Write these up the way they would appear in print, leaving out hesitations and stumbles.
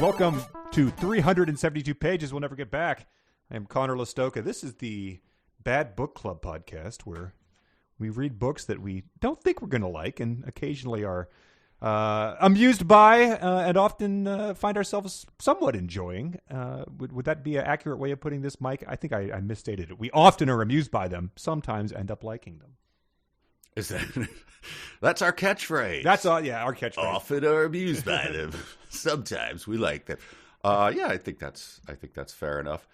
welcome to 372 Pages We'll Never Get Back. I am Conor Listoka. This is the Bad Book Club podcast where we read books that we don't think we're going to like and occasionally are amused by and often find ourselves somewhat enjoying. Would that be an accurate way of putting this, Mike? I think I misstated it. We often are amused by them, sometimes end up liking them. Is that that's our catchphrase? That's all. Yeah, our catchphrase. Often are amused by them. Sometimes we like them. Yeah, I think that's fair enough.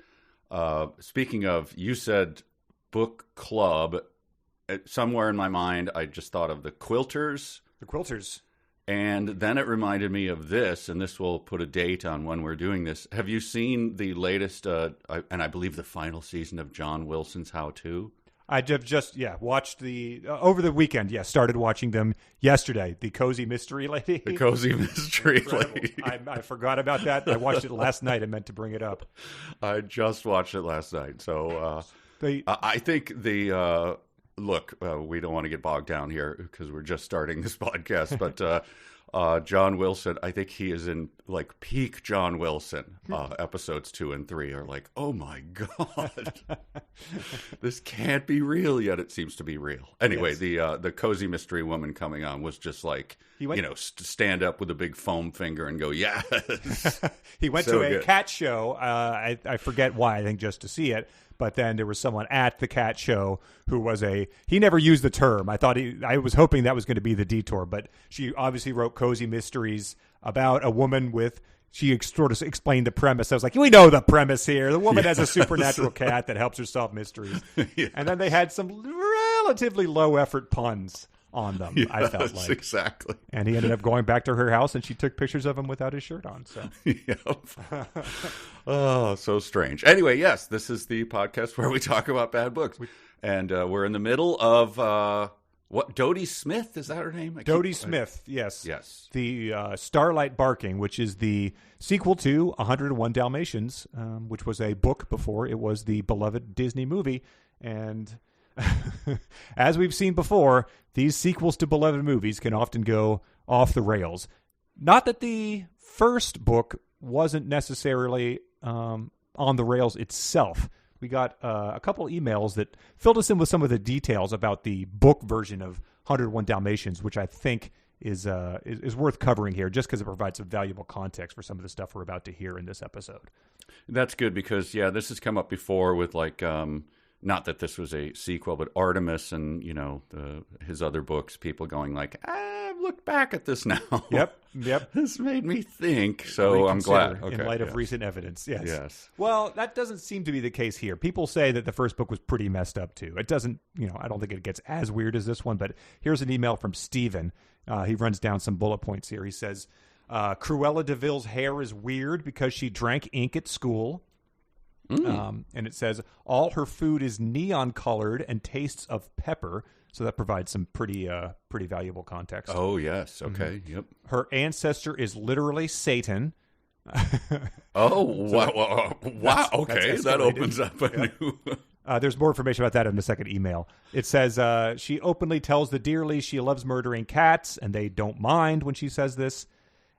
Speaking of, you said book club. Somewhere in my mind, I just thought of the Quilters. The Quilters. And then it reminded me of this, and this will put a date on when we're doing this. Have you seen the latest, and I believe the final season of John Wilson's How To? I just watched the over the weekend. Yeah, started watching them yesterday. The Cozy Mystery Lady. The Cozy Mystery Lady. I forgot about that. I watched it last night. I meant to bring it up. I just watched it last night. So I think the look. We don't want to get bogged down here because we're just starting this podcast. But John Wilson, I think he is in like peak John Wilson. Episodes 2 and 3 are like, oh my god, this can't be real, yet it seems to be real. Anyway, yes. The Cozy Mystery Woman coming on was just like, stand up with a big foam finger and go, yes. He went to a cat show. I forget why. I think just to see it. But then there was someone at the cat show who was he never used the term. I was hoping that was going to be the detour, but she obviously wrote Cozy Mysteries about a woman she sort of explained the premise. I was like, we know the premise here. The woman has a supernatural cat that helps her solve mysteries. Yeah. And then they had some relatively low effort puns on them, yes, I felt like. Exactly. And he ended up going back to her house and she took pictures of him without his shirt on. So. Yep. Oh, so strange. Anyway, yes, this is the podcast where we talk about bad books. And we're in the middle of, Dodie Smith? Is that her name? Dodie Smith, yes. Yes. The Starlight Barking, which is the sequel to 101 Dalmatians, which was a book before it was the beloved Disney movie. And as we've seen before, these sequels to beloved movies can often go off the rails. Not that the first book wasn't necessarily on the rails itself. We got a couple emails that filled us in with some of the details about the book version of 101 Dalmatians, which I think is worth covering here just because it provides some valuable context for some of the stuff we're about to hear in this episode. That's good because, this has come up before with like... not that this was a sequel, but Artemis and, his other books, people going like, I've looked back at this now. Yep. This made me think, so I'm glad. Okay, in light of recent evidence, yes. Yes. Well, that doesn't seem to be the case here. People say that the first book was pretty messed up, too. It doesn't, I don't think it gets as weird as this one, but here's an email from Steven. He runs down some bullet points here. He says, Cruella de Vil's hair is weird because she drank ink at school. And it says all her food is neon colored and tastes of pepper, so that provides some pretty valuable context. Oh yes, okay, Yep. Her ancestor is literally Satan. Oh wow! Okay, that opens up a new. There's more information about that in the second email. It says she openly tells the Dearly she loves murdering cats, and they don't mind when she says this.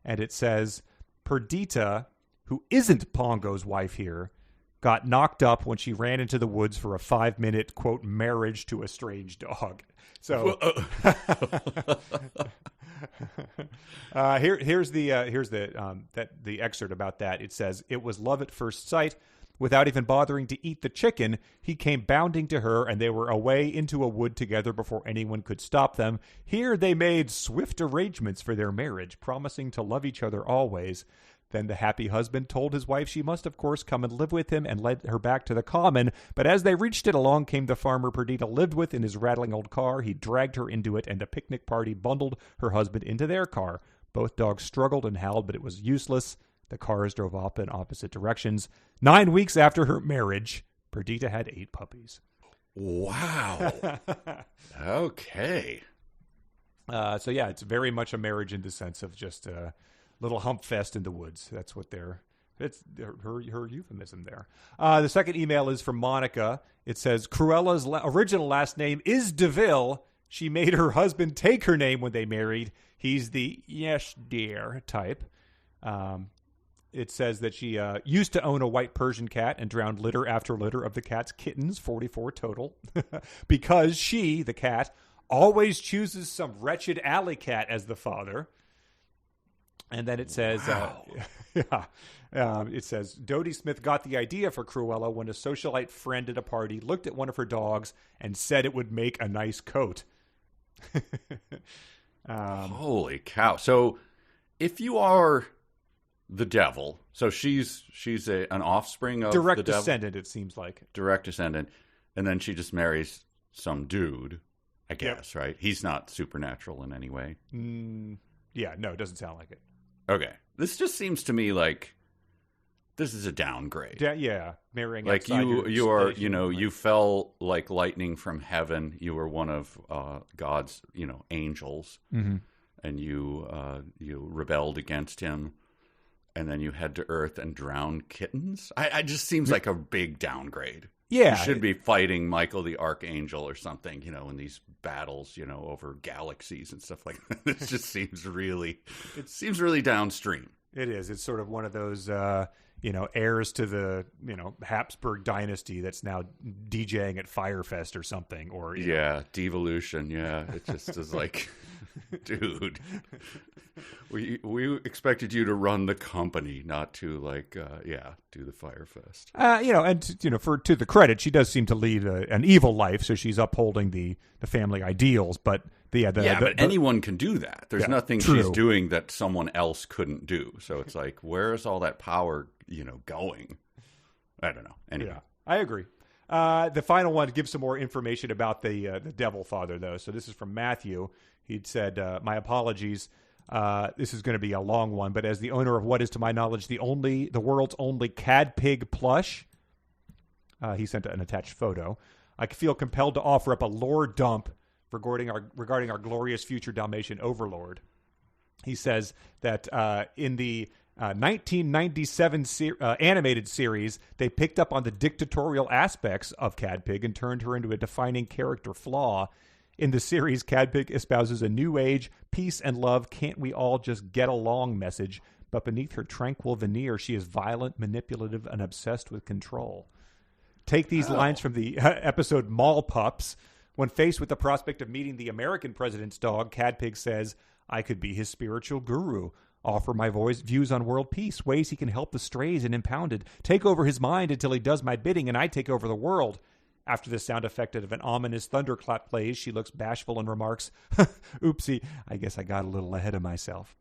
And it says Perdita, who isn't Pongo's wife here, got knocked up when she ran into the woods for a 5-minute, quote, marriage to a strange dog. So here's the excerpt about that. It says, it was love at first sight. Without even bothering to eat the chicken, he came bounding to her, and they were away into a wood together before anyone could stop them. Here they made swift arrangements for their marriage, promising to love each other always. Then the happy husband told his wife she must, of course, come and live with him and led her back to the common. But as they reached it, along came the farmer Perdita lived with in his rattling old car. He dragged her into it, and the picnic party bundled her husband into their car. Both dogs struggled and howled, but it was useless. The cars drove off in opposite directions. 9 weeks after her marriage, Perdita had 8 puppies. Wow. Okay. So yeah, it's very much a marriage in the sense of just a little hump fest in the woods. That's what it's her euphemism there. The second email is from Monica. It says, Cruella's original last name is DeVille. She made her husband take her name when they married. He's the yes, dear type. it says that she used to own a white Persian cat and drowned litter after litter of the cat's kittens, 44 total, because she, the cat, always chooses some wretched alley cat as the father. And then it says, it says, Dodie Smith got the idea for Cruella when a socialite friend at a party looked at one of her dogs and said it would make a nice coat. Holy cow. So if you are the devil, so she's an offspring of direct the devil? Descendant, it seems like. Direct descendant. And then she just marries some dude, I guess, right? He's not supernatural in any way. Yeah, no, it doesn't sound like it. Okay. This just seems to me like this is a downgrade. Yeah, marrying like you are, you fell like lightning from heaven. You were one of God's, angels, and you rebelled against him, and then you head to Earth and drowned kittens. I just seems like a big downgrade. Yeah, you should be fighting Michael the Archangel or something, in these battles, over galaxies and stuff like that. It just seems really downstream. It is. It's sort of one of those, heirs to the, Habsburg dynasty that's now DJing at Firefest or something. Or devolution. Yeah, it just is like, dude, we expected you to run the company, not to do the Firefest. To the credit, she does seem to lead an evil life, so she's upholding the family ideals. But but anyone can do that. There's nothing she's doing that someone else couldn't do. So it's like, where is all that power, going? I don't know. Anyway. Yeah, I agree. The final one gives some more information about the devil father, though. So this is from Matthew. He'd said, my apologies. This is going to be a long one, but as the owner of what is, to my knowledge, the world's only cad pig plush, he sent an attached photo. I feel compelled to offer up a lore dump regarding our glorious future Dalmatian overlord. He says that in the 1997 animated series, they picked up on the dictatorial aspects of Cadpig and turned her into a defining character flaw. In the series, Cadpig espouses a new age, peace and love, can't we all just get along message, but beneath her tranquil veneer, she is violent, manipulative, and obsessed with control. Take these lines from the episode Mall Pups. When faced with the prospect of meeting the American president's dog, Cadpig says, I could be his spiritual guru, offer my views on world peace, ways he can help the strays and impounded, take over his mind until he does my bidding and I take over the world. After the sound effect of an ominous thunderclap plays, she looks bashful and remarks, oopsie, I guess I got a little ahead of myself.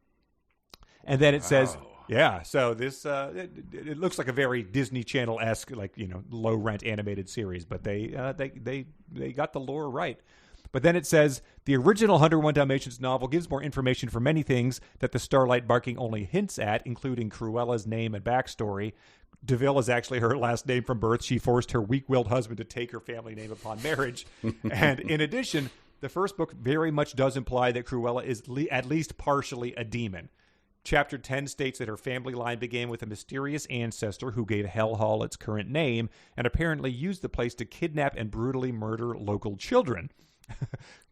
And then it says, so this it looks like a very Disney Channel-esque, low-rent animated series, but they got the lore right. But then it says, the original 101 Dalmatians novel gives more information for many things that the Starlight barking only hints at, including Cruella's name and backstory. DeVille is actually her last name from birth. She forced her weak-willed husband to take her family name upon marriage. And in addition, the first book very much does imply that Cruella is at least partially a demon. Chapter 10 states that her family line began with a mysterious ancestor who gave Hell Hall its current name and apparently used the place to kidnap and brutally murder local children.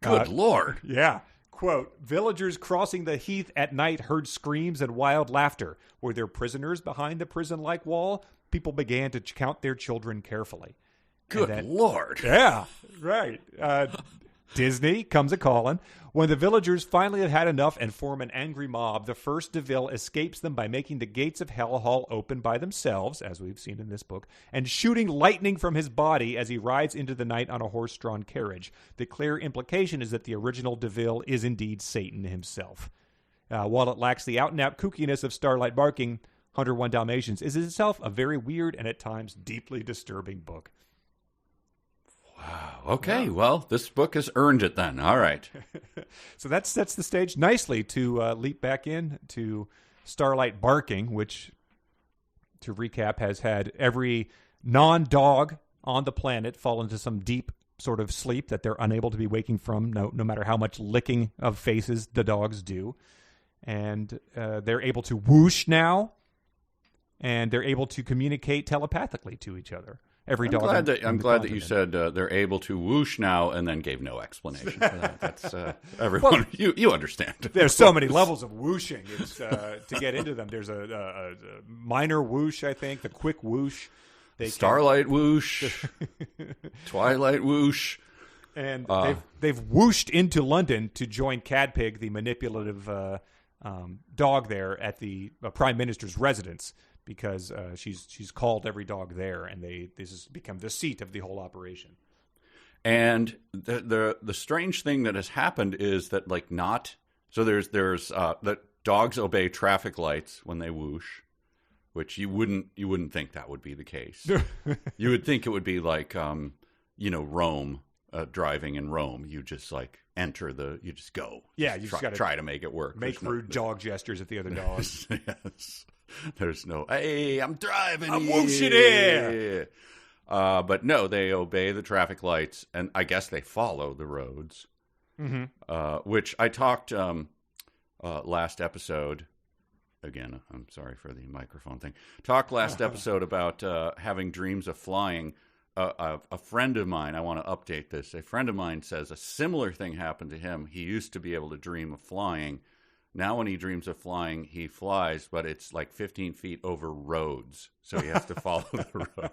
Good Lord. Yeah. Quote, villagers crossing the heath at night heard screams and wild laughter. Were there prisoners behind the prison-like wall? People began to count their children carefully. Good Lord. Yeah, right. Disney comes a-calling. When the villagers finally have had enough and form an angry mob, the first DeVille escapes them by making the gates of Hell Hall open by themselves, as we've seen in this book, and shooting lightning from his body as he rides into the night on a horse-drawn carriage. The clear implication is that the original DeVille is indeed Satan himself. While it lacks the out-and-out kookiness of Starlight barking, 101 Dalmatians is itself a very weird and at times deeply disturbing book. Wow. Okay. Well, this book has earned it then. All right. So that sets the stage nicely to leap back in to Starlight barking, which, to recap, has had every non-dog on the planet fall into some deep sort of sleep that they're unable to be waking from, no matter how much licking of faces the dogs do. And they're able to whoosh now, and they're able to communicate telepathically to each other. every I'm dog. I'm glad that you said they're able to whoosh now, and then gave no explanation for that. That's everyone. Well, you understand. There's so many levels of whooshing. It's to get into them. There's a minor whoosh, I think, the quick whoosh. Starlight whoosh, Twilight whoosh. And they've whooshed into London to join Cadpig, the manipulative dog there at the Prime Minister's residence, because she's called every dog there, and this has become the seat of the whole operation. And the strange thing that has happened is that there's that dogs obey traffic lights when they whoosh, which you wouldn't think that would be the case. You would think it would be like Rome. Driving in Rome, you just you just go. Yeah, you just try to make it work. Make rude dog gestures at the other dogs. Yes. There's no, hey, I'm driving. I'm whooshing here. But no, they obey the traffic lights, and I guess they follow the roads. Mm-hmm. Which I talked last episode. Again, I'm sorry for the microphone thing. Talked last episode about having dreams of flying. A friend of mine, I want to update this. A friend of mine says a similar thing happened to him. He used to be able to dream of flying. Now when he dreams of flying, he flies, but it's like 15 feet over roads. So he has to follow the road.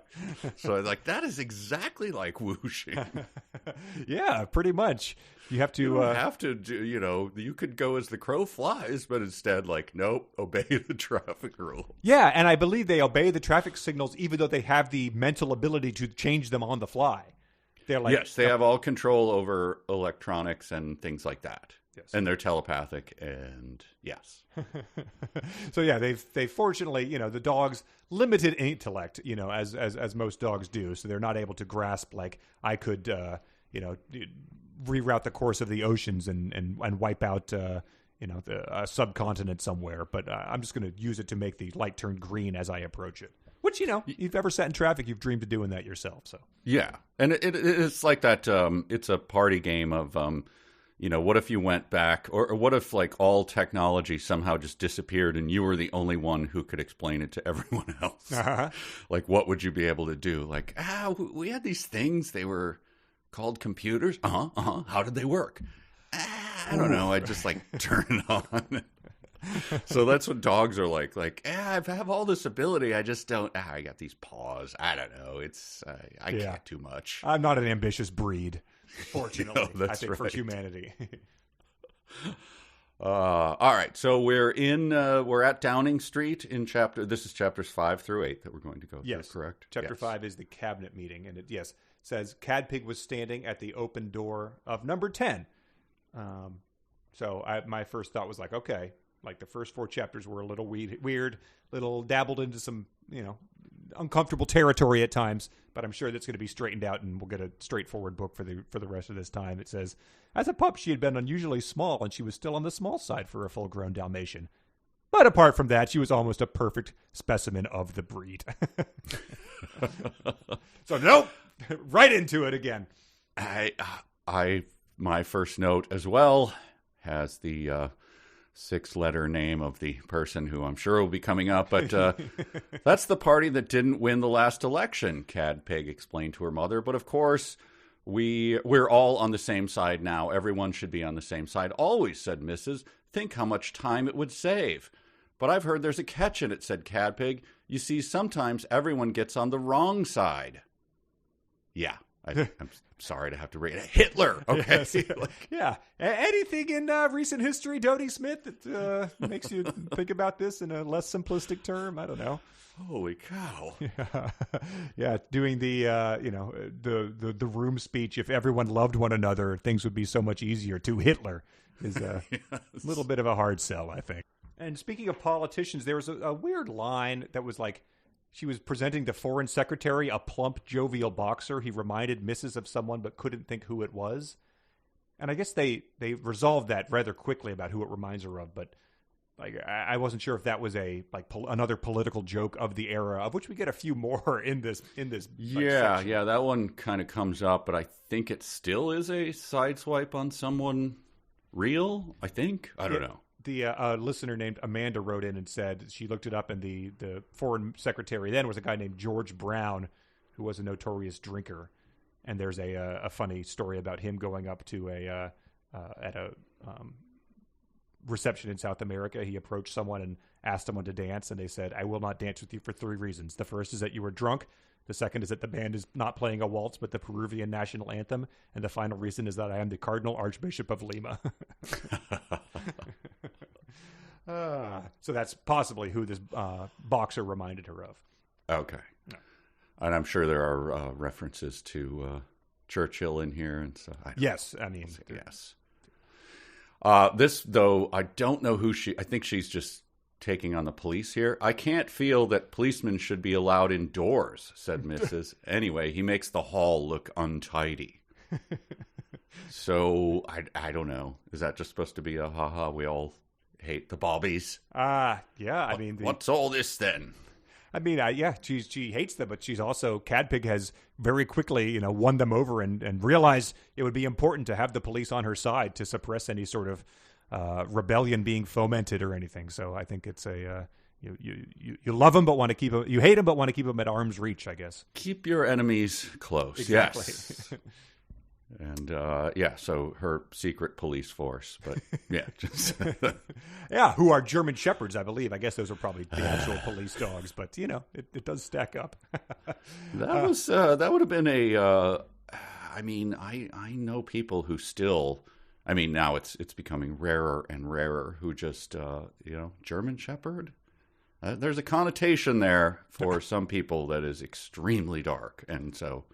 So that is exactly like whooshing. Yeah, pretty much. You have to... You don't have to do, you could go as the crow flies, but instead, nope, obey the traffic rules. Yeah, and I believe they obey the traffic signals even though they have the mental ability to change them on the fly. They're yes, they have all control over electronics and things like that. Yes. And they're telepathic, and yes. So yeah, they fortunately, the dog's limited intellect, as most dogs do. So they're not able to grasp I could, reroute the course of the oceans and wipe out, a subcontinent somewhere. But I'm just going to use it to make the light turn green as I approach it. Which, you've ever sat in traffic, you've dreamed of doing that yourself. So yeah, and it's like that. It's a party game of. What if you went back, or what if all technology somehow just disappeared and you were the only one who could explain it to everyone else? Uh-huh. What would you be able to do? We had these things, they were called computers. How did they work? I don't know. I just turn it on. So that's what dogs are like. I have all this ability. I just don't. I got these paws. I don't know. I can't too much. I'm not an ambitious breed. Fortunately, I think right. for humanity. All right, so we're at Downing Street in this is chapters 5 through 8 that we're going to go through, correct? Chapter 5 is the cabinet meeting, and it says Cadpig was standing at the open door of number 10. So my first thought was okay, the first 4 chapters were a little weird, little dabbled into some, uncomfortable territory at times, but I'm sure that's going to be straightened out, and we'll get a straightforward book for the rest of this time. It says, as a pup, she had been unusually small, and she was still on the small side for a full-grown Dalmatian. But apart from that, she was almost a perfect specimen of the breed. So nope, right into it again. My first note as well has the 6-letter name of the person who I'm sure will be coming up, but that's the party that didn't win the last election, Cadpig explained to her mother. But of course, we're all on the same side now. Everyone should be on the same side. Always, said Mrs. Think how much time it would save. But I've heard there's a catch in it, said Cadpig. You see, sometimes everyone gets on the wrong side. Yeah. I'm sorry to have to rate Hitler. Okay. Yes. Yeah. Anything in recent history, Dodie Smith, that makes you think about this in a less simplistic term? I don't know. Holy cow. Yeah. Doing the the room speech. If everyone loved one another, things would be so much easier. To Hitler is a little bit of a hard sell, I think. And speaking of politicians, there was a weird line that was she was presenting the foreign secretary, a plump, jovial boxer. He reminded Mrs. of someone but couldn't think who it was. And I guess they resolved that rather quickly about who it reminds her of. But I wasn't sure if that was another political joke of the era, of which we get a few more in this. Yeah, that one kind of comes up, but I think it still is a sideswipe on someone real. I think I don't know. The listener named Amanda wrote in and said she looked it up, and the foreign secretary then was a guy named George Brown, who was a notorious drinker. And there's a funny story about him going up to at a reception in South America. He approached someone and asked someone to dance, and they said, "I will not dance with you for 3 reasons. The first is that you were drunk. The second is that the band is not playing a waltz, but the Peruvian national anthem. And the final reason is that I am the Cardinal Archbishop of Lima." So that's possibly who this boxer reminded her of. Okay. Yeah. And I'm sure there are references to Churchill in here. And so yes. I mean, yes. This, though, I don't know who I think she's just taking on the police here. "I can't feel that policemen should be allowed indoors," said Mrs. "Anyway, he makes the hall look untidy." So I don't know. Is that just supposed to be a haha? We all hate the bobbies. Yeah. I mean, what's all this then? I mean, yeah, she hates them, but she's also, Cadpig has very quickly, won them over and realized it would be important to have the police on her side to suppress any sort of rebellion being fomented or anything. So I think it's you love them but want to keep them, you hate them but want to keep them at arm's reach, I guess. Keep your enemies close. Exactly. Yes. And so her secret police force, but yeah, just yeah, who are German shepherds, I believe. I guess those are probably the actual police dogs, but it does stack up. That would have been I mean, I know people who still, I mean, now it's becoming rarer and rarer, who just German shepherd. There's a connotation there for some people that is extremely dark, and so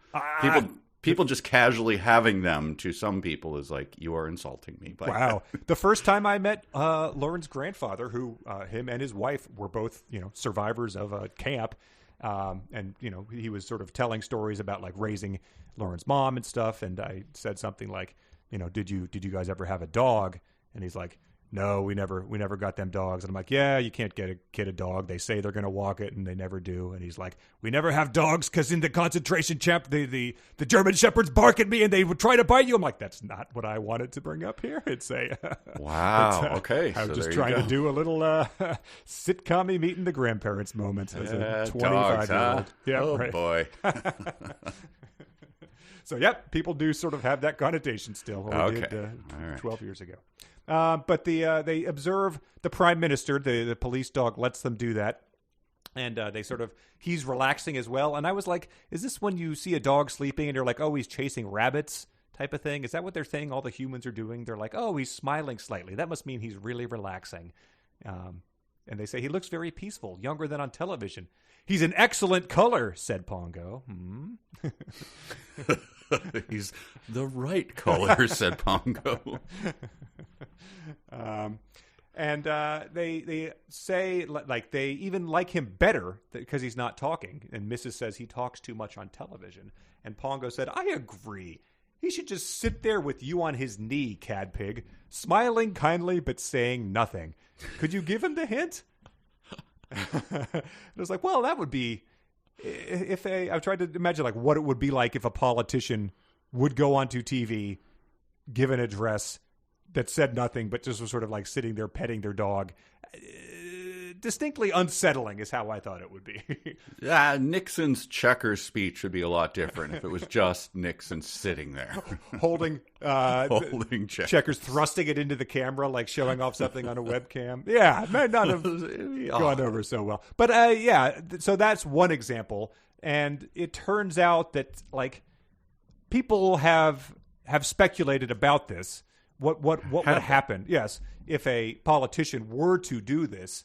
people just casually having them to some people is like, you are insulting me. Wow. The first time I met Lauren's grandfather, who him and his wife were both, survivors of a camp. And, he was sort of telling stories about like raising Lauren's mom and stuff. And I said something like, did you guys ever have a dog? And he's like, "No, we never got them dogs." And I'm like, "Yeah, you can't get a kid a dog. They say they're going to walk it and they never do." And he's like, "We never have dogs because in the concentration camp, the German shepherds bark at me and they would try to bite you." I'm like, "That's not what I wanted to bring up here." It's wow. Okay. I was just trying to do a little sitcom-y meeting the grandparents moment as a 25-year-old. Yeah, oh, right. Boy. So, yep, people do sort of have that connotation still. Okay. Did, all right. 12 years ago. But they observe the prime minister. The police dog lets them do that. And he's relaxing as well. And I was like, is this when you see a dog sleeping and you're like, oh, he's chasing rabbits type of thing? Is that what they're saying all the humans are doing? They're like, oh, he's smiling slightly. That must mean he's really relaxing. And they say he looks very peaceful, younger than on television. "He's an excellent color," said Pongo. "He's the right color," said Pongo. And they say like they even like him better because he's not talking. And Mrs. says he talks too much on television. And Pongo said, "I agree. He should just sit there with you on his knee, Cadpig, smiling kindly but saying nothing. Could you give him the hint?" It was like, well, that would be I've tried to imagine like what it would be like if a politician would go onto TV, give an address that said nothing, but just was sort of like sitting there petting their dog. Distinctly unsettling is how I thought it would be. Yeah, Nixon's checkers speech would be a lot different if it was just Nixon sitting there. holding checkers, thrusting it into the camera, like showing off something on a webcam. Yeah, it may not have gone over so well. But so that's one example. And it turns out that like people have speculated about this. What would happen? Yes, if a politician were to do this.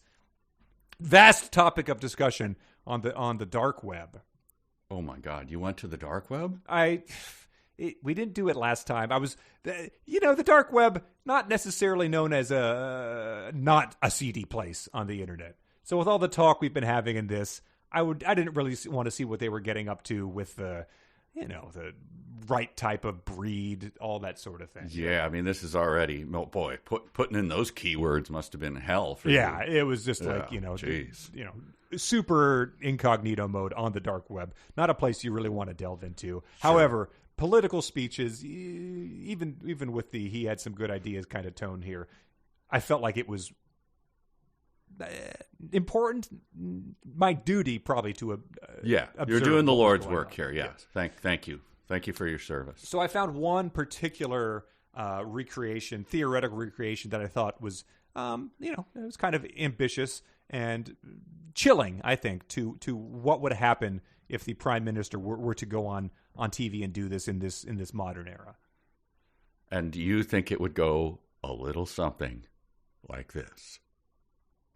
Vast topic of discussion on the dark web. Oh my God! You went to the dark web? We didn't do it last time. The dark web, not necessarily known as not a seedy place on the internet. So with all the talk we've been having in this, I didn't really want to see what they were getting up to with the right type of breed, all that sort of thing. Yeah, I mean, this is already, boy, putting in those keywords must have been hell for you. Yeah, it was just super incognito mode on the dark web. Not a place you really want to delve into. Sure. However, political speeches, even with he had some good ideas kind of tone here, I felt like it was important, my duty probably to you're doing the Lord's work here. Yes. Thank you for your service. So I found one particular theoretical recreation that I thought was it was kind of ambitious and chilling, I think, to what would happen if the prime minister were to go on TV and do this in this modern era. And do you think it would go a little something like this?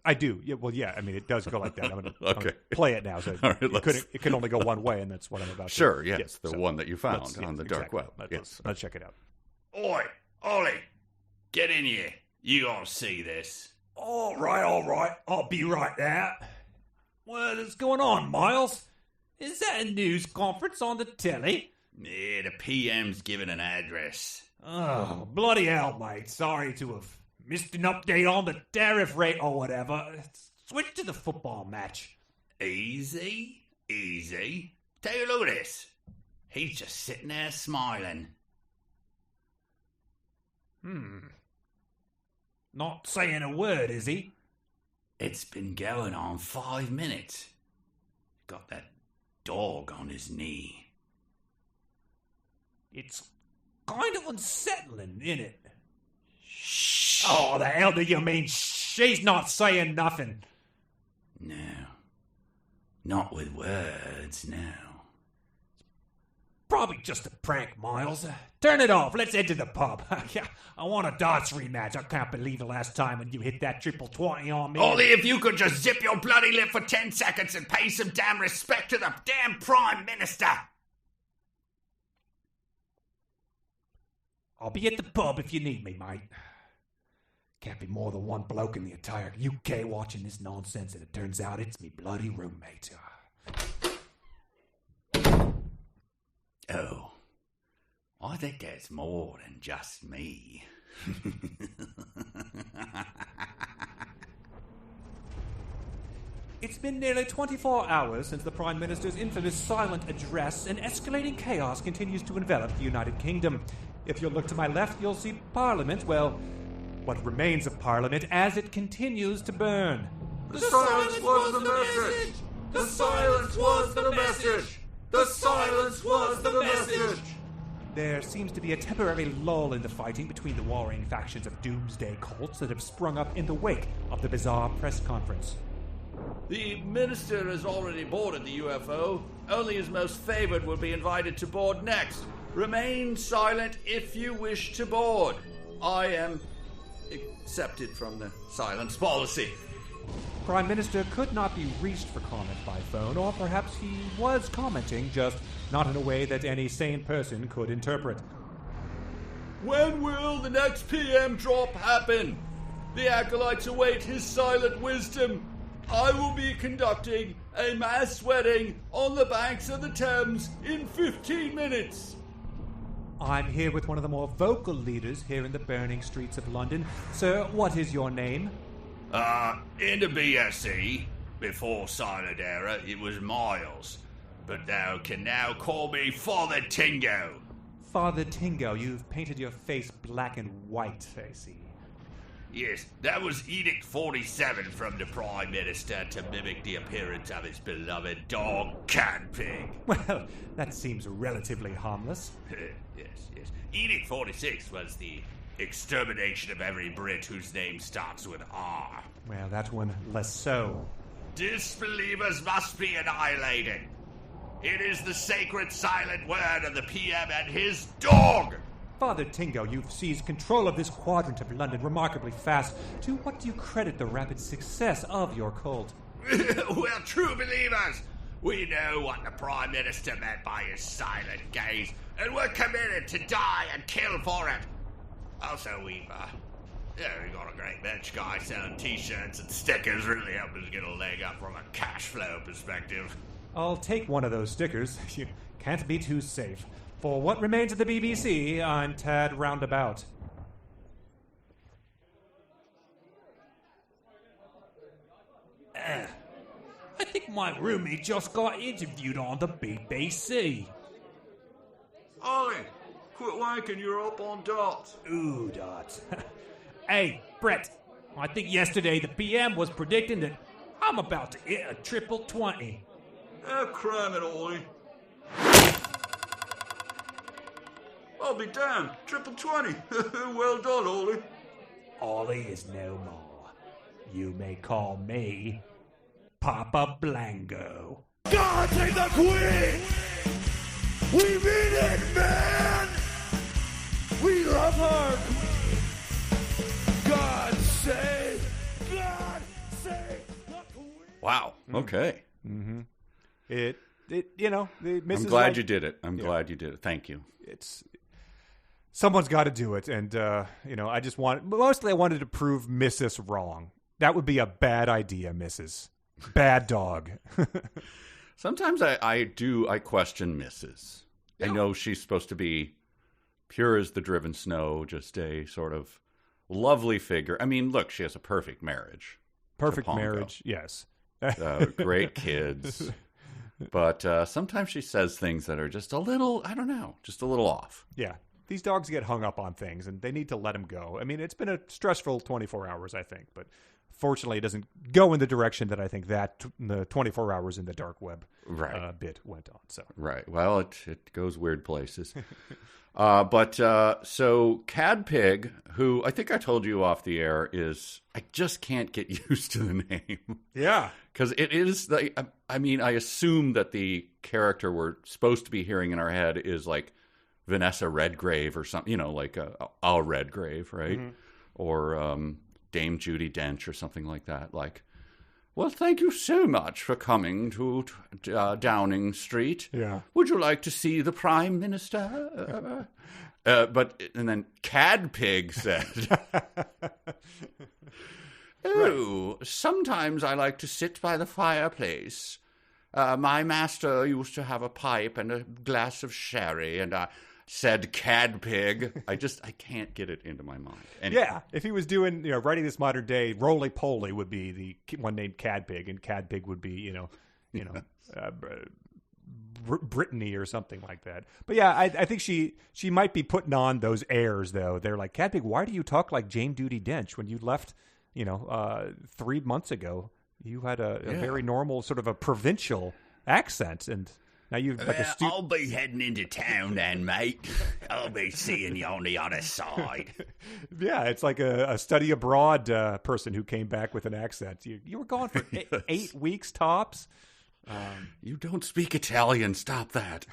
I do. Yeah, well, yeah. I mean, it does go like that. I'm going to play it now. So right, it can only go one way, and that's what I'm about to do. Sure, yes. The one that you found on the dark web. Let's check it out. Oi, Ollie, get in here. You gotta see this. All right. I'll be right there. What is going on, Miles? Is that a news conference on the telly? Yeah, the PM's giving an address. Oh, bloody hell, mate. Sorry to have missed an update on the tariff rate or whatever. Switch to the football match. Easy. Take a look at this. He's just sitting there smiling. Not saying a word, is he? It's been going on 5 minutes. Got that dog on his knee. It's kind of unsettling, isn't it? Shh. Oh, the hell do you mean? She's not saying nothing. No. Not with words, no. Probably just a prank, Miles. Turn it off. Let's head to the pub. I want a darts rematch. I can't believe the last time when you hit that triple 20 on me. Ollie, if you could just zip your bloody lip for 10 seconds and pay some damn respect to the damn Prime Minister. I'll be at the pub if you need me, mate. Can't be more than one bloke in the entire UK watching this nonsense, and it turns out it's me bloody roommate. Oh, I think there's more than just me. It's been nearly 24 hours since the Prime Minister's infamous silent address, and escalating chaos continues to envelop the United Kingdom. If you look to my left, you'll see Parliament, well, what remains of Parliament, as it continues to burn. The silence was the message! The silence was the message! The silence was the message! There seems to be a temporary lull in the fighting between the warring factions of doomsday cults that have sprung up in the wake of the bizarre press conference. The minister has already boarded the UFO. Only his most favored will be invited to board next. Remain silent if you wish to board. I am accepted from the silence policy. Prime Minister could not be reached for comment by phone, or perhaps he was commenting, just not in a way that any sane person could interpret. When will the next PM drop happen? The acolytes await his silent wisdom. I will be conducting a mass wedding on the banks of the Thames in 15 minutes. I'm here with one of the more vocal leaders here in the burning streets of London. Sir, what is your name? In the BSE, before Silent Era, it was Miles. But thou can now call me Father Tingo. Father Tingo, you've painted your face black and white, I see. Yes, that was Edict 47 from the Prime Minister to mimic the appearance of his beloved dog, Cat Pig. Well, that seems relatively harmless. Yes. Edict 46 was the extermination of every Brit whose name starts with R. Well, that one less so. Disbelievers must be annihilated. It is the sacred silent word of the PM and his dog! Father Tingo, you've seized control of this quadrant of London remarkably fast. To what do you credit the rapid success of your cult? We're true believers. We know what the Prime Minister meant by his silent gaze, and we're committed to die and kill for it. Also, we've got a great bench guy selling t-shirts and stickers, really helping us get a leg up from a cash flow perspective. I'll take one of those stickers. You can't be too safe. For what remains of the BBC, I'm Tad Roundabout. I think my roommate just got interviewed on the BBC. Ollie, quit wanking, you're up on dots. Ooh, dots. Hey, Brett, I think yesterday the PM was predicting that I'm about to hit a triple 20. Oh, cram it, Ollie. I'll be damned. Triple 20. Well done, Ollie. Ollie is no more. You may call me Papa Blanco. God save the Queen! We mean it, man! We love her! God save the Queen! Wow. Okay. Mm-hmm. Mrs. I'm glad you did it. I'm glad you did it. Thank you. Someone's got to do it, and I wanted to prove Mrs. wrong. That would be a bad idea, Mrs. Bad dog. Sometimes I question Mrs. I know she's supposed to be pure as the driven snow, just a sort of lovely figure. I mean, look, she has a perfect marriage. Perfect marriage, yes. Great kids. But sometimes she says things that are just a little, I don't know, just a little off. Yeah. These dogs get hung up on things, and they need to let them go. I mean, it's been a stressful 24 hours, I think, but fortunately it doesn't go in the direction that I think that the 24 hours in the dark web bit went on. So Right. Well, it goes weird places. So Cadpig, who I think I told you off the air, I just can't get used to the name. Yeah. Because it is, I assume that the character we're supposed to be hearing in our head is like Vanessa Redgrave or something, like a Redgrave, right? Mm-hmm. Or Dame Judi Dench or something like that. Like, well, thank you so much for coming to Downing Street. Yeah. Would you like to see the Prime Minister? And then Cadpig said, "Oh, sometimes I like to sit by the fireplace. My master used to have a pipe and a glass of sherry, and I said Cadpig." I can't get it into my mind. Anyway. Yeah, if he was doing, writing this modern day, Roly Poly would be the one named Cadpig, and Cadpig would be, Brittany or something like that. But yeah, I think she might be putting on those airs, though. They're like, Cadpig, why do you talk like Dame Judi Dench when you left, 3 months ago? You had a very normal sort of a provincial accent, and now you've like I'll be heading into town then, mate. I'll be seeing you on the other side. Yeah, it's like a study abroad person who came back with an accent. You were gone for 8 weeks tops. You don't speak Italian. Stop that.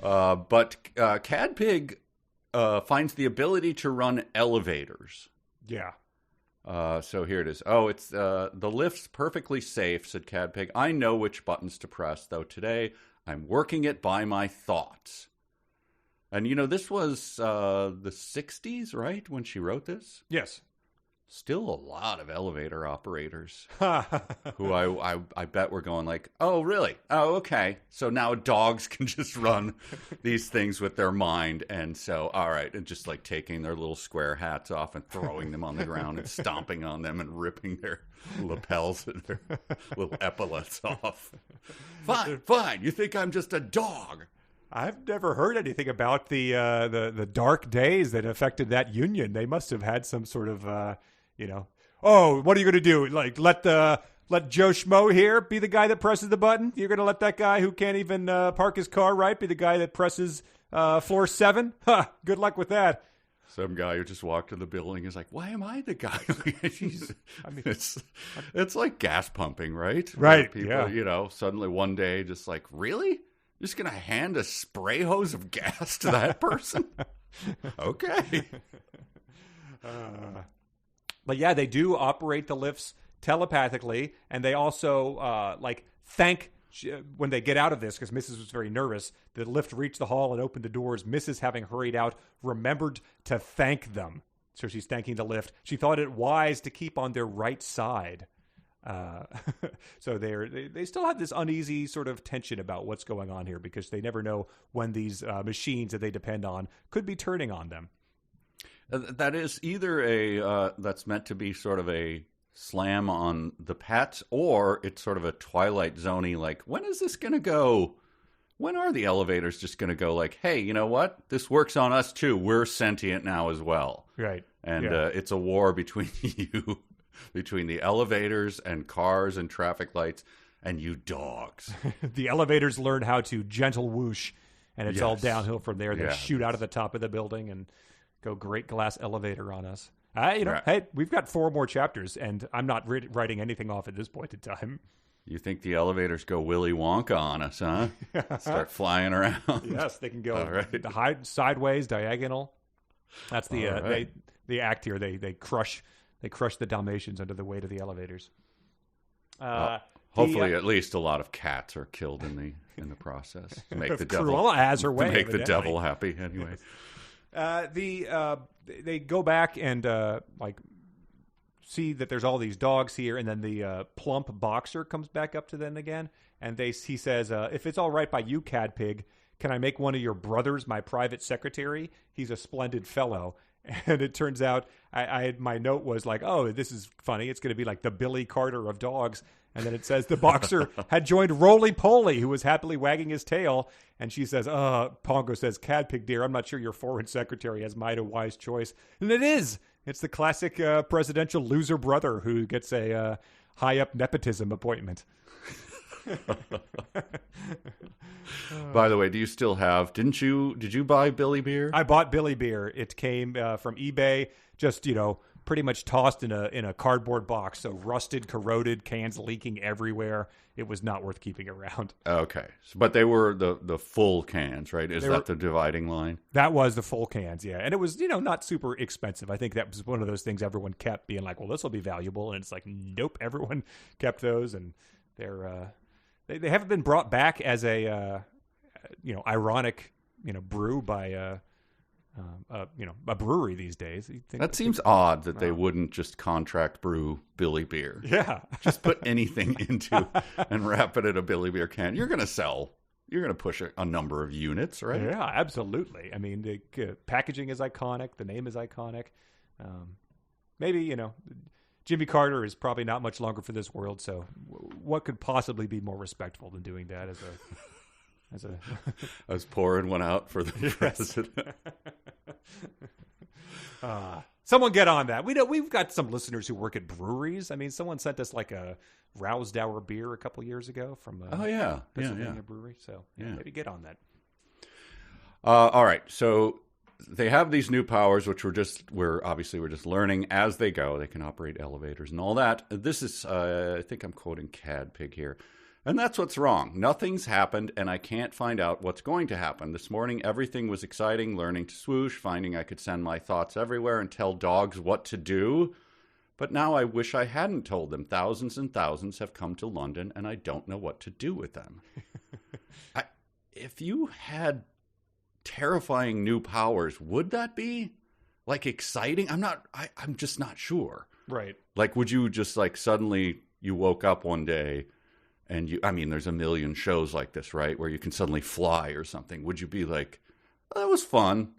But Cadpig finds the ability to run elevators. Yeah. So here it is. Oh, it's the lift's perfectly safe, said Cadpig. I know which buttons to press, though today I'm working it by my thoughts. And, this was the 60s, right, when she wrote this? Yes. Still a lot of elevator operators who I bet were going like, oh, really? Oh, okay. So now dogs can just run these things with their mind. And so, all right, and just like taking their little square hats off and throwing them on the ground and stomping on them and ripping their lapels and their little epaulets off. Fine. You think I'm just a dog? I've never heard anything about the dark days that affected that union. They must have had some sort of, oh, what are you going to do? Like let Joe Schmo here be the guy that presses the button? You're going to let that guy who can't even park his car right be the guy that presses floor 7? Huh, good luck with that. Some guy who just walked in the building is like, why am I the guy? It's like gas pumping, right? Right, People, yeah. Suddenly one day just like, really? You're just going to hand a spray hose of gas to that person? Okay. But yeah, they do operate the lifts telepathically, and they also thank when they get out of this, because Mrs. was very nervous. The lift reached the hall and opened the doors. Mrs., having hurried out, remembered to thank them. So she's thanking the lift. She thought it wise to keep on their right side. So they still have this uneasy sort of tension about what's going on here, because they never know when these machines that they depend on could be turning on them. That is either that's meant to be sort of a slam on the pets, or it's sort of a Twilight Zone-y, like, when is this going to go? When are the elevators just going to go like, hey, you know what? This works on us too. We're sentient now as well. Right. And it's a war between you between the elevators and cars and traffic lights and you dogs. The elevators learn how to gentle whoosh, and it's all Yes. downhill from there. They Yeah, shoot out of the top of the building and go great glass elevator on us. Right. Hey, we've got 4 more chapters, and I'm not writing anything off at this point in time. You think the elevators go Willy Wonka on us, huh? Start flying around. Yes, they can go All right. sideways, diagonal. That's the All right. they act here. They crush the Dalmatians under the weight of the elevators. Hopefully, at least a lot of cats are killed in the process to make the devil Cruella has her way, to make the evidently. devil happy. Anyway, They go back and see that there's all these dogs here, and then the plump boxer comes back up to them again, and he says, "If it's all right by you, Cadpig, can I make one of your brothers my private secretary? He's a splendid fellow." And it turns out, my note was like, "Oh, this is funny. It's going to be like the Billy Carter of dogs." And then it says the boxer had joined Roly Poly, who was happily wagging his tail. And she says, Pongo says, "Cadpig, dear, I'm not sure your foreign secretary has made a wise choice." And it is. It's the classic presidential loser brother who gets a high-up nepotism appointment. by the way, do you still have? Did you buy Billy Beer? I bought Billy Beer. It came from eBay, just, pretty much tossed in a cardboard box. So rusted, corroded, cans leaking everywhere. It was not worth keeping around. Okay, but they were the full cans, right? Is that the dividing line? That was the full cans, yeah. And it was, not super expensive. I think that was one of those things everyone kept being like, well, this will be valuable. And it's like, nope, everyone kept those. And they haven't been brought back as a, ironic, brew by a brewery these days. That seems odd that they wouldn't just contract brew Billy Beer. Yeah. Just put anything into and wrap it in a Billy Beer can. You're going to push a number of units, right? Yeah, absolutely. I mean, the packaging is iconic. The name is iconic. Maybe, Jimmy Carter is probably not much longer for this world. So what could possibly be more respectful than doing that as a I was pouring one out for the president. Someone get on that. We've got some listeners who work at breweries. I mean, someone sent us like a Rousdower beer a couple years ago from Pennsylvania brewery. So maybe get on that. All right, so they have these new powers, which we're just learning as they go. They can operate elevators and all that. This is, I think I'm quoting Cadpig here. And that's what's wrong. Nothing's happened, and I can't find out what's going to happen. This morning, everything was exciting, learning to swoosh, finding I could send my thoughts everywhere and tell dogs what to do. But now I wish I hadn't told them. Thousands and thousands have come to London, and I don't know what to do with them. If you had terrifying new powers, would that be, like, exciting? I'm just not sure. Right. Like, would you just, like, suddenly you woke up one day and there's a million shows like this, right? Where you can suddenly fly or something. Would you be like, oh, that was fun?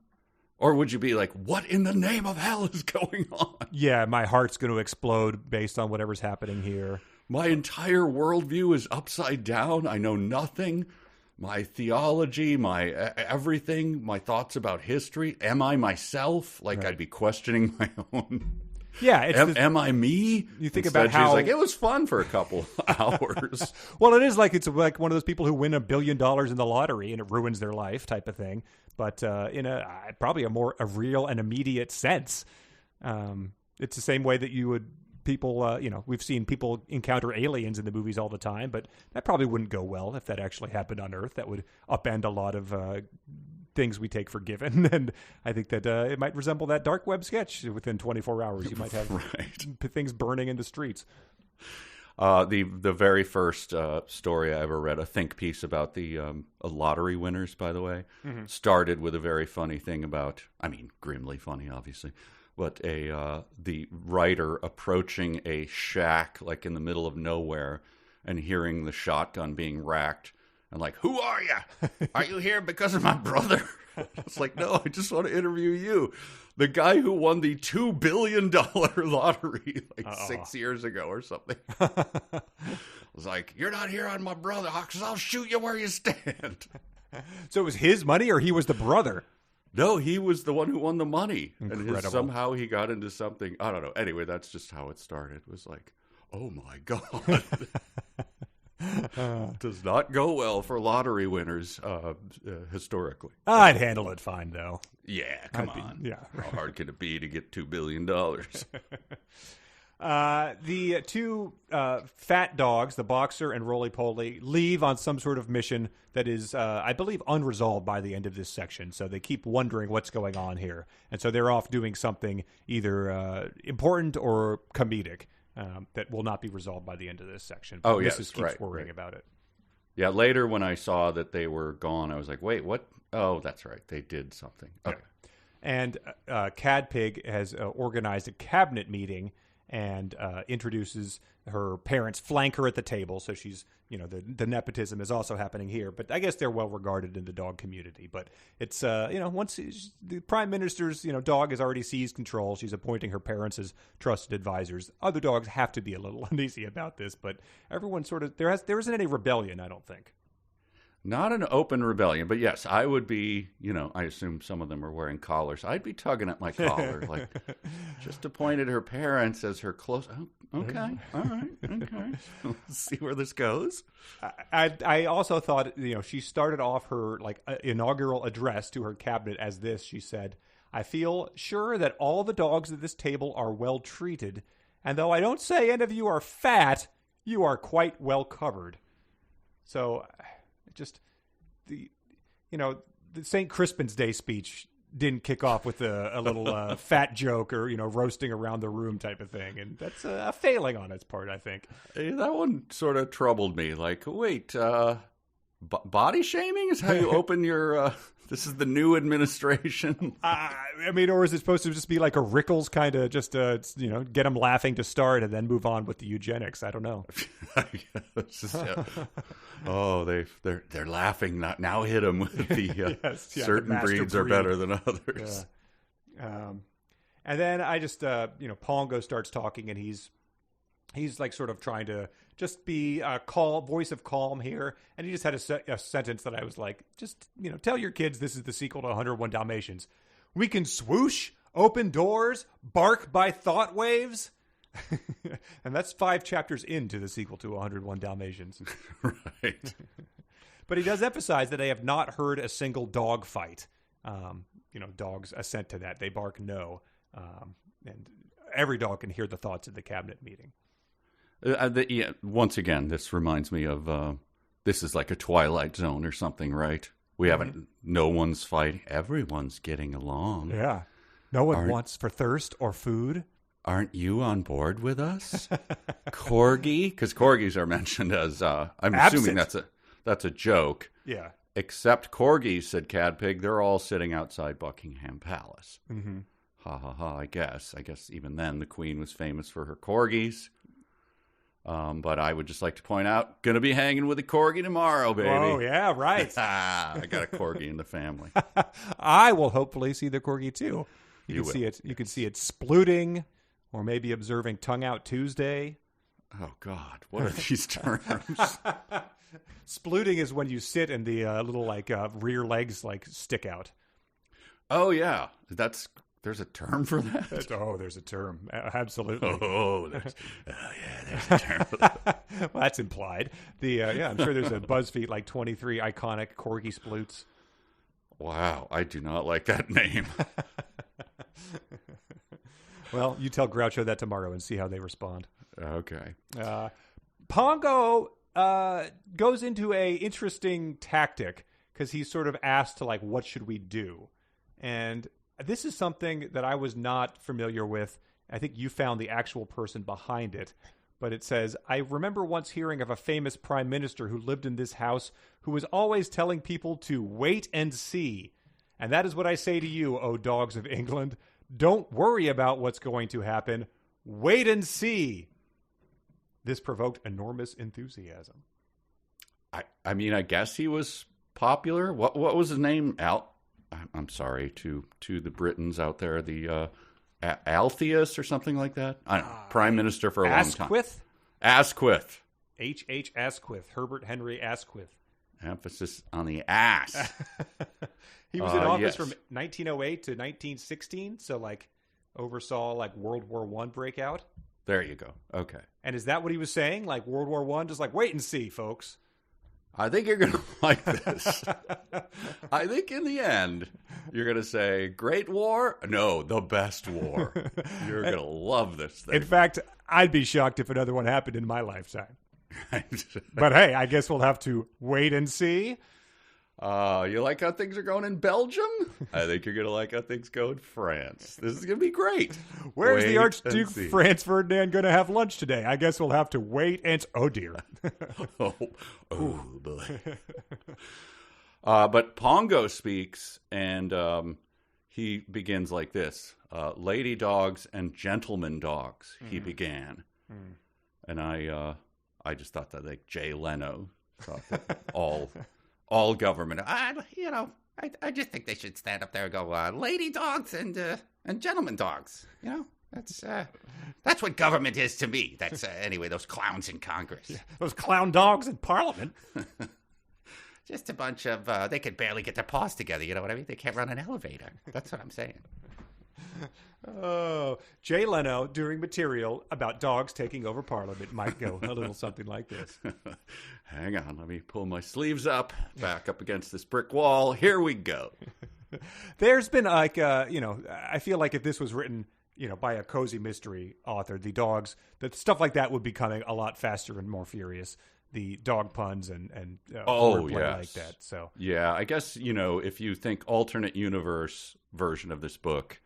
Or would you be like, what in the name of hell is going on? Yeah, my heart's going to explode based on whatever's happening here. My entire worldview is upside down. I know nothing. My theology, my everything, my thoughts about history. Am I myself? Like, right. I'd be questioning my own. Yeah, am I me? You think Instead, about how she's like, it was fun for a couple hours. Well, it is like it's like one of those people who win $1 billion in the lottery and it ruins their life type of thing. But in probably a real and immediate sense, it's the same way that you would people. We've seen people encounter aliens in the movies all the time, but that probably wouldn't go well if that actually happened on Earth. That would upend a lot of things we take for given. And I think that it might resemble that dark web sketch. Within 24 hours, you might have things burning in the streets. The very first story I ever read, a think piece about the lottery winners, by the way, started with a very funny thing about, grimly funny, obviously, but the writer approaching a shack like in the middle of nowhere and hearing the shotgun being racked. And like, who are you? Are you here because of my brother? It's like, no, I just want to interview you. The guy who won the $2 billion lottery 6 years ago or something. Was like, you're not here on my brother, because I'll shoot you where you stand. So it was his money or he was the brother? No, he was the one who won the money. Incredible. And somehow he got into something. I don't know. Anyway, that's just how it started. It was like, oh my God. Does not go well for lottery winners historically. I'd handle it fine, though. Yeah, come on. Yeah. How hard can it be to get $2 billion? The two fat dogs, the boxer and roly-poly, leave on some sort of mission that is, I believe, unresolved by the end of this section. So they keep wondering what's going on here. And so they're off doing something either important or comedic that will not be resolved by the end of this section. Oh, Mrs. yes, keeps worrying about it. Yeah, later when I saw that they were gone, I was like, wait, what? Oh, that's right. They did something. Okay. Yeah. And Cadpig has organized a cabinet meeting and introduces her parents, flank her at the table. So she's, the nepotism is also happening here. But I guess they're well regarded in the dog community. But it's, once the prime minister's, dog has already seized control, she's appointing her parents as trusted advisors. Other dogs have to be a little uneasy about this, but everyone sort of, there isn't any rebellion, I don't think. Not an open rebellion, but yes, I would be, I assume some of them are wearing collars. I'd be tugging at my collar, like, just appointed her parents as her close. Oh, okay, all right, okay. Let's see where this goes. I also thought, she started off her, inaugural address to her cabinet as this. She said, I feel sure that all the dogs at this table are well treated, and though I don't say any of you are fat, you are quite well covered. So... just the St. Crispin's Day speech didn't kick off with a little fat joke or roasting around the room type of thing, and that's a failing on its part, I think. That one sort of troubled me. Like, wait, body shaming is how you open your. This is the new administration. Or is it supposed to just be like a Rickles kind of just, get them laughing to start and then move on with the eugenics? I don't know. Oh, they're laughing. Now hit them with the certain the breeds are better than others. Yeah. And then I just, Pongo starts talking, and he's like sort of trying to just be a voice of calm here. And he just had a sentence that I was like, just, tell your kids this is the sequel to 101 Dalmatians. We can swoosh, open doors, bark by thought waves. And that's 5 chapters into the sequel to 101 Dalmatians. Right. But he does emphasize that they have not heard a single dog fight. Dogs assent to that. They bark no. And every dog can hear the thoughts of the cabinet meeting. Once again, this reminds me of this is like a Twilight Zone or something, right? We haven't. No one's fighting. Everyone's getting along. Yeah. No one wants for thirst or food. Aren't you on board with us, Corgi? Because corgis are mentioned as. I'm assuming that's a joke. Yeah. Except corgis, said Cadpig. They're all sitting outside Buckingham Palace. Mm-hmm. Ha ha ha! I guess even then the Queen was famous for her corgis. But I would just like to point out, going to be hanging with a corgi tomorrow, baby. Oh, yeah, right. I got a corgi in the family. I will hopefully see the corgi, too. You can see it. You can see it splooting, or maybe observing Tongue Out Tuesday. Oh, God. What are these terms? Splooting is when you sit and the little, rear legs, stick out. Oh, yeah. There's a term for that? There's a term. Absolutely. There's a term for that. Well, that's implied. I'm sure there's a BuzzFeed 23 iconic corgi sploots. Wow, I do not like that name. Well, you tell Groucho that tomorrow and see how they respond. Okay. Pongo goes into a interesting tactic because he's sort of asked to what should we do? And this is something that I was not familiar with. I think you found the actual person behind it. But it says, I remember once hearing of a famous prime minister who lived in this house who was always telling people to wait and see. And that is what I say to you, O dogs of England. Don't worry about what's going to happen. Wait and see. This provoked enormous enthusiasm. I guess he was popular. What was his name? I'm sorry to the Britons out there, the Altheus or something like that. I don't know, prime minister for a long time. Asquith. H. Asquith. Herbert Henry Asquith. Emphasis on the ass. He was in office from 1908 to 1916, so like oversaw like World War I breakout. There you go. Okay. And is that what he was saying? Like World War I? Just like, wait and see, folks. I think you're going to like this. I think in the end, you're going to say, great war? No, the best war. You're going to love this thing. In fact, I'd be shocked if another one happened in my lifetime. But hey, I guess we'll have to wait and see. You like how things are going in Belgium? I think you're going to like how things go in France. This is going to be great. Where's the Archduke Franz Ferdinand going to have lunch today? I guess we'll have to wait and... Oh, dear. oh, boy. But Pongo speaks, and he begins like this. Lady dogs and gentleman dogs, he began. And I just thought that like Jay Leno thought that all government. I just think they should stand up there and go, lady dogs and gentleman dogs. That's what government is to me. That's anyway. Those clowns in Congress, those clown dogs in Parliament. Just a bunch of. They could barely get their paws together. You know what I mean? They can't run an elevator. That's what I'm saying. Oh, Jay Leno doing material about dogs taking over Parliament might go a little something like this. Hang on, let me pull my sleeves up, back up against this brick wall. Here we go. There's been like, I feel like if this was written, by a cozy mystery author, the stuff like that would be coming a lot faster and more furious. The dog puns and wordplay like that. So yeah, I guess if you think alternate universe version of this book.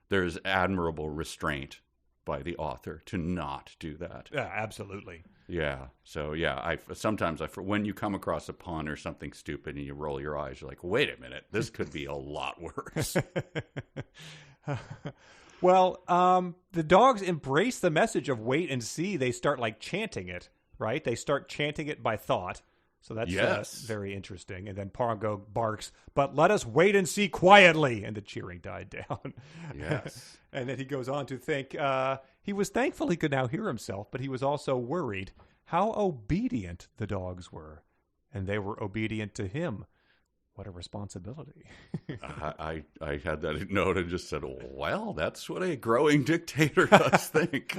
There's admirable restraint by the author to not do that. Yeah, absolutely. Yeah. So yeah, sometimes when you come across a pun or something stupid and you roll your eyes, you're like, wait a minute, this could be a lot worse. Well, the dogs embrace the message of wait and see. They start like chanting it, right? They start chanting it by thought. So that's very interesting. And then Pongo barks, but let us wait and see quietly. And the cheering died down. Yes. And then he goes on to think, he was thankful he could now hear himself, but he was also worried how obedient the dogs were. And they were obedient to him. What a responsibility. I had that note and just said, well, that's what a growing dictator does think.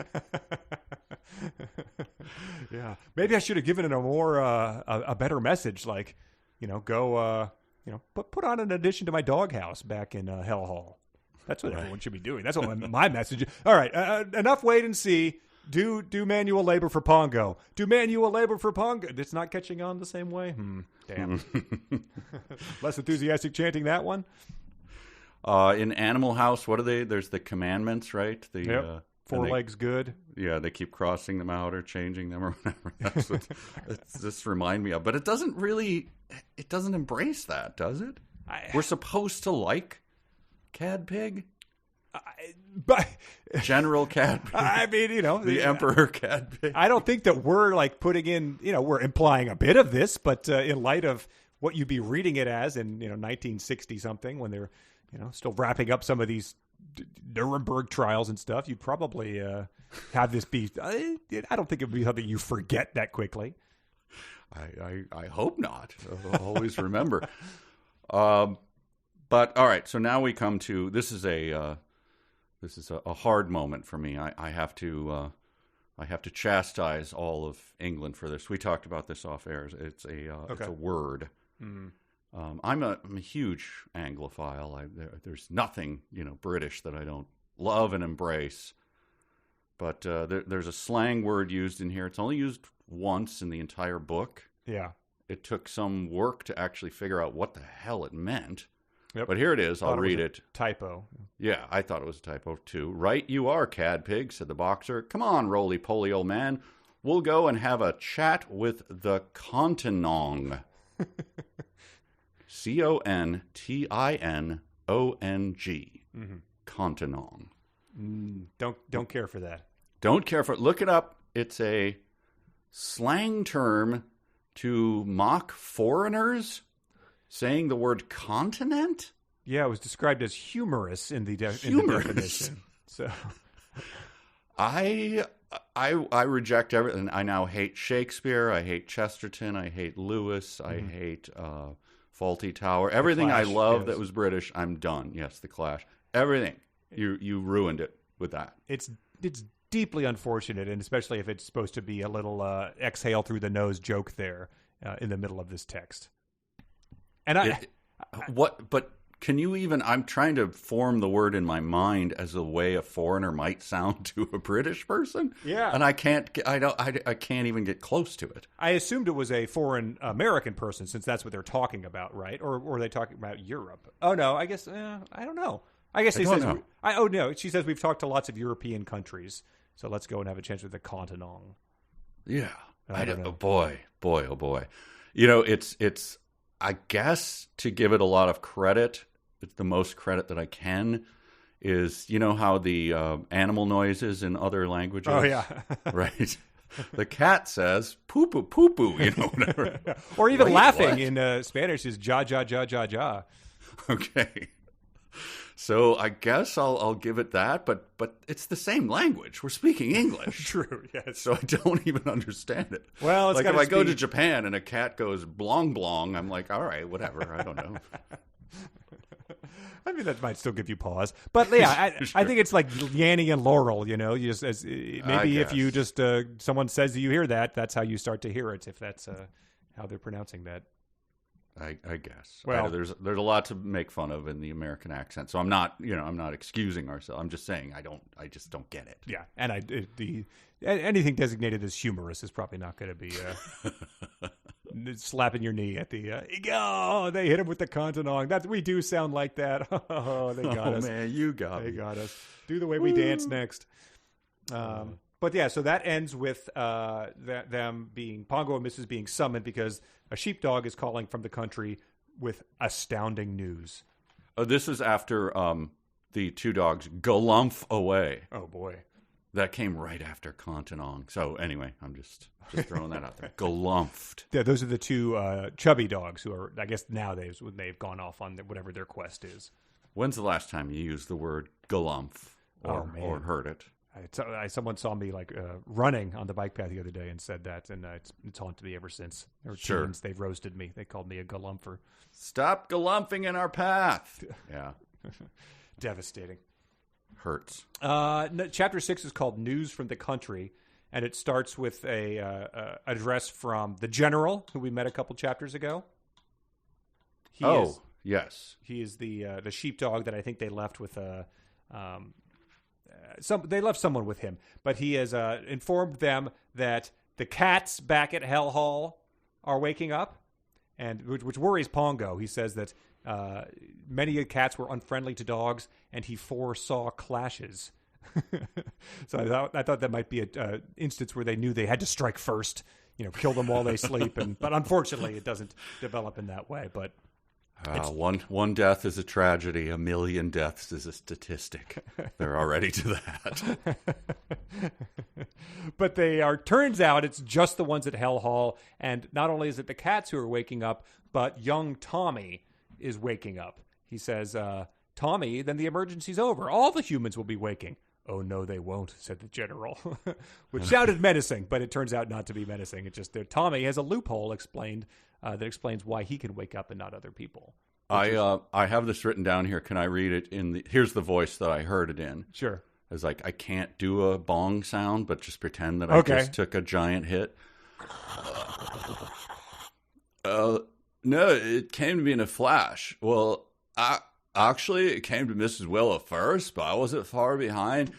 Yeah, maybe I should have given it a more a better message, like go put on an addition to my doghouse back in Hell Hall. That's what everyone should be doing. That's what my message is. All right, enough wait and see. Do manual labor for Pongo. Do manual labor for Pongo. It's not catching on the same way. Damn. Less enthusiastic chanting that one. In Animal House, what are they? There's the commandments, right? Four legs good. Yeah, they keep crossing them out or changing them or whatever. That's what it's just remind me of. But it doesn't embrace that, does it? We're supposed to like Cad Pig? But General Cad Pig. I mean, the Emperor Cad Pig. I don't think that we're like putting in, we're implying a bit of this, but in light of what you'd be reading it as in, 1960 something when they're, still wrapping up some of these Nuremberg trials and stuff, you'd probably have this be. I don't think it would be something you forget that quickly. I hope not. I'll always remember. But all right, so now we come to this is a hard moment for me. I have to chastise all of England for this. We talked about this off air. It's a word. Mm-hmm. I'm a huge Anglophile. There's nothing British that I don't love and embrace. But there's a slang word used in here. It's only used once in the entire book. Yeah. It took some work to actually figure out what the hell it meant. Yep. But here it is. I'll read it. Typo. Yeah, I thought it was a typo too. Right you are, Cad Pig, said the boxer. Come on, roly-poly old man. We'll go and have a chat with the Continong. Continong. Mm-hmm. Continong. Don't care for that. Don't care for it. Look it up. It's a slang term to mock foreigners saying the word continent. Yeah, it was described as humorous in the definition. So, I reject everything. I now hate Shakespeare. I hate Chesterton. I hate Lewis. I hate Faulty Tower. Everything Clash, I love yes. that was British, I'm done. Yes, The Clash. Everything. You ruined it with that. It's deeply unfortunate, and especially if it's supposed to be a little exhale through the nose joke there in the middle of this text. And But can you even? I'm trying to form the word in my mind as a way a foreigner might sound to a British person. Yeah, and I can't. I can't even get close to it. I assumed it was a foreign American person, since that's what they're talking about, right? Or are they talking about Europe? Oh no, I guess I don't know. I guess she says we've talked to lots of European countries, so let's go and have a chance with the Continent. Yeah, I don't know. Boy, oh boy. You know, it's. I guess to give it a lot of credit, the most credit that I can, is you know how the animal noises in other languages. Oh yeah, right. The cat says poo poo poo poo. You know, whatever. Or even laughing what? in Spanish is ja ja ja ja ja. Okay. So I guess I'll give it that, but it's the same language. We're speaking English. True, yes. So I don't even understand it. Well, it's like if gotta I go to Japan and a cat goes blong blong, I'm like, all right, whatever. I don't know. I mean, that might still give you pause, but yeah, Sure. I think it's like Yanny and Laurel. You know, you just maybe if you just someone says you hear that, that's how you start to hear it. If that's how they're pronouncing that. I guess. Well, there's a lot to make fun of in the American accent, so I'm not excusing ourselves. I'm just saying I just don't get it. Yeah, and anything designated as humorous is probably not going to be slapping your knee at the oh, they hit him with the Continent. That we do sound like that. Oh, they got us. Oh man, you got They me. got us. Do the way we dance next. But yeah, so that ends with them being Pongo and Mrs. being summoned because a sheepdog is calling from the country with astounding news. Oh, this is after the two dogs galumph away. Oh boy, that came right after Continent. So anyway, I'm just throwing that out there. Galumphed. Yeah, those are the two chubby dogs who are, I guess, now they've gone off on whatever their quest is. When's the last time you used the word galumph or heard it? Someone saw me running on the bike path the other day and said that, and it's haunted me ever since. Sure. Teens, they've roasted me. They called me a galumpher. Stop galumphing in our path. Yeah. Devastating. Hurts. Chapter 6 is called News from the Country, and it starts with a address from the general, who we met a couple chapters ago. Yes. He is the sheepdog that I think they left with they left someone with him, but he has informed them that the cats back at Hell Hall are waking up, and which worries Pongo. He says that many cats were unfriendly to dogs, and he foresaw clashes. So I thought that might be an instance where they knew they had to strike first, kill them while they sleep, but unfortunately it doesn't develop in that way. But one death is a tragedy. 1 million deaths is a statistic. They're already to that. But turns out it's just the ones at Hell Hall. And not only is it the cats who are waking up, but young Tommy is waking up. He says, Tommy, then the emergency's over. All the humans will be waking. Oh, no, they won't, said the general, which sounded menacing, but it turns out not to be menacing. It's just that Tommy has a loophole that explains why he can wake up and not other people. I have this written down here. Can I read it here's the voice that I heard it in. Sure. It's like, I can't do a bong sound, but just pretend that I just took a giant hit. No, it came to me in a flash. Well, actually, it came to Mrs. Willow first, but I wasn't far behind.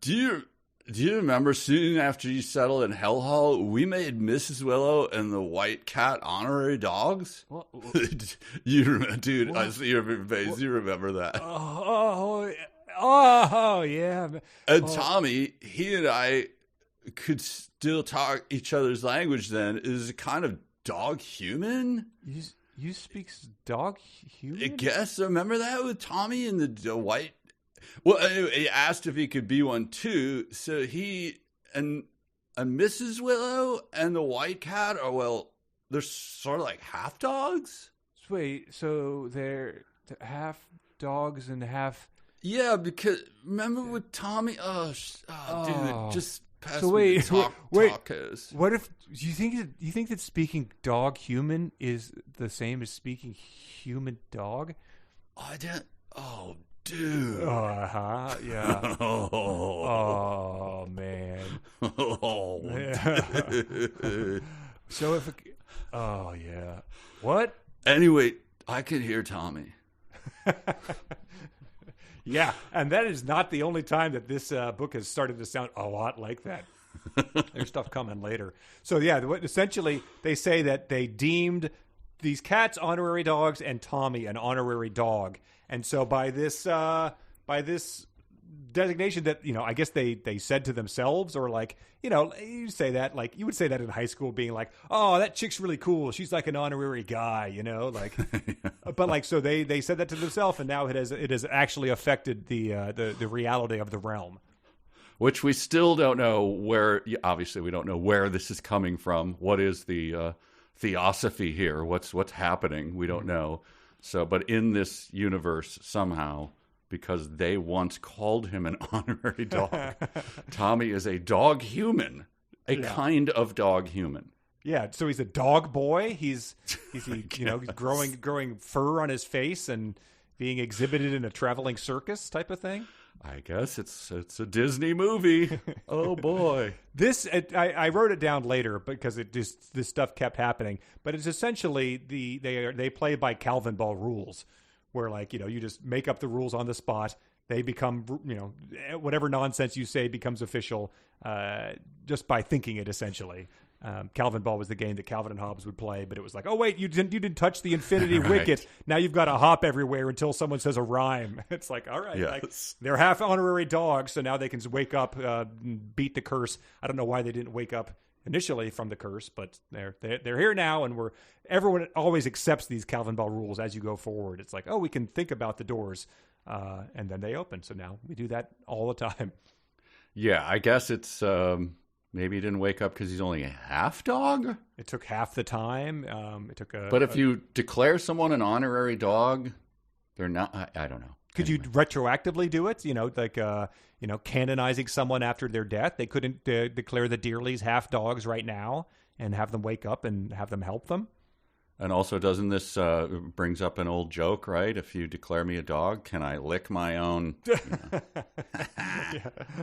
Do you remember soon after you settled in Hell Hall, we made Mrs. Willow and the white cat honorary dogs? What? Dude, what? I see your face. What? You remember that. Oh, yeah. And Tommy, he and I could still talk each other's language then. Is a kind of dog human? You speak dog human? I guess. Remember that with Tommy and the white? Well, anyway, he asked if he could be one too. So he and Mrs. Willow and the white cat they're sort of like half dogs. Wait, so they're half dogs and half? Yeah, because remember with Tommy? Dude, just Pass So me wait, the wait. tacos. What if you think that speaking dog human is the same as speaking human dog? I didn't. Oh, dude. Yeah. Oh man. Oh, Yeah. So if oh yeah. What? Anyway, I could hear Tommy. Yeah, and that is not the only time that this book has started to sound a lot like that. There's stuff coming later. So yeah, essentially they say that they deemed these cats honorary dogs and Tommy an honorary dog, and so by this designation that I guess they said to themselves, or like you say that, like you would say that in high school, being like, oh, that chick's really cool, she's like an honorary guy, like but like so they said that to themselves, and now it has actually affected the reality of the realm, which we still don't know where. Obviously we don't know where this is coming from. What is the theosophy here? What's happening? We don't know. So but in this universe somehow, because they once called him an honorary dog, Tommy is a dog human, kind of dog human. Yeah, so he's a dog boy. He's growing fur on his face and being exhibited in a traveling circus type of thing. I guess it's a Disney movie. Oh boy. I wrote it down later because this stuff kept happening, but it's essentially they play by Calvin Ball rules, where like you just make up the rules on the spot. They become whatever nonsense you say becomes official just by thinking it, essentially. Calvin Ball was the game that Calvin and Hobbes would play, but it was like, oh wait, you didn't touch the infinity Right. wicket. Now you've got to hop everywhere until someone says a rhyme. It's like, all right, Yes. like, they're half honorary dogs, so now they can wake up, beat the curse. I don't know why they didn't wake up initially from the curse, but they're here now, and everyone always accepts these Calvin Ball rules as you go forward. It's like, oh, we can think about the doors, and then they open. So now we do that all the time. Yeah, I guess it's maybe he didn't wake up because he's only a half dog. It took half the time. But if you declare someone an honorary dog, they're not. I don't know. Could you retroactively do it? Canonizing someone after their death. They couldn't declare the Dearleys half dogs right now and have them wake up and have them help them. And also, doesn't this brings up an old joke, right? If you declare me a dog, can I lick my own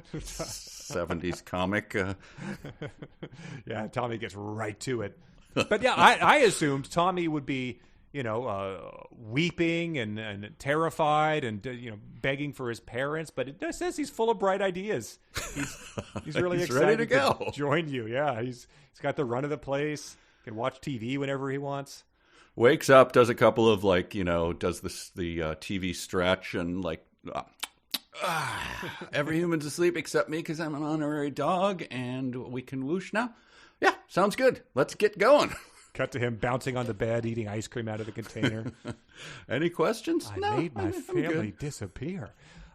70s comic? Yeah, Tommy gets right to it. But yeah, I assumed Tommy would be, weeping and terrified and begging for his parents. But it says he's full of bright ideas. He's really He's excited ready to go. join you. Yeah, he's got the run of the place. Can watch TV whenever he wants. Wakes up, does a couple of does the TV stretch and every human's asleep except me because I'm an honorary dog and we can whoosh now. Yeah, sounds good. Let's get going. Cut to him bouncing on the bed, eating ice cream out of the container. Any questions? I made my family disappear.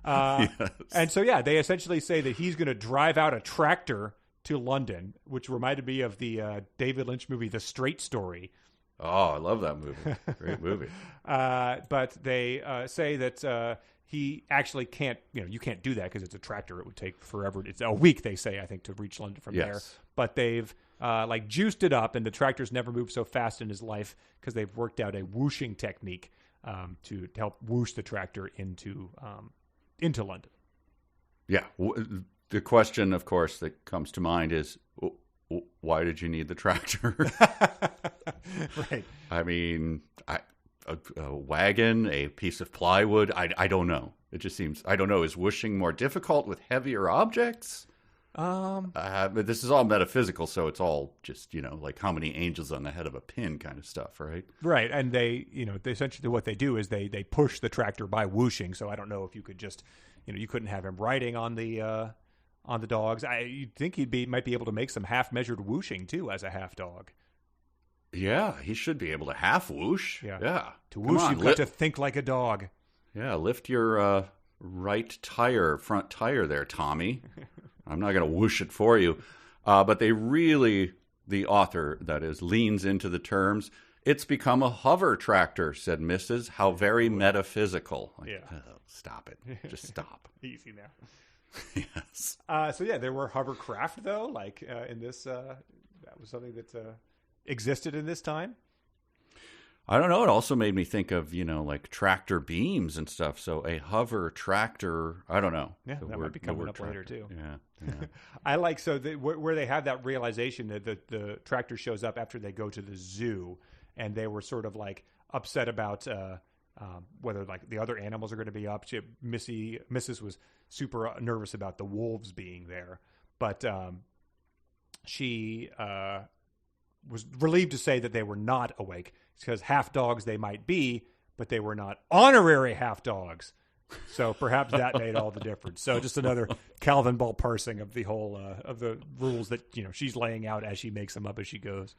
Yes. And so, yeah, they essentially say that he's going to drive out a tractor to London, which reminded me of the David Lynch movie, The Straight Story. Oh, I love that movie. Great movie. But they say that he actually can't, you can't do that because it's a tractor. It would take forever. It's a week, they say, I think, to reach London from there. But they've juiced it up, and the tractor's never moved so fast in his life because they've worked out a whooshing technique to help whoosh the tractor into London. Yeah. The question, of course, that comes to mind is, why did you need the tractor? Right. I mean, a wagon, a piece of plywood, I don't know. It just seems, I don't know, is whooshing more difficult with heavier objects? But this is all metaphysical, so it's all just, like how many angels on the head of a pin kind of stuff, right? Right. And they essentially what they do is they push the tractor by whooshing. So I don't know if you could just, you couldn't have him riding on the dogs. You'd think might be able to make some half-measured whooshing, too, as a half-dog. Yeah, he should be able to half whoosh. Yeah. To whoosh, you've got to think like a dog. Yeah, lift your front tire there, Tommy. I'm not going to whoosh it for you. But they really, the author, that is, leans into the terms. It's become a hover tractor, said Mrs. How very metaphysical. Like, yeah. Oh, stop it. Just stop. Easy now. Yes. So yeah, there were hovercraft though. Like in this, that was something that existed in this time. I don't know. It also made me think of, like tractor beams and stuff. So a hover tractor, I don't know. Yeah, that might be coming up later too. Yeah. I like, where they have that realization that the tractor shows up after they go to the zoo, and they were sort of like upset about whether like the other animals are going to be up. Mrs. was super nervous about the wolves being there, but she was relieved to say that they were not awake, because half dogs they might be, but they were not honorary half dogs. So perhaps that made all the difference. So just another Calvin ball parsing of the whole of the rules that she's laying out as she makes them up as she goes.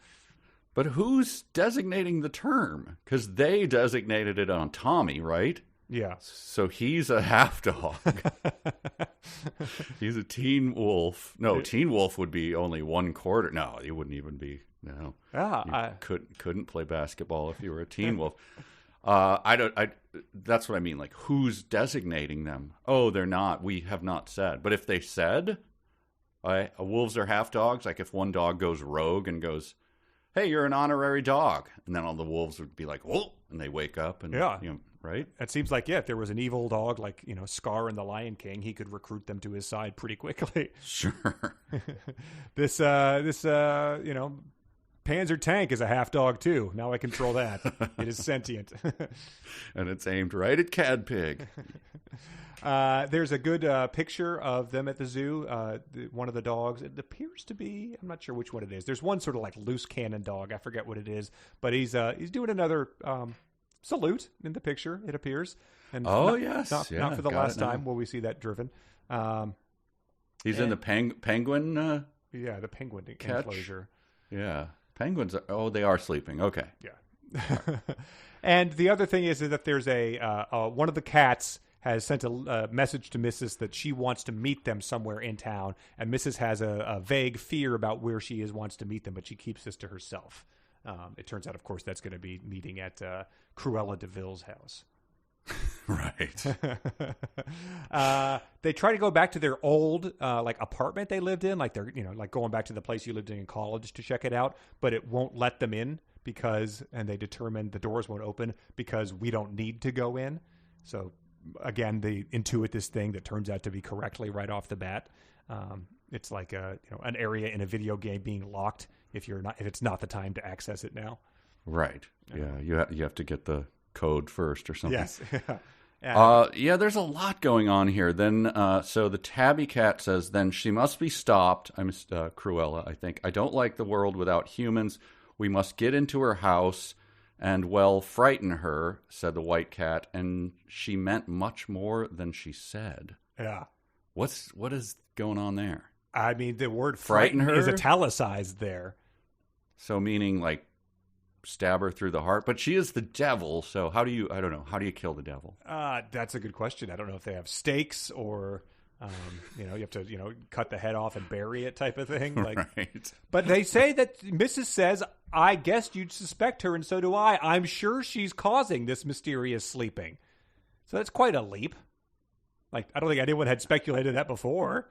But who's designating the term? Because they designated it on Tommy, right? Yeah. So he's a half dog. He's a teen wolf. No, teen wolf would be only 1/4. No, he wouldn't even be. No. Couldn't play basketball if you were a teen wolf. That's what I mean. Like, who's designating them? Oh, they're not. We have not said. But if they said, wolves are half dogs. Like if one dog goes rogue and goes, "Hey, you're an honorary dog," and then all the wolves would be like, "Whoa!" and they wake up and right? It seems like if there was an evil dog like Scar in the Lion King, he could recruit them to his side pretty quickly. Sure. This Panzer tank is a half dog too. Now I control that. It is sentient. And it's aimed right at Cad Pig. There's a good picture of them at the zoo. One of the dogs, it appears to be, I'm not sure which one it is. There's one sort of like loose cannon dog. I forget what it is, but he's doing another salute in the picture, it appears. And yes. Not for the last time will we see that driven. He's in the penguin. The penguin enclosure. Yeah. Penguins they are sleeping. Okay. Yeah. And the other thing is that there's one of the cats has sent a message to Mrs. that she wants to meet them somewhere in town, and Mrs. has a vague fear about where she wants to meet them, but she keeps this to herself. It turns out, of course, that's going to be meeting at Cruella de Vil's house. Right. They try to go back to their old apartment they lived in, like they're going back to the place you lived in college to check it out, but it won't let them in and they determine the doors won't open because we don't need to go in. So again, they intuit this thing that turns out to be correctly right off the bat. It's like an area in a video game being locked if it's not the time to access it now. Right. Yeah. You have to get the code first or something. Yes. There's a lot going on here. Then, so the tabby cat says, then she must be stopped. I missed Cruella, I think. I don't like the world without humans. We must get into her house and, frighten her, said the white cat. And she meant much more than she said. Yeah. What is going on there? I mean, the word frighten her is italicized there. So meaning like stab her through the heart, but she is the devil. So how do you kill the devil? That's a good question. I don't know if they have stakes or, you have to, cut the head off and bury it type of thing. Right. But they say that Mrs. says, I guess you'd suspect her, and so do I. I'm sure she's causing this mysterious sleeping. So that's quite a leap. Like, I don't think anyone had speculated that before.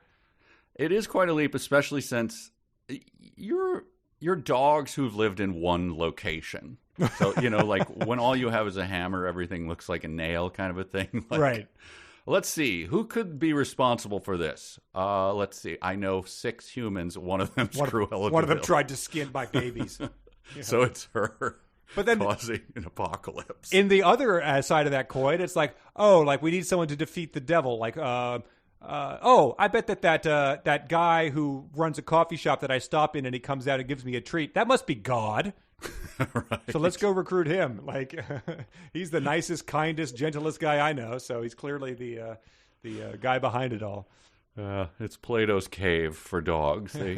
It is quite a leap, especially since you're dogs who've lived in one location. So, like when all you have is a hammer, everything looks like a nail kind of a thing. Right. Let's see. Who could be responsible for this? Let's see. I know 6 humans. One of them's Cruella. One of them tried to skin my babies. So it's her. But then causing an apocalypse. In the other side of that coin, it's like, we need someone to defeat the devil. Like, I bet that guy who runs a coffee shop that I stop in and he comes out and gives me a treat, that must be God. Right. So let's go recruit him. Like, he's the nicest, kindest, gentlest guy I know. So he's clearly the guy behind it all. It's Plato's cave for dogs. They,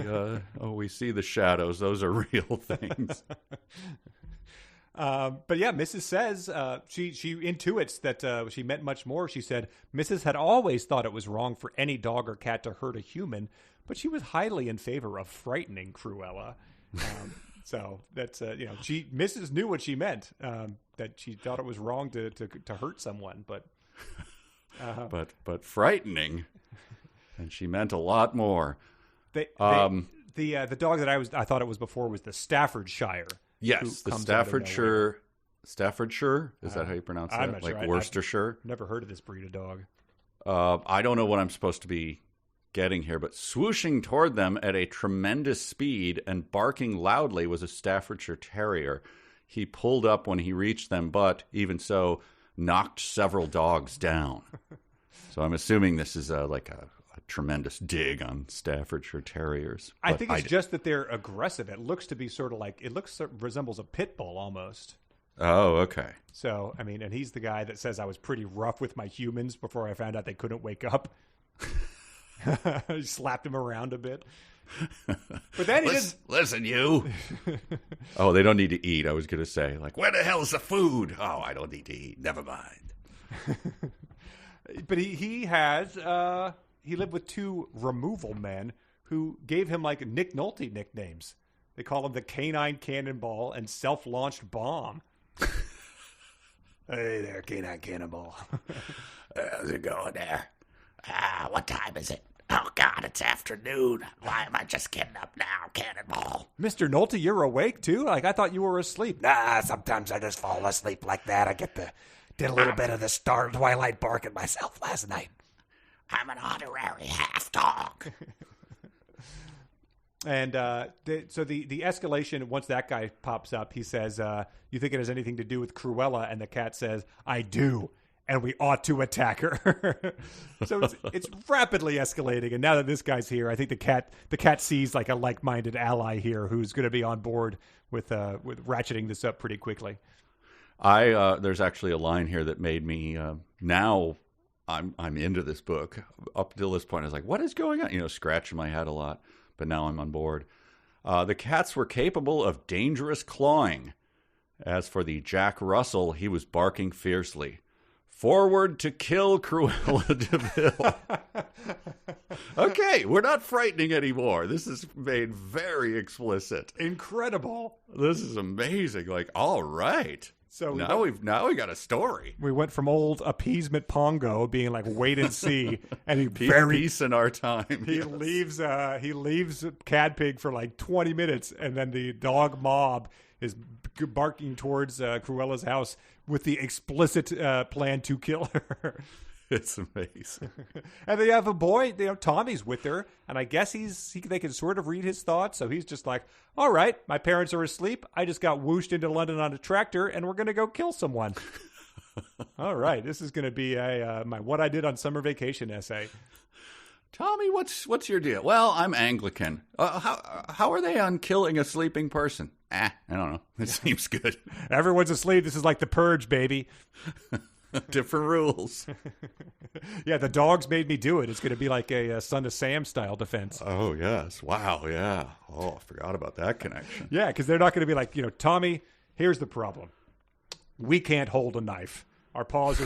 we see the shadows. Those are real things. But yeah, Mrs. says she intuits that she meant much more. She said Mrs. had always thought it was wrong for any dog or cat to hurt a human, but she was highly in favor of frightening Cruella. So that's Mrs. knew what she meant. That she thought it was wrong to hurt someone, but but frightening. And she meant a lot more. The dog that I thought it was before was the Staffordshire. Yes, the Staffordshire. Is that how you pronounce that? I'm not like sure. Worcestershire? I've never heard of this breed of dog. I don't know what I'm supposed to be getting here, but swooshing toward them at a tremendous speed and barking loudly was a Staffordshire Terrier. He pulled up when he reached them, but even so, knocked several dogs down. So I'm assuming this is like a tremendous dig on Staffordshire Terriers. I think it's just that they're aggressive. It looks to be sort of like, resembles a pit bull almost. Oh, okay. So, I mean, and he's the guy that says I was pretty rough with my humans before I found out they couldn't wake up. He slapped him around a bit. But then listen, you. Oh, they don't need to eat. I was going to say, like, Where the hell's the food? Oh, I don't need to eat. Never mind. But he lived with two removal men who gave him like Nick Nolte nicknames. They call him the Canine Cannonball and Self-Launched Bomb. Hey there, Canine Cannonball. How's it going there? What time is it? Oh, God, it's afternoon. Why am I just getting up now, Cannonball? Mr. Nolte, you're awake too? Like, I thought you were asleep. Nah, sometimes I just fall asleep like that. I did a little bit of the Twilight barking myself last night. I'm an honorary half dog. And so the escalation, once that guy pops up, he says, you think it has anything to do with Cruella? And the cat says, I do. And we ought to attack her. So it's rapidly escalating. And now that this guy's here, I think the cat sees like a like-minded ally here who's going to be on board with ratcheting this up pretty quickly. There's actually a line here that made me now I'm into this book. Up till this point, I was like, what is going on? Scratching my head a lot. But now I'm on board. The cats were capable of dangerous clawing. As for the Jack Russell, he was barking fiercely. Forward to kill Cruella DeVille. Okay, we're not frightening anymore. This is made very explicit. Incredible. This is amazing. Like, all right. So now we got a story. We went from old appeasement Pongo being like wait and see, and peace in our time. He leaves Cadpig for like 20 minutes, and then the dog mob is barking towards Cruella's house with the explicit plan to kill her. It's amazing. And they have a boy, Tommy's with her, and I guess they can sort of read his thoughts, so he's just like, all right, my parents are asleep, I just got whooshed into London on a tractor, and we're going to go kill someone. All right, this is going to be my What I Did on Summer Vacation essay. Tommy, what's your deal? Well, I'm Anglican. How are they on killing a sleeping person? I don't know. It seems good. Everyone's asleep. This is like the Purge, baby. Different rules. Yeah, the dogs made me do it. It's going to be like a Son of Sam style defense. Oh, yes. Wow, yeah. Oh, I forgot about that connection. Yeah, because they're not going to be like, Tommy, here's the problem. We can't hold a knife. Our paws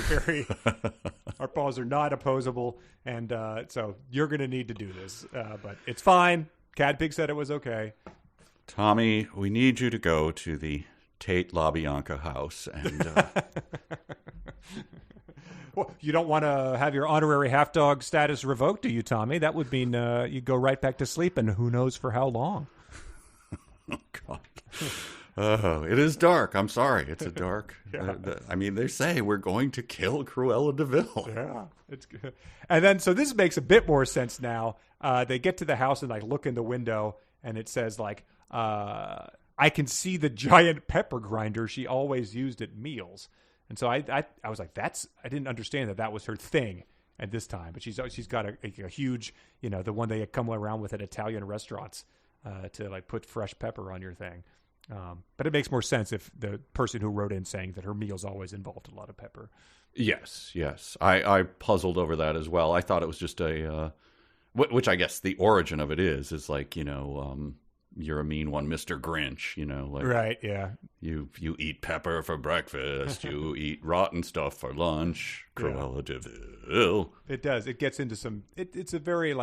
are not opposable, and so you're going to need to do this. But it's fine. Cadpig said it was okay. Tommy, we need you to go to the Tate LaBianca house and... Well, you don't want to have your honorary half dog status revoked, do you, Tommy? That would mean you go right back to sleep, and who knows for how long. Oh, God. Oh, it is dark. I'm sorry. It's a dark. Yeah. I mean, they say we're going to kill Cruella DeVille. Yeah, it's good. And then, so this makes a bit more sense now. They get to the house and look in the window, and it says I can see the giant pepper grinder she always used at meals. And so I was like, I didn't understand that was her thing at this time. But she's got a huge, the one they come around with at Italian restaurants to put fresh pepper on your thing. But it makes more sense if the person who wrote in saying that her meals always involved a lot of pepper. Yes. I puzzled over that as well. I thought it was just which I guess the origin of it is like, you're a mean one, Mr. Grinch, right, yeah. You eat pepper for breakfast, you eat rotten stuff for lunch, Cruella DeVille. It does. It gets into some, it's a very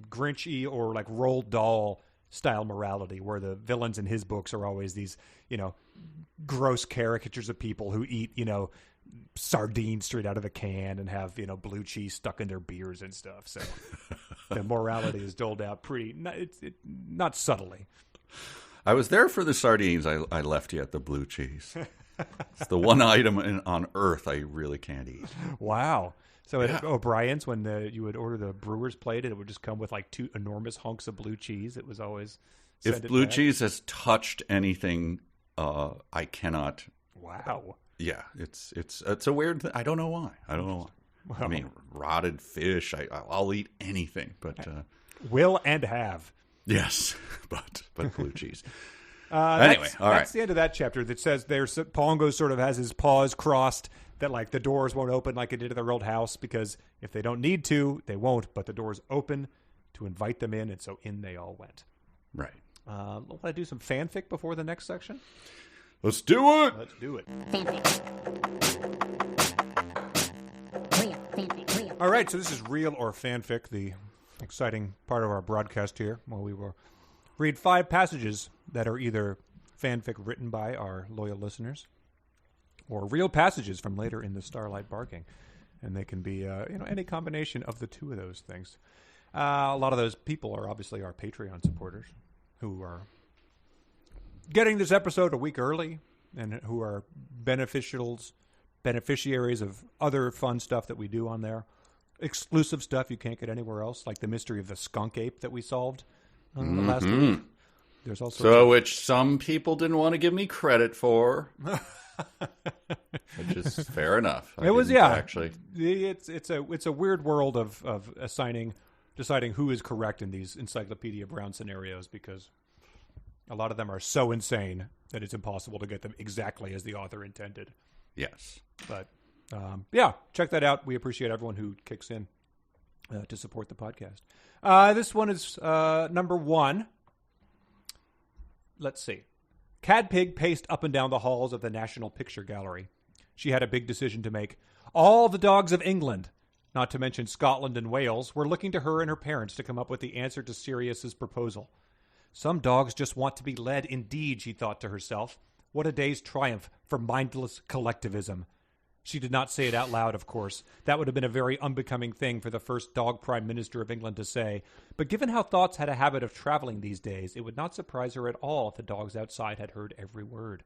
Grinchy or Roald Dahl style morality where the villains in his books are always these, gross caricatures of people who eat, sardines straight out of a can and have, blue cheese stuck in their beers and stuff. So the morality is doled out not subtly. I was there for the sardines. I left you at the blue cheese. It's the one item on Earth I really can't eat. Wow. So at O'Brien's, when you would order the brewer's plate, and it would just come with like 2 enormous hunks of blue cheese. It was always if blue cheese has touched anything, I cannot. Wow. Yeah, it's a weird thing. I don't know why. Well, I mean, rotted fish. I'll eat anything, but will and have. Yes, but blue cheese. Anyway, all right. That's the end of that chapter. That says Pongo sort of has his paws crossed. That like the doors won't open like it did at their old house, because if they don't need to, they won't. But the doors open to invite them in, and so in they all went. Right. Want to do some fanfic before the next section? Let's do it. Let's do it. Fanfic. Real fanfic. Real. All right, so this is real or fanfic, the exciting part of our broadcast here, where we will read 5 passages that are either fanfic written by our loyal listeners or real passages from later in the Starlight Barking. And they can be any combination of the 2 of those things. A lot of those people are obviously our Patreon supporters who are getting this episode a week early and who are beneficiaries of other fun stuff that we do on there. Exclusive stuff you can't get anywhere else, like the mystery of the skunk ape that we solved last week. There's also which some people didn't want to give me credit for. Which is fair enough. Actually, it's a weird world of deciding who is correct in these Encyclopedia Brown scenarios, because a lot of them are so insane that it's impossible to get them exactly as the author intended. Yes, but check that out. We appreciate everyone who kicks in to support the podcast. This one is number 1. Let's see. Cadpig paced up and down the halls of the National Picture Gallery. She had a big decision to make. All the dogs of England, not to mention Scotland and Wales, were looking to her and her parents to come up with the answer to Sirius's proposal. Some dogs just want to be led indeed, she thought to herself. What a day's triumph for mindless collectivism. She did not say it out loud, of course. That would have been a very unbecoming thing for the first dog prime minister of England to say. But given how thoughts had a habit of traveling these days, it would not surprise her at all if the dogs outside had heard every word.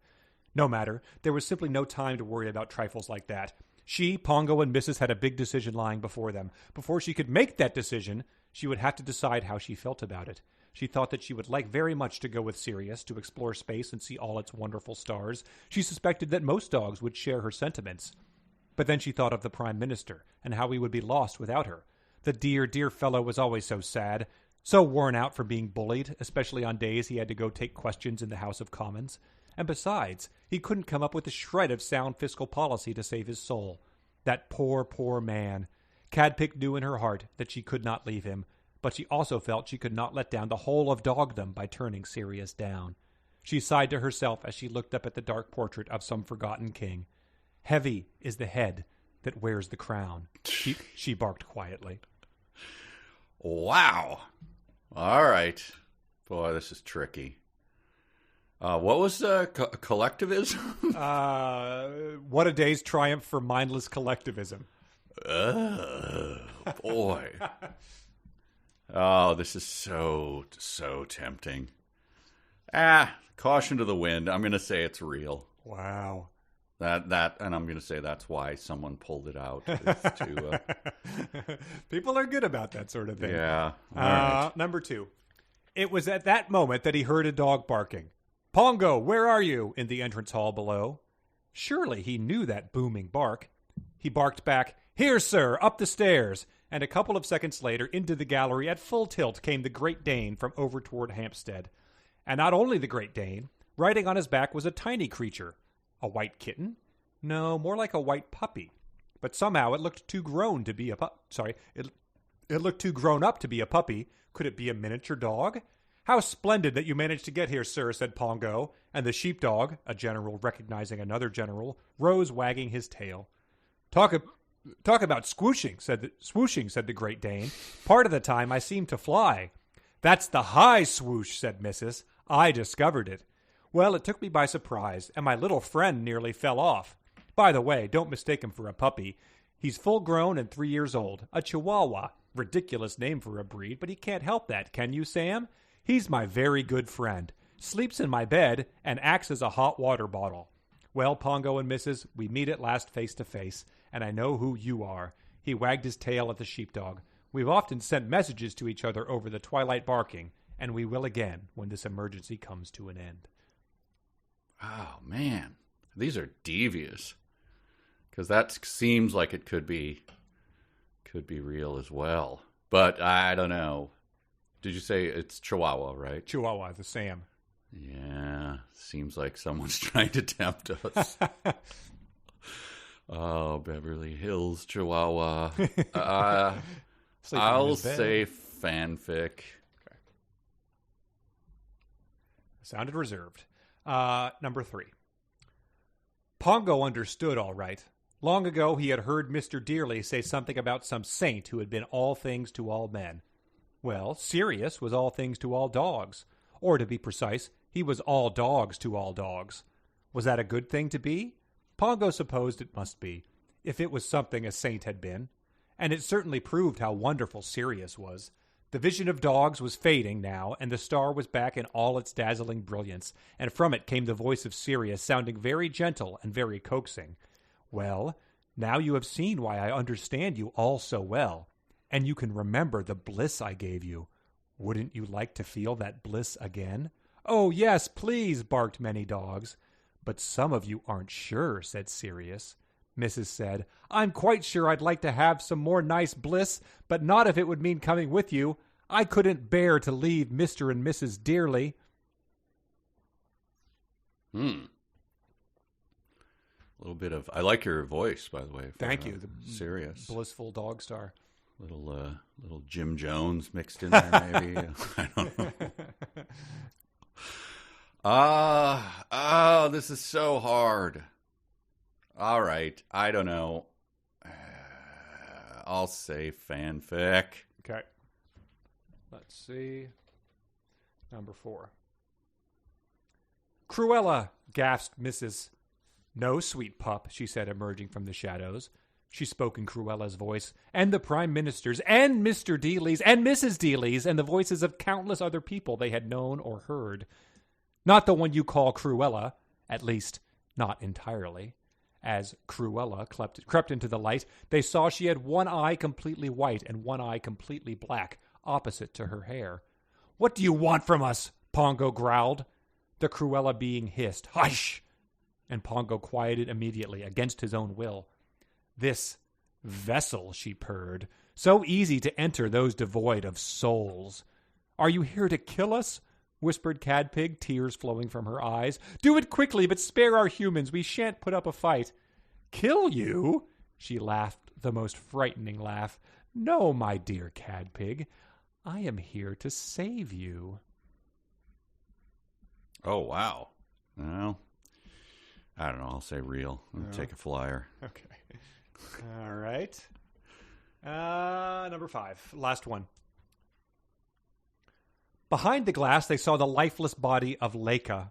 No matter. There was simply no time to worry about trifles like that. She, Pongo, and Mrs. had a big decision lying before them. Before she could make that decision, she would have to decide how she felt about it. She thought that she would like very much to go with Sirius to explore space and see all its wonderful stars. She suspected that most dogs would share her sentiments. But then she thought of the Prime Minister and how he would be lost without her. The dear, dear fellow was always so sad, so worn out from being bullied, especially on days he had to go take questions in the House of Commons. And besides, he couldn't come up with a shred of sound fiscal policy to save his soul. That poor, poor man. Cadpig knew in her heart that she could not leave him, but she also felt she could not let down the whole of dogdom by turning Sirius down. She sighed to herself as she looked up at the dark portrait of some forgotten king. Heavy is the head that wears the crown, she barked quietly. Wow. All right. Boy, this is tricky. What was collectivism? What a day's triumph for mindless collectivism. Boy. Oh, this is so tempting. Caution to the wind. I'm going to say it's real. Wow. That, and I'm going to say that's why someone pulled it out. People are good about that sort of thing. Yeah. All right. Number 2. It was at that moment that he heard a dog barking. Pongo, where are you? In the entrance hall below. Surely he knew that booming bark. He barked back, here, sir, up the stairs. And a couple of seconds later, into the gallery at full tilt came the Great Dane from over toward Hampstead. And not only the Great Dane. Riding on his back was a tiny creature. A white kitten? No, more like a white puppy. But somehow it looked too grown to be a it looked too grown up to be a puppy. Could it be a miniature dog? How splendid that you managed to get here, sir, said Pongo. And the sheepdog, a general recognizing another general, rose wagging his tail. Talk about swooshing, said the Great Dane. Part of the time I seem to fly. That's the high swoosh, said Mrs. I discovered it. Well, it took me by surprise, and my little friend nearly fell off. By the way, don't mistake him for a puppy. He's full grown and 3 years old, a chihuahua, Ridiculous name for a breed, but he can't help that, can you, Sam? He's my very good friend. Sleeps in my bed and acts as a hot water bottle. Well, Pongo and Mrs., we meet at last face to face, and I know who you are. He wagged his tail at the sheepdog. We've often sent messages to each other over the twilight barking, and we will again when this emergency comes to an end. Oh, man. These are devious. Because that seems like it could be real as well. But I don't know. Did you say it's Chihuahua, right? Chihuahua, the Sam. Yeah. Seems like someone's trying to tempt us. Oh, Beverly Hills, Chihuahua. I'll say fanfic. Okay. Sounded reserved. Number 3. Pongo understood all right. Long ago, he had heard Mr. Dearly say something about some saint who had been all things to all men. Well, Sirius was all things to all dogs. Or, to be precise, he was all dogs to all dogs. Was that a good thing to be? Pongo supposed it must be, if it was something a saint had been. And it certainly proved how wonderful Sirius was. The vision of dogs was fading now, and the star was back in all its dazzling brilliance, and from it came the voice of Sirius, sounding very gentle and very coaxing. Well, now you have seen why I understand you all so well, and you can remember the bliss I gave you. Wouldn't you like to feel that bliss again? Oh, yes, please, barked many dogs. But some of you aren't sure, said Sirius. Mrs. said, I'm quite sure I'd like to have some more nice bliss, but not if it would mean coming with you. I couldn't bear to leave Mr. and Mrs. Dearly. A little bit of... I like your voice, by the way. Thank you. Serious. Blissful dog star. Little Jim Jones mixed in there, maybe. I don't know. This is so hard. All right. I don't know. I'll say fanfic. Okay. Let's see. Number 4. Cruella, gasped Mrs. No, sweet pup, she said, emerging from the shadows. She spoke in Cruella's voice, and the Prime Minister's, and Mr. Dealey's, and Mrs. Dealey's, and the voices of countless other people they had known or heard. Not the one you call Cruella, at least, not entirely. As Cruella crept into the light, they saw she had one eye completely white and one eye completely black, opposite to her hair. What do you want from us? Pongo growled. The Cruella being hissed, Hush! And Pongo quieted immediately, against his own will. This vessel, she purred, so easy to enter those devoid of souls. Are you here to kill us? Whispered Cadpig, tears flowing from her eyes. Do it quickly, but spare our humans. We shan't put up a fight. Kill you? She laughed the most frightening laugh. No, my dear Cadpig. I am here to save you. Oh, wow. Well, I don't know. I'll say real. I'll take a flyer. Okay. All right. Number 5. Last one. Behind the glass, they saw the lifeless body of Leica.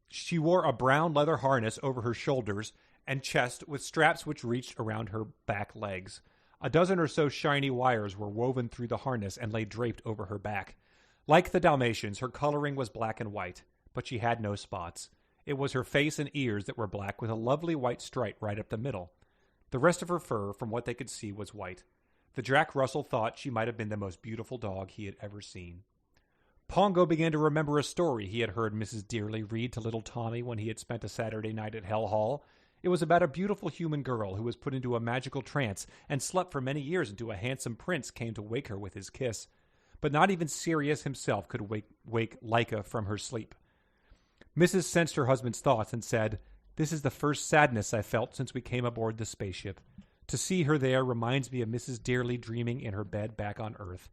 She wore a brown leather harness over her shoulders and chest with straps which reached around her back legs. A dozen or so shiny wires were woven through the harness and lay draped over her back. Like the Dalmatians, her coloring was black and white, but she had no spots. It was her face and ears that were black with a lovely white stripe right up the middle. The rest of her fur, from what they could see, was white. The Jack Russell thought she might have been the most beautiful dog he had ever seen. Pongo began to remember a story he had heard Mrs. Dearly read to little Tommy when he had spent a Saturday night at Hell Hall. It was about a beautiful human girl who was put into a magical trance and slept for many years until a handsome prince came to wake her with his kiss. But not even Sirius himself could wake Leica from her sleep. Mrs. sensed her husband's thoughts and said, This is the first sadness I felt since we came aboard the spaceship. To see her there reminds me of Mrs. Dearly dreaming in her bed back on Earth.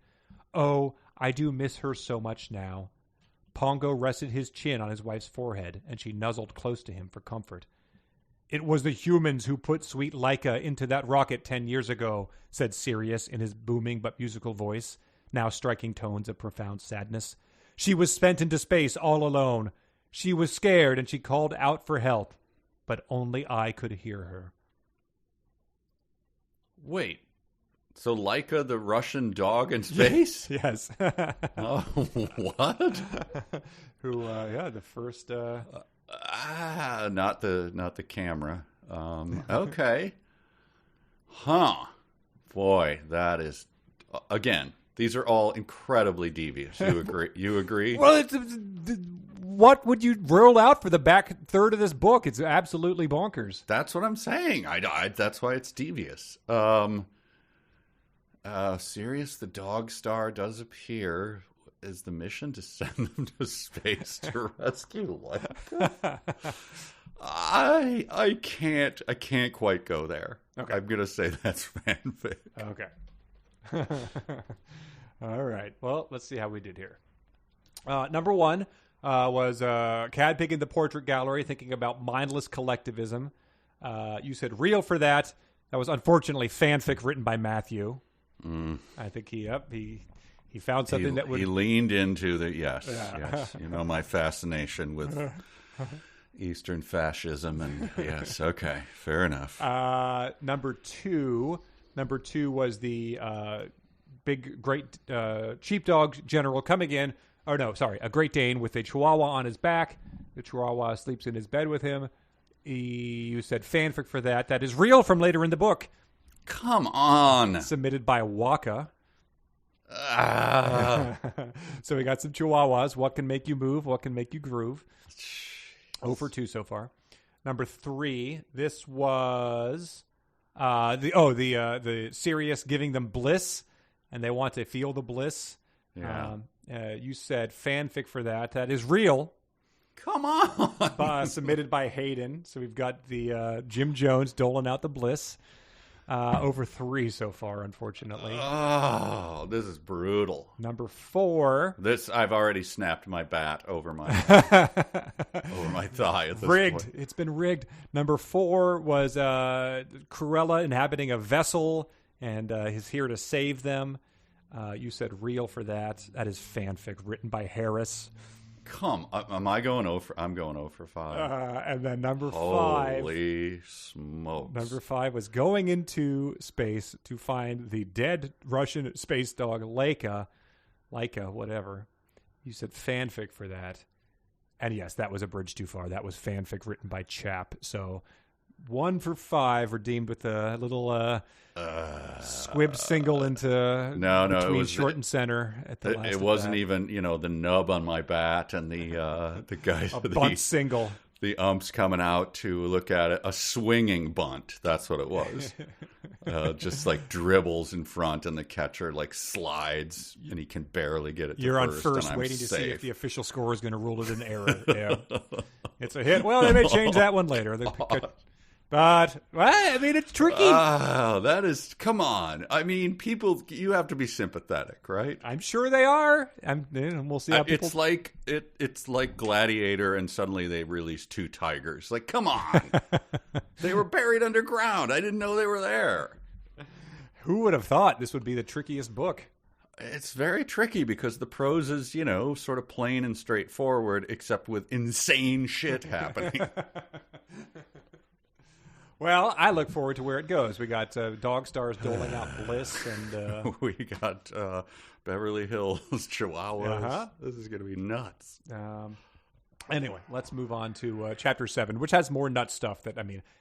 Oh, I do miss her so much now. Pongo rested his chin on his wife's forehead, and she nuzzled close to him for comfort. It was the humans who put sweet Leica into that rocket 10 years ago, said Sirius in his booming but musical voice, now striking tones of profound sadness. She was spent into space all alone. She was scared, and she called out for help, but only I could hear her. Wait, So Laika, the Russian dog in space? Yes. Oh, what? Who? The first. Not the camera. Okay. Huh. Boy, that is again. These are all incredibly devious. You agree? You agree? Well, what would you roll out for the back third of this book? It's absolutely bonkers. That's what I'm saying. That's why it's devious. Sirius the Dog Star does appear. Is the mission to send them to space to rescue Laika? I can't quite go there. Okay. I'm gonna say that's fanfic. Okay. All right. Well, let's see how we did here. Number one was Cad Pig in the Portrait Gallery, thinking about mindless collectivism. You said real for that. That was unfortunately fanfic written by Matthew. I think he found something that would... He leaned into the... Yes. You know, my fascination with Eastern fascism. And yes, okay. Fair enough. Number two was the big, great sheepdog general coming in. Oh, no, sorry. A Great Dane with a Chihuahua on his back. The Chihuahua sleeps in his bed with him. You said fanfic for that. That is real from later in the book. Come on. Submitted by Waka. So we got some Chihuahuas. What can make you move? What can make you groove? 0 for 2 so far. Number 3. This was the Sirius giving them bliss, and they want to feel the bliss. Yeah. You said fanfic for that. That is real. Come on. Submitted by Hayden. So we've got the Jim Jones doling out the bliss. Over 3 so far, unfortunately. Oh, this is brutal. Number 4. I've already snapped my bat over my over my thigh at this rigged. point. It's been rigged. Number 4 was Cruella inhabiting a vessel and is here to save them. You said real for that. That is fanfic written by Harris. Am I going over? I'm going over 5. And then number 5. Holy smokes. Number 5 was going into space to find the dead Russian space dog Laika, whatever. You said fanfic for that. And yes, that was a bridge too far. That was fanfic written by Chap. So 1 for 5 redeemed with a little squib single into between it was short and center at the last. It wasn't even the nub on my bat and the guy bunt single. The umps coming out to look at it, a swinging bunt. That's what it was. Just like dribbles in front, and the catcher like slides, and he can barely get it. You're on first, waiting to see if the official score is going to rule it an error. Yeah, it's a hit. Well, they may change that one later. But, I mean, it's tricky. That is, come on. I mean, people, you have to be sympathetic, right? I'm sure they are. We'll see how people... It's like Gladiator, and suddenly they release 2 tigers. Like, come on. They were buried underground. I didn't know they were there. Who would have thought this would be the trickiest book? It's very tricky because the prose is, sort of plain and straightforward, except with insane shit happening. Well, I look forward to where it goes. We got Dog Stars doling out bliss, and we got Beverly Hills Chihuahuas. This is going to be nuts. Anyway, let's move on to Chapter 7, which has more nut stuff that,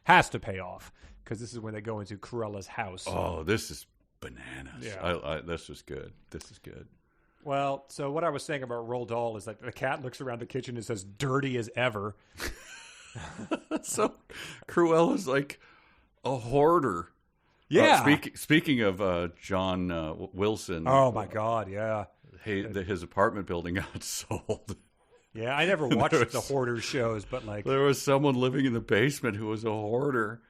has to pay off, because this is when they go into Cruella's house. Oh, this is bananas. Yeah. This is good. This is good. Well, so what I was saying about Roald Dahl is that the cat looks around the kitchen and says, dirty as ever. So Cruella's like a hoarder. Yeah. Speaking of John Wilson. Oh my God! Yeah. His apartment building got sold. Yeah, I never watched the hoarder shows, but there was someone living in the basement who was a hoarder.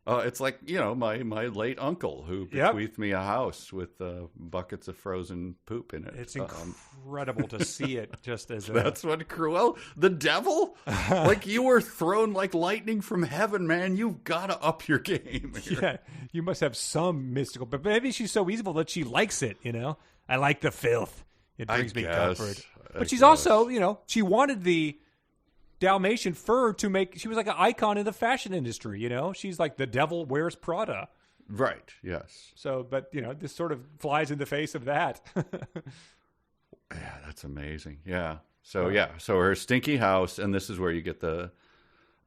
It's like my late uncle who bequeathed me a house with buckets of frozen poop in it. It's incredible to see it just as that's what Cruella, the devil, like you were thrown like lightning from heaven, man. You've got to up your game here. Yeah, you must have some mystical, but maybe she's so evil that she likes it. I like the filth. It brings me comfort. But she's also, she wanted the Dalmatian fur to make. She was like an icon in the fashion industry. She's like the devil wears Prada. Right. Yes. So, but this sort of flies in the face of that. Yeah, that's amazing. Yeah. So so her stinky house, and this is where you get the.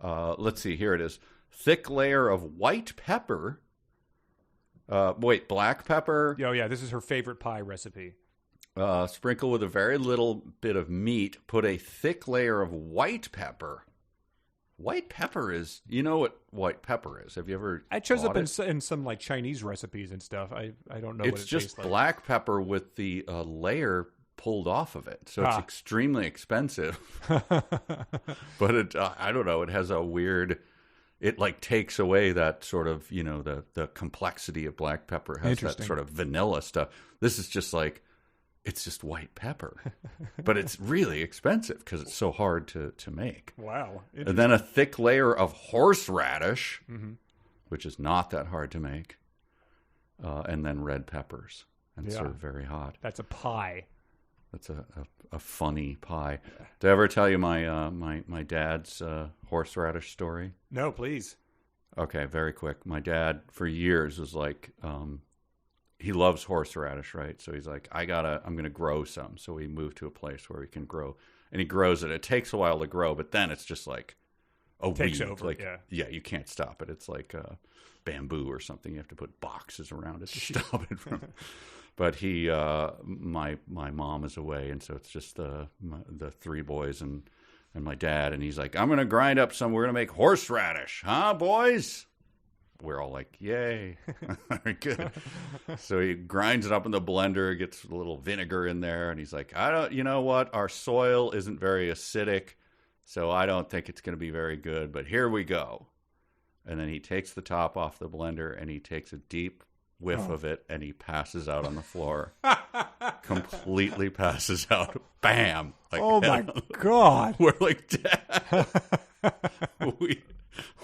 Let's see. Here it is. Thick layer of white pepper. Black pepper. Oh yeah, this is her favorite pie recipe. Sprinkle with a very little bit of meat. Put a thick layer of white pepper. White pepper is, you know what white pepper is? Have you ever? It shows up in some like Chinese recipes and stuff. I don't know. It's just black pepper with the layer pulled off of it, so it's extremely expensive. But it, I don't know. It has a weird. It like takes away that sort of the complexity of black pepper. It has that sort of vanilla stuff. This is just like. It's just white pepper, but it's really expensive because it's so hard to make. Wow. And then a thick layer of horseradish, which is not that hard to make, and then red peppers and serve very hot. That's a pie. That's a funny pie. Yeah. Did I ever tell you my dad's horseradish story? No, please. Okay, very quick. My dad for years was like... he loves horseradish, right? So he's like, I'm going to grow some. So we moved to a place where we can grow. And he grows it. It takes a while to grow, but then it's just like a weed. Takes over, like, yeah, you can't stop it. It's like bamboo or something. You have to put boxes around it to stop it from... But my mom is away, and so it's just the three boys and my dad. And he's like, I'm going to grind up some. We're going to make horseradish. Huh, boys? We're all like, yay. Very good. So he grinds it up in the blender, gets a little vinegar in there, and he's like, you know what? Our soil isn't very acidic, so I don't think it's going to be very good, but here we go. And then he takes the top off the blender, and he takes a deep whiff of it, and he passes out on the floor. Completely passes out. Bam. Like, oh, my God. We're like, Dad.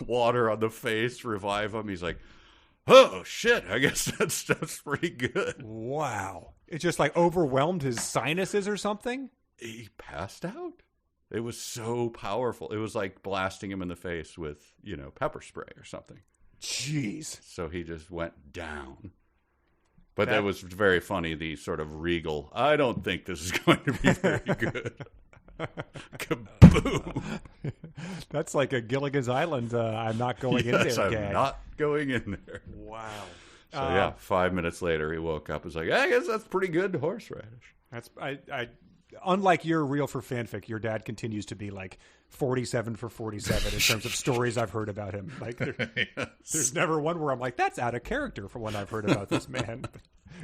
Water on the face, revive him. He's like, oh, shit, I guess that stuff's pretty good. Wow. It just like overwhelmed his sinuses or something? He passed out. It was so powerful. It was like blasting him in the face with, pepper spray or something. Jeez. So he just went down. But that was very funny, the sort of regal, I don't think this is going to be very good. Kaboom. That's like a Gilligan's Island. I'm not going in there. I'm not going in there. Wow. So 5 minutes later, he woke up and was like, I guess that's pretty good horseradish. That's unlike your Reel for Fanfic, your dad continues to be like 47 for 47 in terms of stories I've heard about him. Like there's never one where I'm like, that's out of character for what I've heard about this man.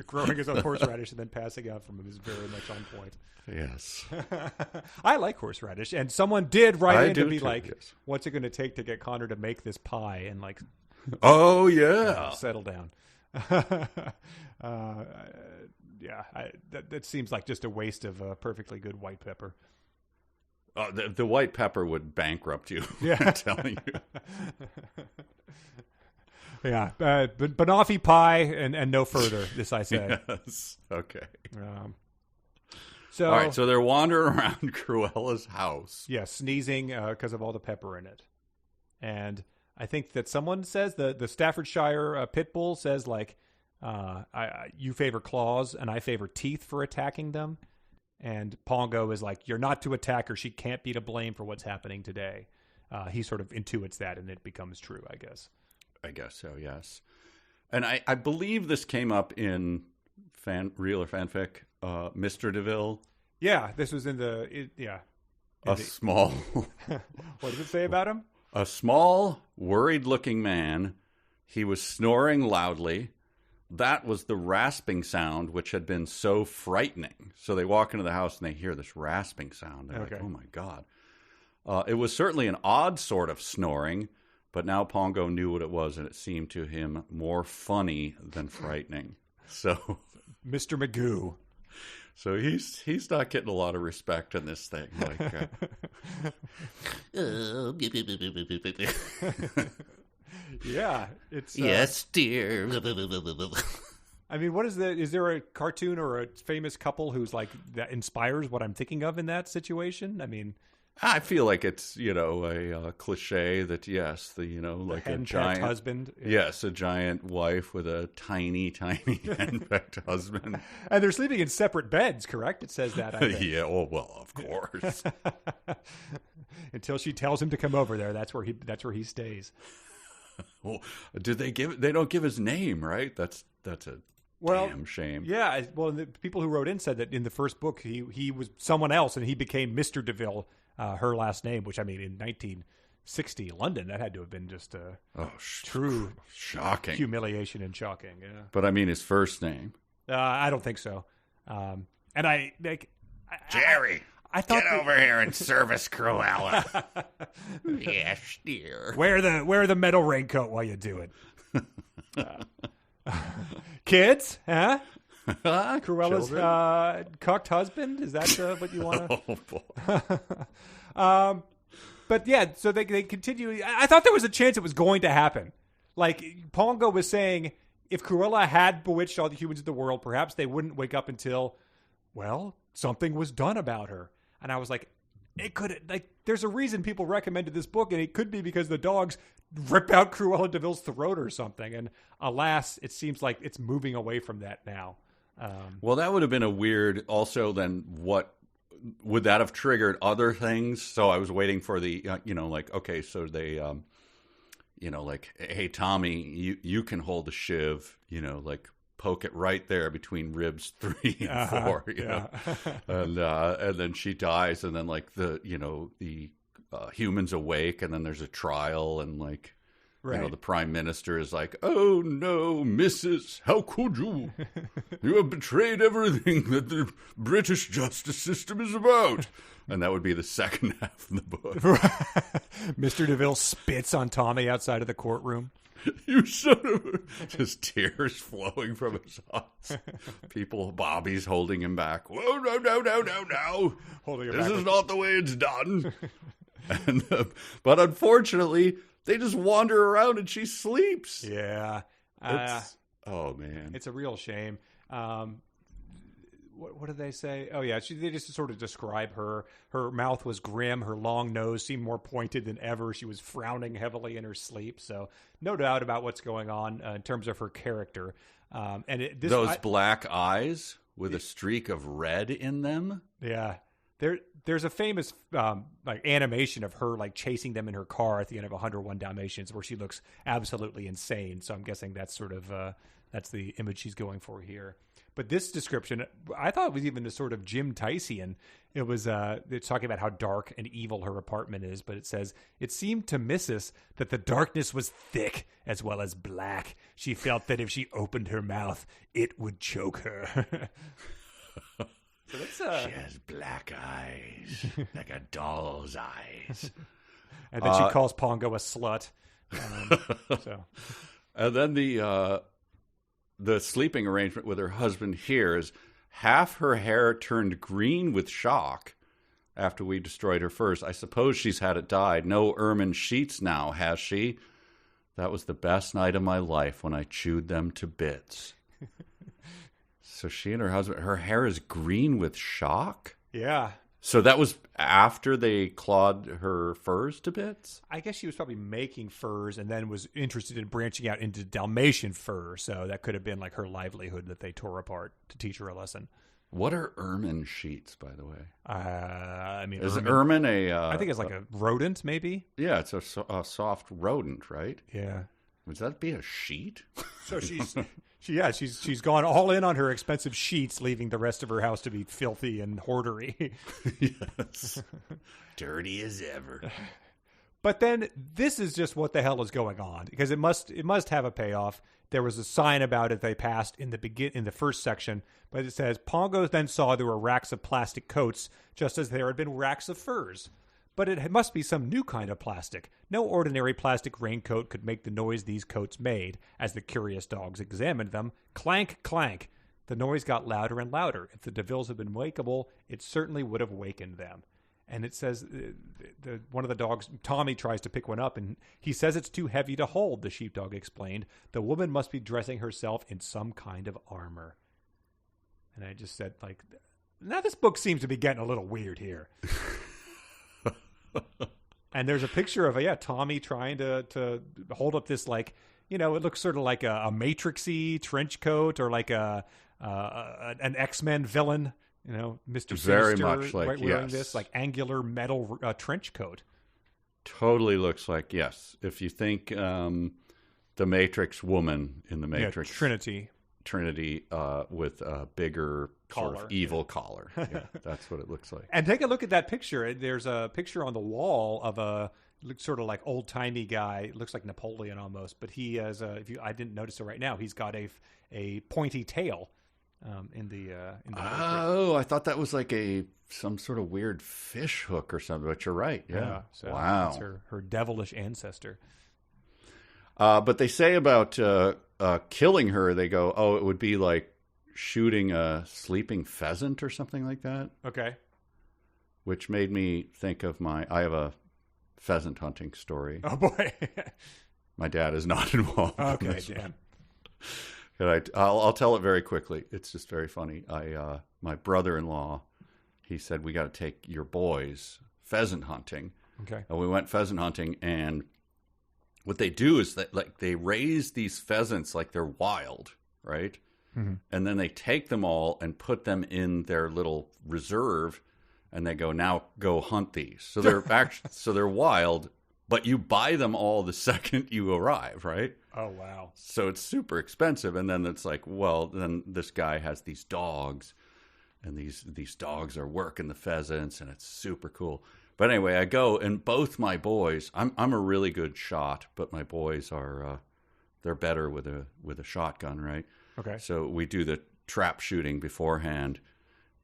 Growing his own horseradish and then passing out from him is very much on point. Yes. I like horseradish. And someone did write in to be like, yes. What's it going to take to get Conor to make this pie? And like, oh, yeah. Settle down. That seems like just a waste of a perfectly good white pepper. The white pepper would bankrupt you. Yeah. I'm telling you. Yeah, but banoffee pie and no further. This I said. Yes. Okay. So all right. So they're wandering around Cruella's house. Yeah, sneezing because of all the pepper in it, and I think that someone says the Staffordshire pit bull says like, you favor claws and I favor teeth for attacking them, and Pongo is like, you're not to attack her. She can't be to blame for what's happening today. He sort of intuits that, and it becomes true, I guess. I guess so, yes. And I believe this came up in Reel or Fanfic, Mr. DeVille. Yeah, this was in small... What does it say about him? A small, worried-looking man. He was snoring loudly. That was the rasping sound, which had been so frightening. So they walk into the house and they hear this rasping sound. They're like, oh, my God. It was certainly an odd sort of snoring, but now Pongo knew what it was, and it seemed to him more funny than frightening. So, Mr. Magoo. So he's not getting a lot of respect in this thing. Like, yeah, it's yes, dear. I mean, what is the? Is there a cartoon or a famous couple who's like that inspires what I'm thinking of in that situation? I mean, I feel like it's, a cliche that, yes, like a giant husband. Yes, a giant wife with a tiny, tiny henpecked husband. And they're sleeping in separate beds, correct? It says that, I think. Yeah, well, of course. Until she tells him to come over there. That's where he stays. Well, they don't give his name, right? That's a damn shame. Yeah, well, the people who wrote in said that in the first book, he was someone else, and he became Mr. DeVille, her last name, which, I mean, in 1960 London, that had to have been just a true shocking humiliation and shocking. Yeah. But I mean, his first name. I don't think so. And Jerry, I thought get over here and service Cruella. Yes, dear. Wear the metal raincoat while you do it. Kids, huh? Cruella's cucked husband? Is that what you want to? Oh, boy. But yeah, so they continue. I thought there was a chance it was going to happen. Like Pongo was saying, if Cruella had bewitched all the humans of the world, perhaps they wouldn't wake up until, well, something was done about her. And I was like, there's a reason people recommended this book, and it could be because the dogs rip out Cruella DeVille's throat or something. And alas, it seems like it's moving away from that now. Well, that would have been a weird. Also, then what would that have triggered other things? So I was waiting for the, okay, so they, like, hey, Tommy, you can hold the shiv, like poke it right there between ribs 3 and 4, know, and then she dies, and then like the humans awake, and then there's a trial, and like. Right. The prime minister is like, "Oh no, Mrs. How could you? You have betrayed everything that the British justice system is about." And that would be the second half of the book. Mr. DeVille spits on Tommy outside of the courtroom. You son of a... Just tears flowing from his eyes. Bobby's holding him back. Whoa, no. Holding him this back is not the way it's done. But unfortunately... they just wander around and she sleeps. Yeah. Oh, man. It's a real shame. What did they say? Oh, yeah. They just sort of describe her. Her mouth was grim. Her long nose seemed more pointed than ever. She was frowning heavily in her sleep. So no doubt about what's going on in terms of her character. Those black eyes with a streak of red in them. Yeah. There's a famous animation of her like chasing them in her car at the end of 101 Dalmatians, where she looks absolutely insane. So I'm guessing that's sort of that's the image she's going for here. But this description, I thought it was even a sort of Jim Tysian. It was it's talking about how dark and evil her apartment is, but it says it seemed to Mrs. that the darkness was thick as well as black. She felt that if she opened her mouth, it would choke her. So she has black eyes, like a doll's eyes. And then she calls Pongo a slut. And then the sleeping arrangement with her husband here is half her hair turned green with shock after we destroyed her furs. I suppose she's had it dyed. No ermine sheets now, has she? That was the best night of my life when I chewed them to bits. So she and her husband, her hair is green with shock? Yeah. So that was after they clawed her furs to bits? I guess she was probably making furs and then was interested in branching out into Dalmatian fur. So that could have been like her livelihood that they tore apart to teach her a lesson. What are ermine sheets, by the way? Is ermine I think it's like a rodent, maybe? Yeah, it's a soft rodent, right? Yeah. Would that be a sheet? So she's gone all in on her expensive sheets, leaving the rest of her house to be filthy and hoardery. Yes. Dirty as ever. But then this is just what the hell is going on, because it must have a payoff. There was a sign about it they passed in the first section, but it says Pongo then saw there were racks of plastic coats, just as there had been racks of furs. But it must be some new kind of plastic. No ordinary plastic raincoat could make the noise these coats made. As the curious dogs examined them, clank, clank. The noise got louder and louder. If the DeVilles had been wakeable, it certainly would have wakened them. And it says one of the dogs, Tommy, tries to pick one up, and he says it's too heavy to hold, the sheepdog explained. The woman must be dressing herself in some kind of armor. And I just said, now this book seems to be getting a little weird here. And there's a picture of Tommy trying to hold up this, like, it looks sort of like a Matrixy trench coat, or like an X-Men villain, Mr. Very Sinister, much like, wearing yes. this like angular metal trench coat. Totally looks like, yes. If you think the Matrix woman in the Matrix, Trinity with a bigger collar, sort of evil collar. Yeah, that's what it looks like. And take a look at that picture. There's a picture on the wall of a sort of like old timey guy. It looks like Napoleon almost, but he has I didn't notice it right now. He's got a pointy tail in the. Oh, I thought that was like some sort of weird fish hook or something. But you're right. Yeah. So wow. That's her devilish ancestor. But they say about killing her, they go, oh, it would be like shooting a sleeping pheasant or something like that. Okay. Which made me think of I have a pheasant hunting story. Oh, boy. My dad is not involved. Okay, in this damn. But I'll tell it very quickly. It's just very funny. My brother-in-law, he said, we got to take your boys pheasant hunting. Okay. And we went pheasant hunting, and what they do is that, like, they raise these pheasants like they're wild, right? Mm-hmm. And then they take them all and put them in their little reserve, and they go, now go hunt these. So they're they're wild, but you buy them all the second you arrive, right? Oh, wow. So it's super expensive. And then it's like, well, then this guy has these dogs, and these dogs are working the pheasants, and it's super cool. But anyway, I go, and both my boys, I'm a really good shot, but my boys are they're better with a shotgun, right? Okay. So we do the trap shooting beforehand,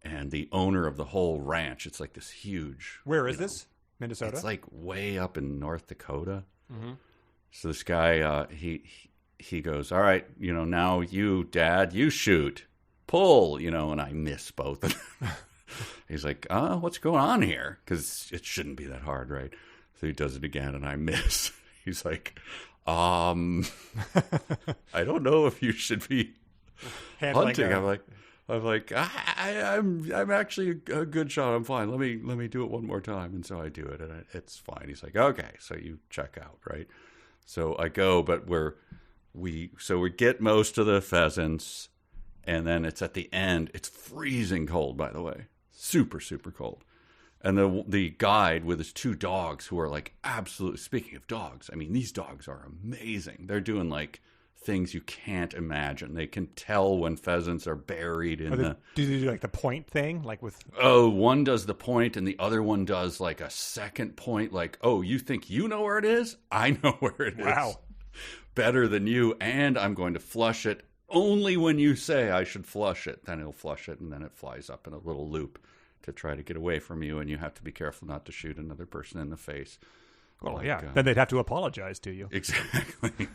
and the owner of the whole ranch, it's like this huge. Where is this? Minnesota? It's like way up in North Dakota. Mm-hmm. So this guy, he goes, all right, now you, Dad, you shoot, pull, and I miss both of them. He's like, what's going on here? Because it shouldn't be that hard, right? So he does it again, and I miss. He's like, I don't know if you should be hunting. I'm like, I'm actually a good shot. I'm fine. Let me do it one more time. And so I do it, and it's fine. He's like, okay, so you check out, right? So I go, but we get most of the pheasants, and then it's at the end. It's freezing cold, by the way. Super, super cold. And the guide with his two dogs, who are like absolutely, speaking of dogs, I mean, these dogs are amazing. They're doing like things you can't imagine. They can tell when pheasants are buried in do they do like the point thing? Like with. Oh, one does the point and the other one does like a second point. Like, oh, you think you know where it is? I know where it is. Wow. Better than you. And I'm going to flush it only when you say I should flush it. Then he'll flush it, and then it flies up in a little loop to try to get away from you, and you have to be careful not to shoot another person in the face. Well, like, yeah. Then they'd have to apologize to you. Exactly.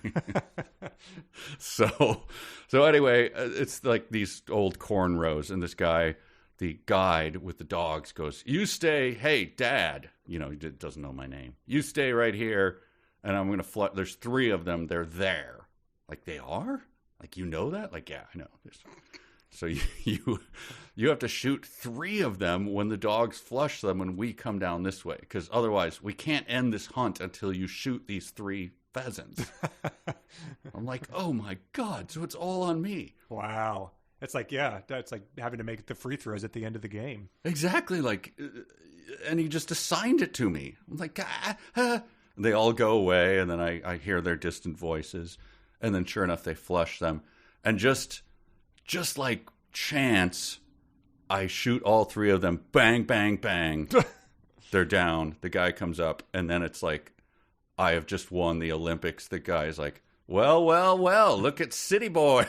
So anyway, it's like these old corn rows, and this guy, the guide with the dogs, goes, you stay, hey, Dad. He doesn't know my name. You stay right here, and I'm going to flush. There's 3 of them. They're there. Like, they are? Like, you know that? Like, yeah, I know. So you have to shoot 3 of them when the dogs flush them when we come down this way, because otherwise we can't end this hunt until you shoot these 3 pheasants. I'm like, oh my God, so it's all on me. Wow. It's like, yeah, that's like having to make the free throws at the end of the game. Exactly. Like, and he just assigned it to me. I'm like, They all go away, and then I hear their distant voices, and then sure enough, they flush them. And just like chance, I shoot all 3 of them. Bang, bang, bang. They're down. The guy comes up, and then it's like, I have just won the Olympics. The guy's like, well, look at City Boy.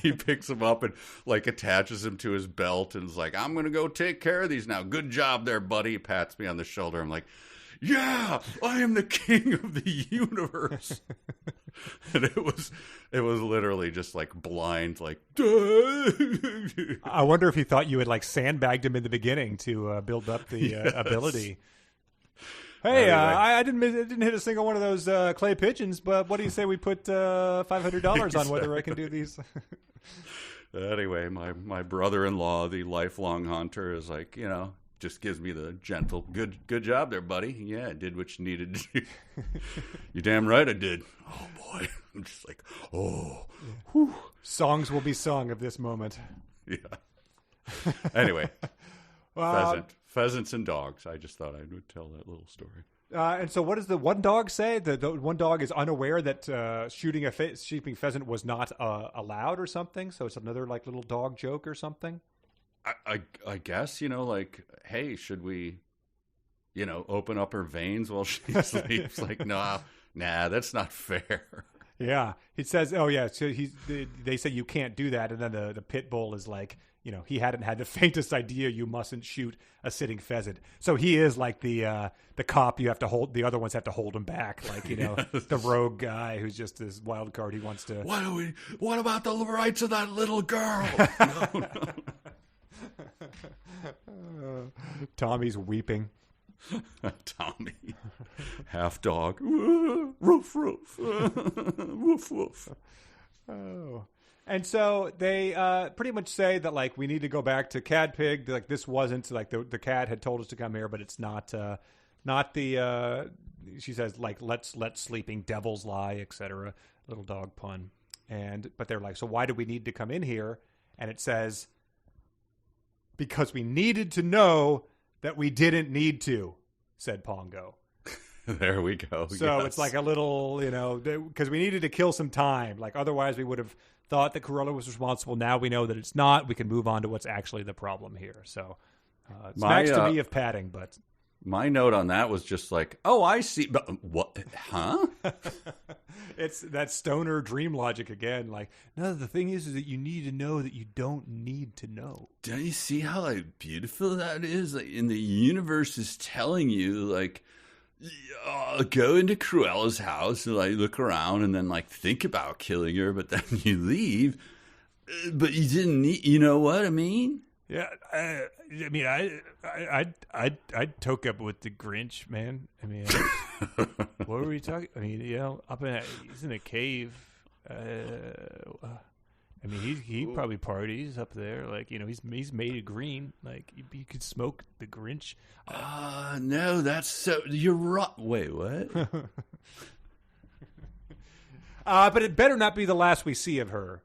He picks him up and like attaches him to his belt and is like, I'm going to go take care of these now. Good job there, buddy. He pats me on the shoulder. I'm like, yeah, I am the king of the universe. And it was literally just like blind, like. I wonder if he thought you had like sandbagged him in the beginning to build up the ability. Hey, I didn't hit a single one of those clay pigeons, but what do you say we put $500 on whether I can do these? Anyway, my brother-in-law, the lifelong hunter, is like, just gives me the gentle, good job there, buddy. Yeah, I did what you needed to do. You're damn right I did. Oh, boy. I'm just like, oh. Yeah. Songs will be sung of this moment. Yeah. Anyway, pheasants and dogs. I just thought I would tell that little story. And so what does the one dog say? The one dog is unaware that shooting a sheeping pheasant was not allowed or something. So it's another like little dog joke or something. I guess, like, hey, should we, open up her veins while she sleeps? Like, nah, that's not fair. Yeah. He says, oh, yeah. So they say you can't do that. And then the pit bull is like, he hadn't had the faintest idea you mustn't shoot a sitting pheasant. So he is like the cop you have to hold. The other ones have to hold him back. Like, Yes. The rogue guy who's just this wild card. He wants to. What about the rights of that little girl? No. Tommy's weeping. Tommy, half dog, roof, roof, woof, woof. Oh, and so they pretty much say that like we need to go back to Cad Pig. Like this wasn't like the cat had told us to come here, but it's not the. She says like let's let sleeping devils lie, etc. Little dog pun, but they're like, so why do we need to come in here? And it says, because we needed to know that we didn't need to, said Pongo. There we go. So yes. It's like a little, because we needed to kill some time. Like otherwise we would have thought that Cruella was responsible. Now we know that it's not. We can move on to what's actually the problem here. So smacks to me of padding, but. My note on that was just like, oh, I see. But what? Huh? It's that stoner dream logic again. Like, no, the thing is that you need to know that you don't need to know. Don't you see how like beautiful that is? Like, in the universe is telling you like, go into Cruella's house and like look around and then like think about killing her, but then you leave. But you didn't need. You know what I mean? Yeah, I mean, I'd toke up with the Grinch, man. I mean, what were we talking? I mean, he's in a cave. I mean, he probably parties up there. Like, he's made of green. Like, you could smoke the Grinch. No, that's so. You're right. Wait, what? But it better not be the last we see of her.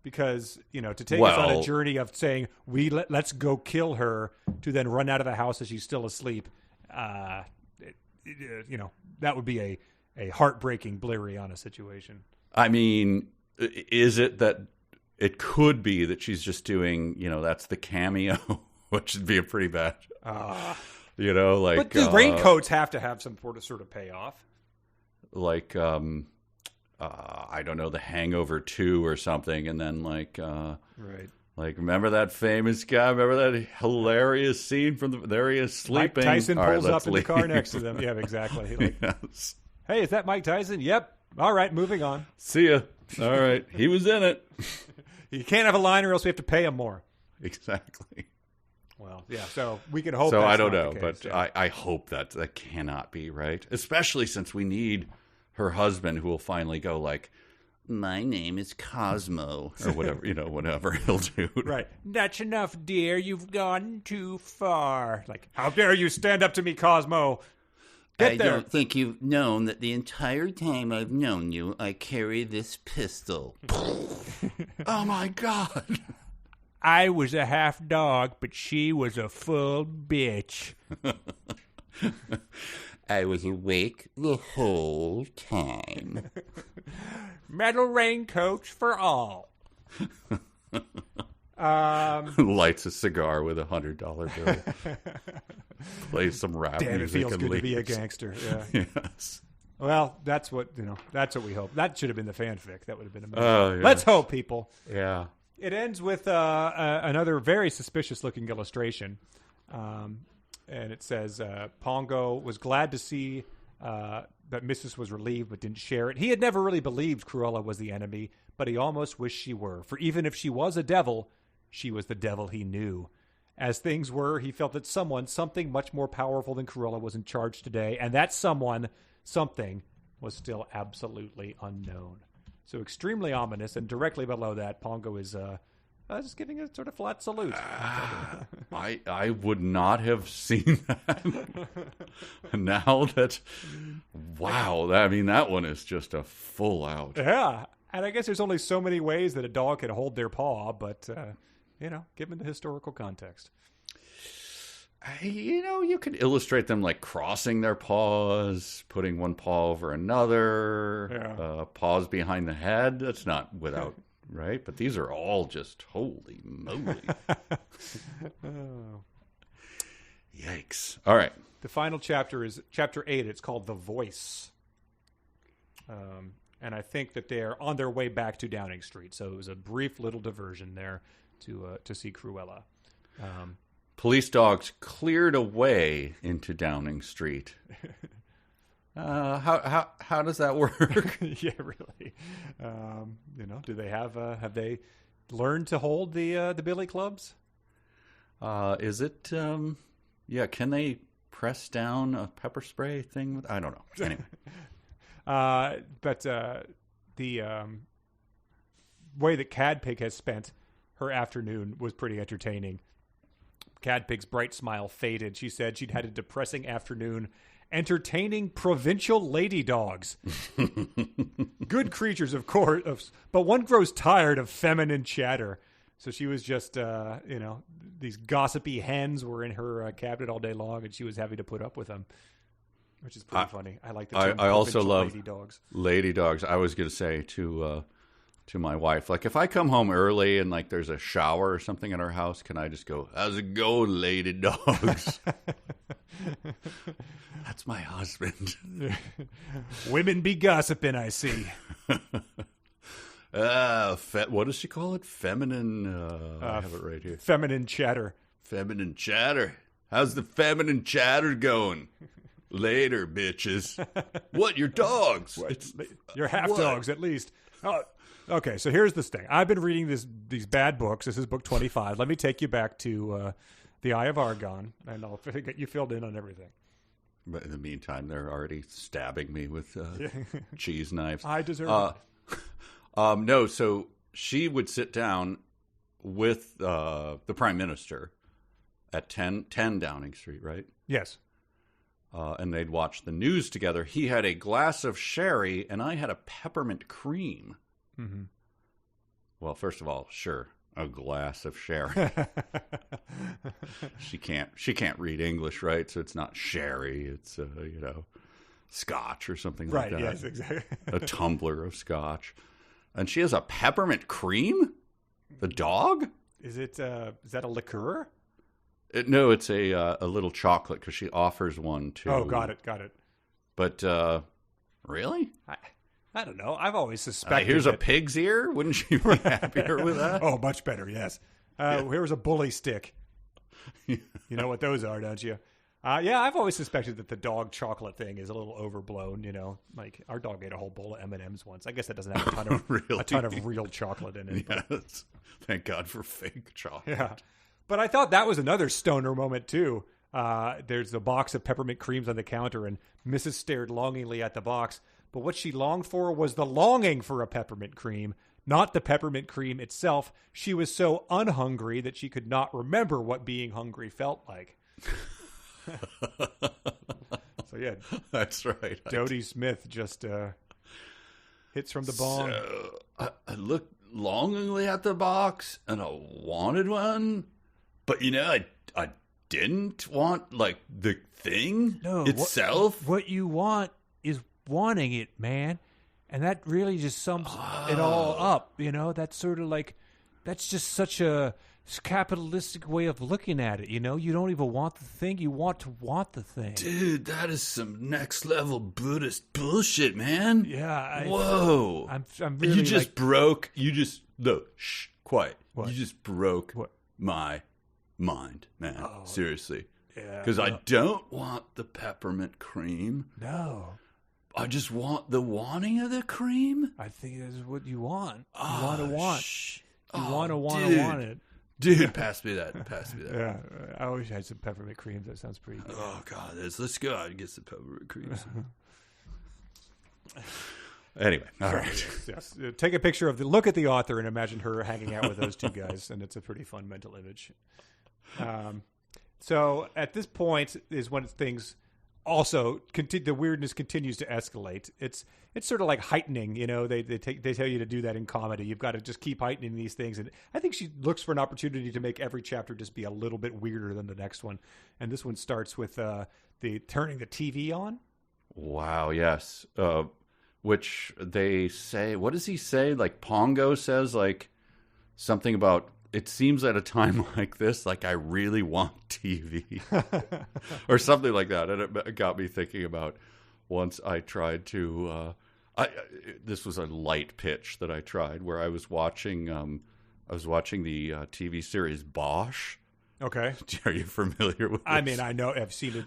Because, to take us on a journey of saying, let's go kill her to then run out of the house as she's still asleep, that would be a heartbreaking Blériana situation. I mean, is it that it could be that she's just doing, that's the cameo, which would be a pretty bad, like. But the raincoats have to have some sort of payoff. Like, I don't know, The Hangover 2 or something, and then right. Like, remember that famous guy? Remember that hilarious scene from there he is sleeping. Mike Tyson pulls up in leave. the car next to them. Yeah, exactly. Yes. Hey, is that Mike Tyson? Yep. All right, moving on. See ya. All right, he was in it. You can't have a line, or else we have to pay him more. Exactly. Well, yeah. So we can hope. So that's I don't not know, the case, but yeah. I hope that cannot be right, especially since we need her husband, who will finally go like, my name is Cosmo, or whatever, whatever he'll do. Right. That's enough, dear. You've gone too far. Like, how dare you stand up to me, Cosmo? Get there. I don't think you've known that the entire time I've known you, I carry this pistol. Oh, my God. I was a half dog, but she was a full bitch. I was awake the whole time. Metal raincoats for all. Lights a cigar with $100 bill. Plays some rap Damn, it music feels and good leaves. to be a gangster. Yeah. Yes. Well, that's what we hope. That should have been the fanfic. That would have been amazing. Oh, yeah. Let's hope, people. Yeah. It ends with another very suspicious-looking illustration. And it says, Pongo was glad to see that Mrs. was relieved but didn't share it. He had never really believed Cruella was the enemy, but he almost wished she were. For even if she was a devil, she was the devil he knew. As things were, he felt that something much more powerful than Cruella was in charge today, and that something, was still absolutely unknown. So extremely ominous, and directly below that, Pongo is just giving a sort of flat salute. I would not have seen that. Now that, wow, I mean, that one is just a full out. Yeah, and I guess there's only so many ways that a dog can hold their paw, but, given the historical context. You could illustrate them like crossing their paws, putting one paw over another, paws behind the head. That's not without, right? But these are all just, holy moly. Yikes. All right. The final chapter is chapter 8. It's called The Voice. And I think that they're on their way back to Downing Street. So it was a brief little diversion there to see Cruella. Police dogs cleared away into Downing Street. How does that work? Yeah, really. Do they have they learned to hold the billy clubs? Is it? Can they press down a pepper spray thing? I don't know. Anyway, but the way that Cadpig has spent her afternoon was pretty entertaining. Cadpig's bright smile faded. She said she'd had a depressing afternoon entertaining provincial lady dogs. Good creatures, of course, but one grows tired of feminine chatter. So she was just, these gossipy hens were in her cabinet all day long, and she was having to put up with them, which is pretty funny. I like the term I also love lady dogs. Lady dogs. I was going to say to my wife, like, if I come home early and like there's a shower or something in our house, can I just go, "How's it going, lady dogs?" That's my husband. Women be gossiping, I see. What does she call it? Feminine. I have it right here. Feminine chatter. Feminine chatter. How's the feminine chatter going? Later, bitches. What? Your dogs? You're half dogs, at least. Oh, okay, so here's this thing. I've been reading these bad books. This is book 25. Let me take you back to The Eye of Argon, and I'll get you filled in on everything. But in the meantime, they're already stabbing me with cheese knives. I deserve it. No, so she would sit down with the Prime Minister at 10 Downing Street, right? Yes. And they'd watch the news together. He had a glass of sherry, and I had a peppermint cream. Mm-hmm. Well, first of all, sure, a glass of sherry. She can't read English, right? So it's not sherry. It's scotch or something like that. Right. Yes, exactly. A tumbler of scotch, and she has a peppermint cream. The dog? Is that a liqueur? No, it's a little chocolate because she offers one too. Oh, got it. But really? I don't know. I've always suspected. Here's a pig's ear. Wouldn't she be happier with that? Oh, much better. Yes. Here's a bully stick. You know what those are, don't you? Yeah, I've always suspected that the dog chocolate thing is a little overblown. Like our dog ate a whole bowl of M&Ms once. I guess that doesn't have a ton of really? a ton of real chocolate in it. Yes. Thank God for fake chocolate. Yeah. But I thought that was another stoner moment too. There's a box of peppermint creams on the counter, and Mrs. stared longingly at the box. But what she longed for was the longing for a peppermint cream, not the peppermint cream itself. She was so unhungry that she could not remember what being hungry felt like. So yeah, that's right. Dodie Smith just hits from the bong. So, I looked longingly at the box, and I wanted one. But I didn't want like the thing itself. What you want is wanting it, man, and that really just sums it all up. That's sort of like that's just such a capitalistic way of looking at it. You don't even want the thing; you want to want the thing. Dude, that is some next level Buddhist bullshit, man. Yeah. Whoa. I'm really. You just broke. You just no. Shh. Quiet. What? You just broke What? my mind, man. Oh, seriously. Yeah. Because I don't want the peppermint cream. No. I just want the wanting of the cream. I think that's what you want. You Oh, want to want. You want to dude. want it. Dude, pass me that. Pass me that. Yeah, I wish I had some peppermint creams. That sounds pretty good. Oh God, let's go out and get some peppermint creams. Anyway, all right. Yes. Take a picture of look at the author and imagine her hanging out with those two guys, and it's a pretty fun mental image. So at this point is when things also the weirdness continues to escalate. It's sort of like heightening, they tell you to do that in comedy. You've got to just keep heightening these things. And I think she looks for an opportunity to make every chapter just be a little bit weirder than the next one. And this one starts with the turning the TV on. Wow. Yes. Which they say, what does he say? Like Pongo says like something about, it seems at a time like this, like I really want TV or something like that. And it got me thinking about once I tried to, this was a light pitch that I tried where I was watching the TV series Bosch. Okay. Are you familiar with this? I mean, I know, I've seen it.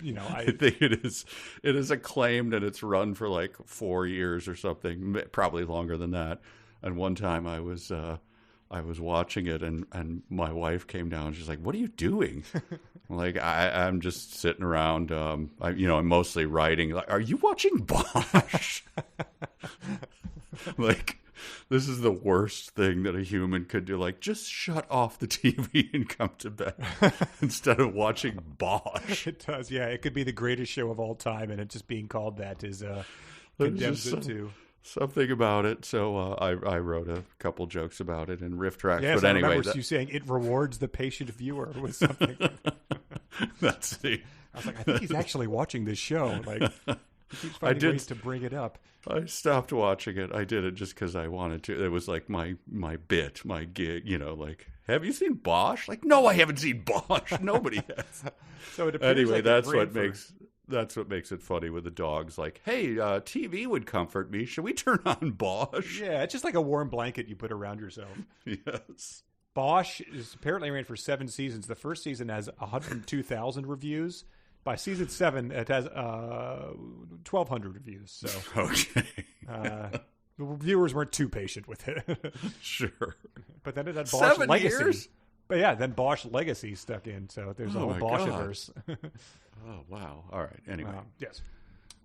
I think it is acclaimed and it's run for like 4 years or something, probably longer than that. And one time I was watching it and my wife came down and she's like, "What are you doing?" Like, I'm just sitting around. I'm mostly writing. Like, are you watching Bosch? Like, this is the worst thing that a human could do. Like, just shut off the TV and come to bed instead of watching Bosch. It does, yeah. It could be the greatest show of all time, and it just being called that is condemns it to something about it. So I wrote a couple jokes about it in riff tracks. Yes, but anyway, I remember you saying it rewards the patient viewer with something. That's the. I was like, I think he's actually watching this show. Like, he keeps finding ways to bring it up. I stopped watching it. I did it just because I wanted to. It was like my bit, my gig. Like, have you seen Bosch? Like, no, I haven't seen Bosch. Nobody has. So it appears anyway, like that's what makes it funny with the dogs. Like, hey, TV would comfort me. Should we turn on Bosch? Yeah, it's just like a warm blanket you put around yourself. Yes. Bosch is apparently ran for 7 seasons. The first season has 102,000 reviews. By season 7, it has 1,200 reviews. So okay, the reviewers weren't too patient with it. Sure, but then it had Bosch 7 Legacy. Years? But yeah, then Bosch Legacy stuck in. So there's a whole Bosch-iverse. Oh wow! All right. Anyway, yes.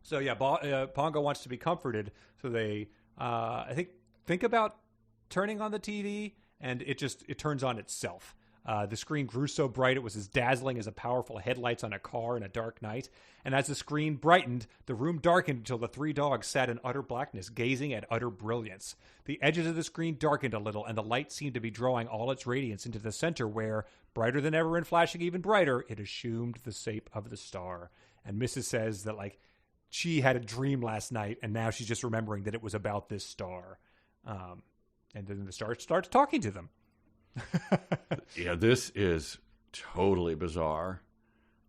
So yeah, Pongo wants to be comforted. So they, I think about turning on the TV, and it turns on itself. The screen grew so bright it was as dazzling as a powerful headlights on a car in a dark night. And as the screen brightened, the room darkened until the 3 dogs sat in utter blackness, gazing at utter brilliance. The edges of the screen darkened a little, and the light seemed to be drawing all its radiance into the center where, brighter than ever and flashing even brighter, it assumed the shape of the star. And Mrs. says that, like, she had a dream last night, and now she's just remembering that it was about this star. And then the star starts talking to them. Yeah, this is totally bizarre.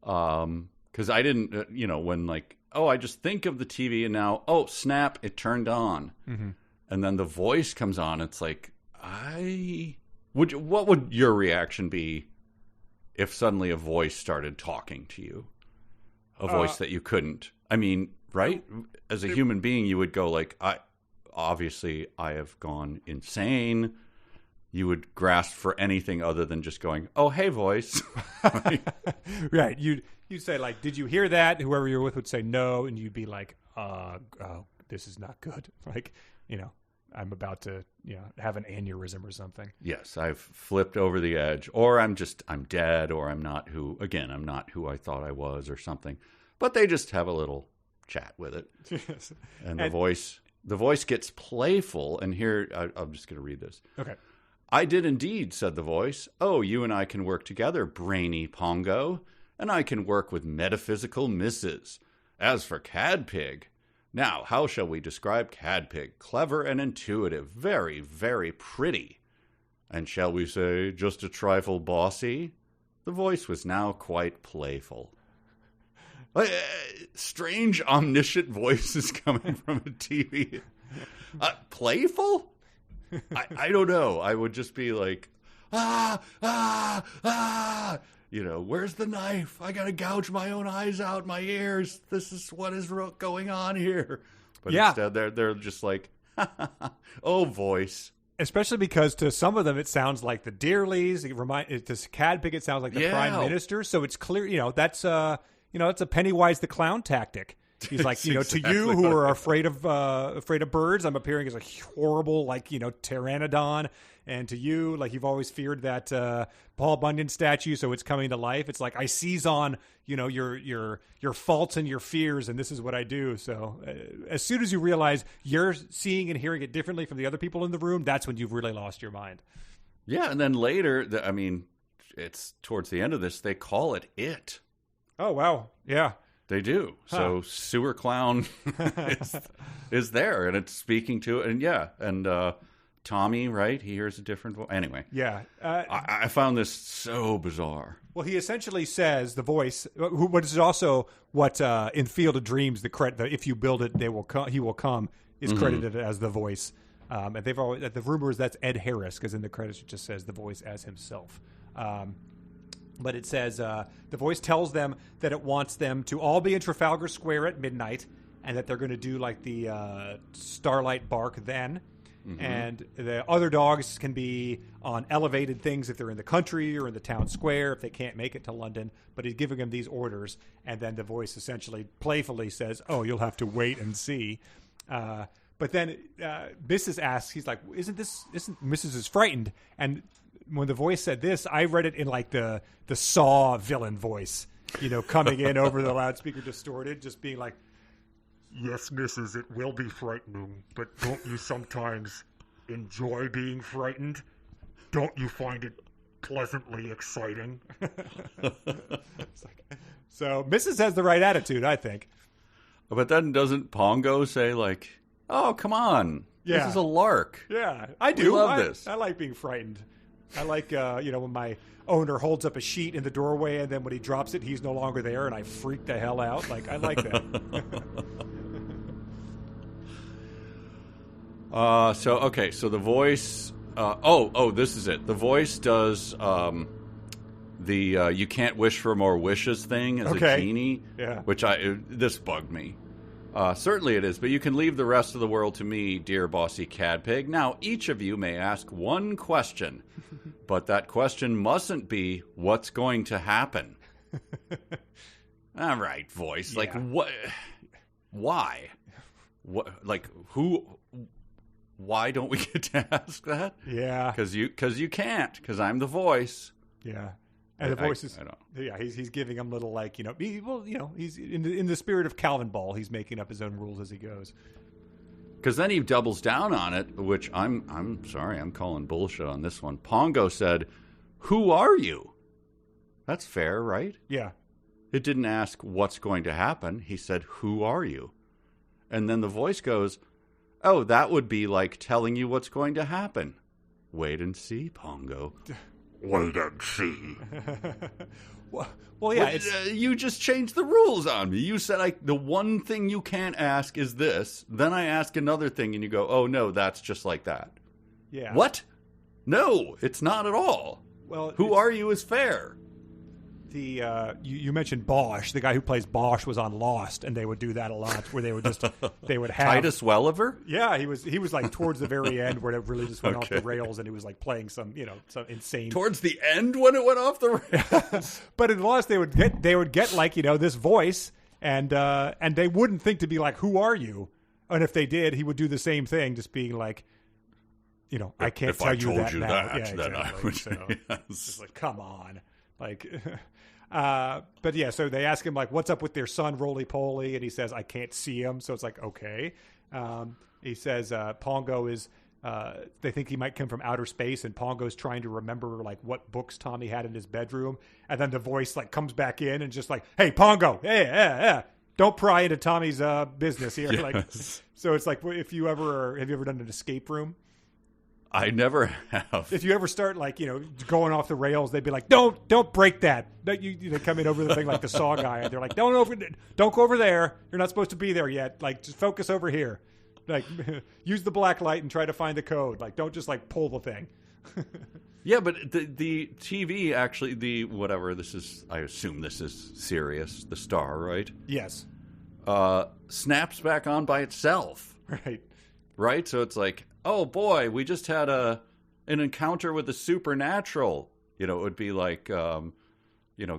Because I didn't, when like, I just think of the TV and now, snap, it turned on. Mm-hmm. And then the voice comes on. It's like, what would your reaction be if suddenly a voice started talking to you? A voice that you couldn't. I mean, right? As a human being, you would go like, I have gone insane. You would grasp for anything other than just going, "Oh, hey, voice." Right. You'd say, like, "Did you hear that?" Whoever you're with would say no, and you'd be like, "Oh, this is not good." Like, I'm about to, have an aneurysm or something. Yes, I've flipped over the edge, or I'm dead, or I'm not who I thought I was, or something. But they just have a little chat with it. Yes. And the voice gets playful. And here, I'm just going to read this. Okay. "I did indeed," said the voice. "Oh, you and I can work together, brainy Pongo, and I can work with metaphysical misses. As for Cadpig, now how shall we describe Cadpig? Clever and intuitive, very, very pretty. And shall we say just a trifle bossy?" The voice was now quite playful. Strange, omniscient voices coming from a TV. Playful? I don't know. I would just be like, where's the knife? I gotta gouge my own eyes out, my ears. This is what is going on here. But instead, they're just like, oh, voice. Especially because to some of them, it sounds like the Dearleys. To Cadpig, it sounds like the Prime Minister. So it's clear, that's a Pennywise the Clown tactic. He's like, to you who are afraid of birds, I'm appearing as a horrible, pteranodon. And to you, like, you've always feared that Paul Bunyan statue, so it's coming to life. It's like I seize on, your faults and your fears, and this is what I do. So as soon as you realize you're seeing and hearing it differently from the other people in the room, that's when you've really lost your mind. Yeah, and then later, it's towards the end of this, they call it It. Oh, wow. Yeah. They do. Huh. So Sewer Clown is there, and it's speaking to it. And and Tommy, right? He hears a different voice. Anyway. Yeah. I found this so bizarre. Well, he essentially says, the voice, which is also what in Field of Dreams, the if you build it, he will come, is credited as the voice. And they've always, the rumor is that's Ed Harris, because in the credits it just says the voice as himself. But it says the voice tells them that it wants them to all be in Trafalgar Square at midnight, and that they're going to do like the Starlight bark then. Mm-hmm. And the other dogs can be on elevated things if they're in the country or in the town square if they can't make it to London. But he's giving them these orders, and then the voice essentially playfully says, "Oh, you'll have to wait and see." But then Mrs. asks, he's like, isn't Mrs. is frightened? And when the voice said this, I read it in like the Saw villain voice, coming in over the loudspeaker distorted, just being like, "Yes, Mrs., it will be frightening, but don't you sometimes enjoy being frightened? Don't you find it pleasantly exciting?" So Mrs. has the right attitude, I think. But then doesn't Pongo say, like, "Oh, come on. Yeah. This is a lark." Yeah, I do. We love this. I like being frightened. I like, when my owner holds up a sheet in the doorway, and then when he drops it, he's no longer there, and I freak the hell out. Like, I like that. So the voice. This is it. The voice does the "you can't wish for more wishes" thing as a genie. Yeah. Which this bugged me. Certainly it is, but you can leave the rest of the world to me, dear bossy Cadpig. Now, each of you may ask one question, but that question mustn't be, what's going to happen? All right, voice. Yeah. Like, what? Why? What? Like, who? Why don't we get to ask that? Yeah. Because you can't, because I'm the voice. Yeah. And the voice is, he's giving him little, like, he's in the spirit of Calvin Ball. He's making up his own rules as he goes. Because then he doubles down on it, which I'm sorry, I'm calling bullshit on this one. Pongo said, "Who are you?" That's fair, right? Yeah. It didn't ask what's going to happen. He said, "Who are you?" And then the voice goes, "Oh, that would be like telling you what's going to happen. Wait and see, Pongo." Wait and see. Well, yeah. You just changed the rules on me. You said the one thing you can't ask is this. Then I ask another thing, and you go, "Oh no, that's just like that." Yeah. What? No, it's not at all. Well, who are you is fair. The you mentioned Bosch. The guy who plays Bosch was on Lost, and they would do that a lot, where they would have Titus Welliver. Yeah, he was like towards the very end where it really just went off the rails, and he was like playing some insane. Towards the end when it went off the rails. But in Lost, they would get like this voice, and they wouldn't think to be like, "Who are you?" And if they did, he would do the same thing, just being like, "I can't if tell I you told that you now." that, Yeah, then I exactly. would. So, Yes. it's like, come on, like. But yeah, so they ask him like, "What's up with their son, Roly Poly?" And he says, "I can't see him." So it's like, okay. He says Pongo is. They think he might come from outer space, and Pongo's trying to remember like what books Tommy had in his bedroom, and then the voice like comes back in and just like, "Hey, Pongo, hey, don't pry into Tommy's business here." Yes. Like, so it's like, have you ever done an escape room? I never have. If you ever start like going off the rails, they'd be like, "Don't break that." They come in over the thing like the Saw guy, and they're like, "Don't go over there. You're not supposed to be there yet. Like, just focus over here. Like, use the black light and try to find the code. Like, don't just like pull the thing." Yeah, but the TV actually, this is, I assume this is Sirius, the star, right? Yes. Snaps back on by itself. Right? So it's like, oh boy, we just had an encounter with the supernatural. It would be like,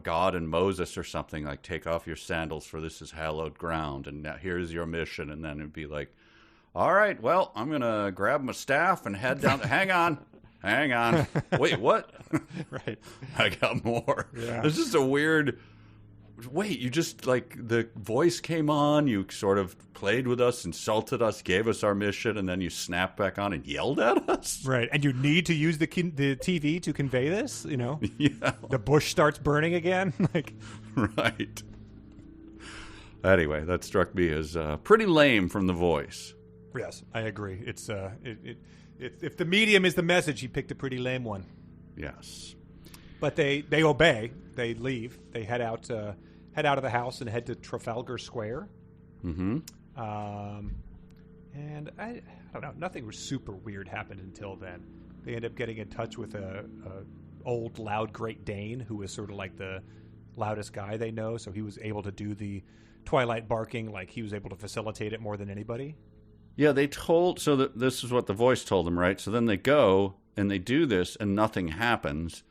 God and Moses or something, like, take off your sandals for this is hallowed ground, and now here's your mission. And then it'd be like, all right, well, I'm going to grab my staff and head down. Hang on. Wait, what? Right. I got more. Yeah. It's just a weird, wait, you just, like, the voice came on, you sort of played with us, insulted us, gave us our mission, and then you snapped back on and yelled at us? Right. And you need to use the TV to convey this, Yeah. The bush starts burning again. Like, Right. Anyway, that struck me as pretty lame from the voice. yes, I agree. It's if the medium is the message, he picked a pretty lame one. Yes. But they obey. They leave. They head out of the house and head to Trafalgar Square. Mm-hmm. And I don't know. Nothing super weird happened until then. They end up getting in touch with a old loud Great Dane who was sort of like the loudest guy they know. So he was able to do the Twilight barking. Like, he was able to facilitate it more than anybody. Yeah, this is what the voice told them, right? So then they go and they do this and nothing happens.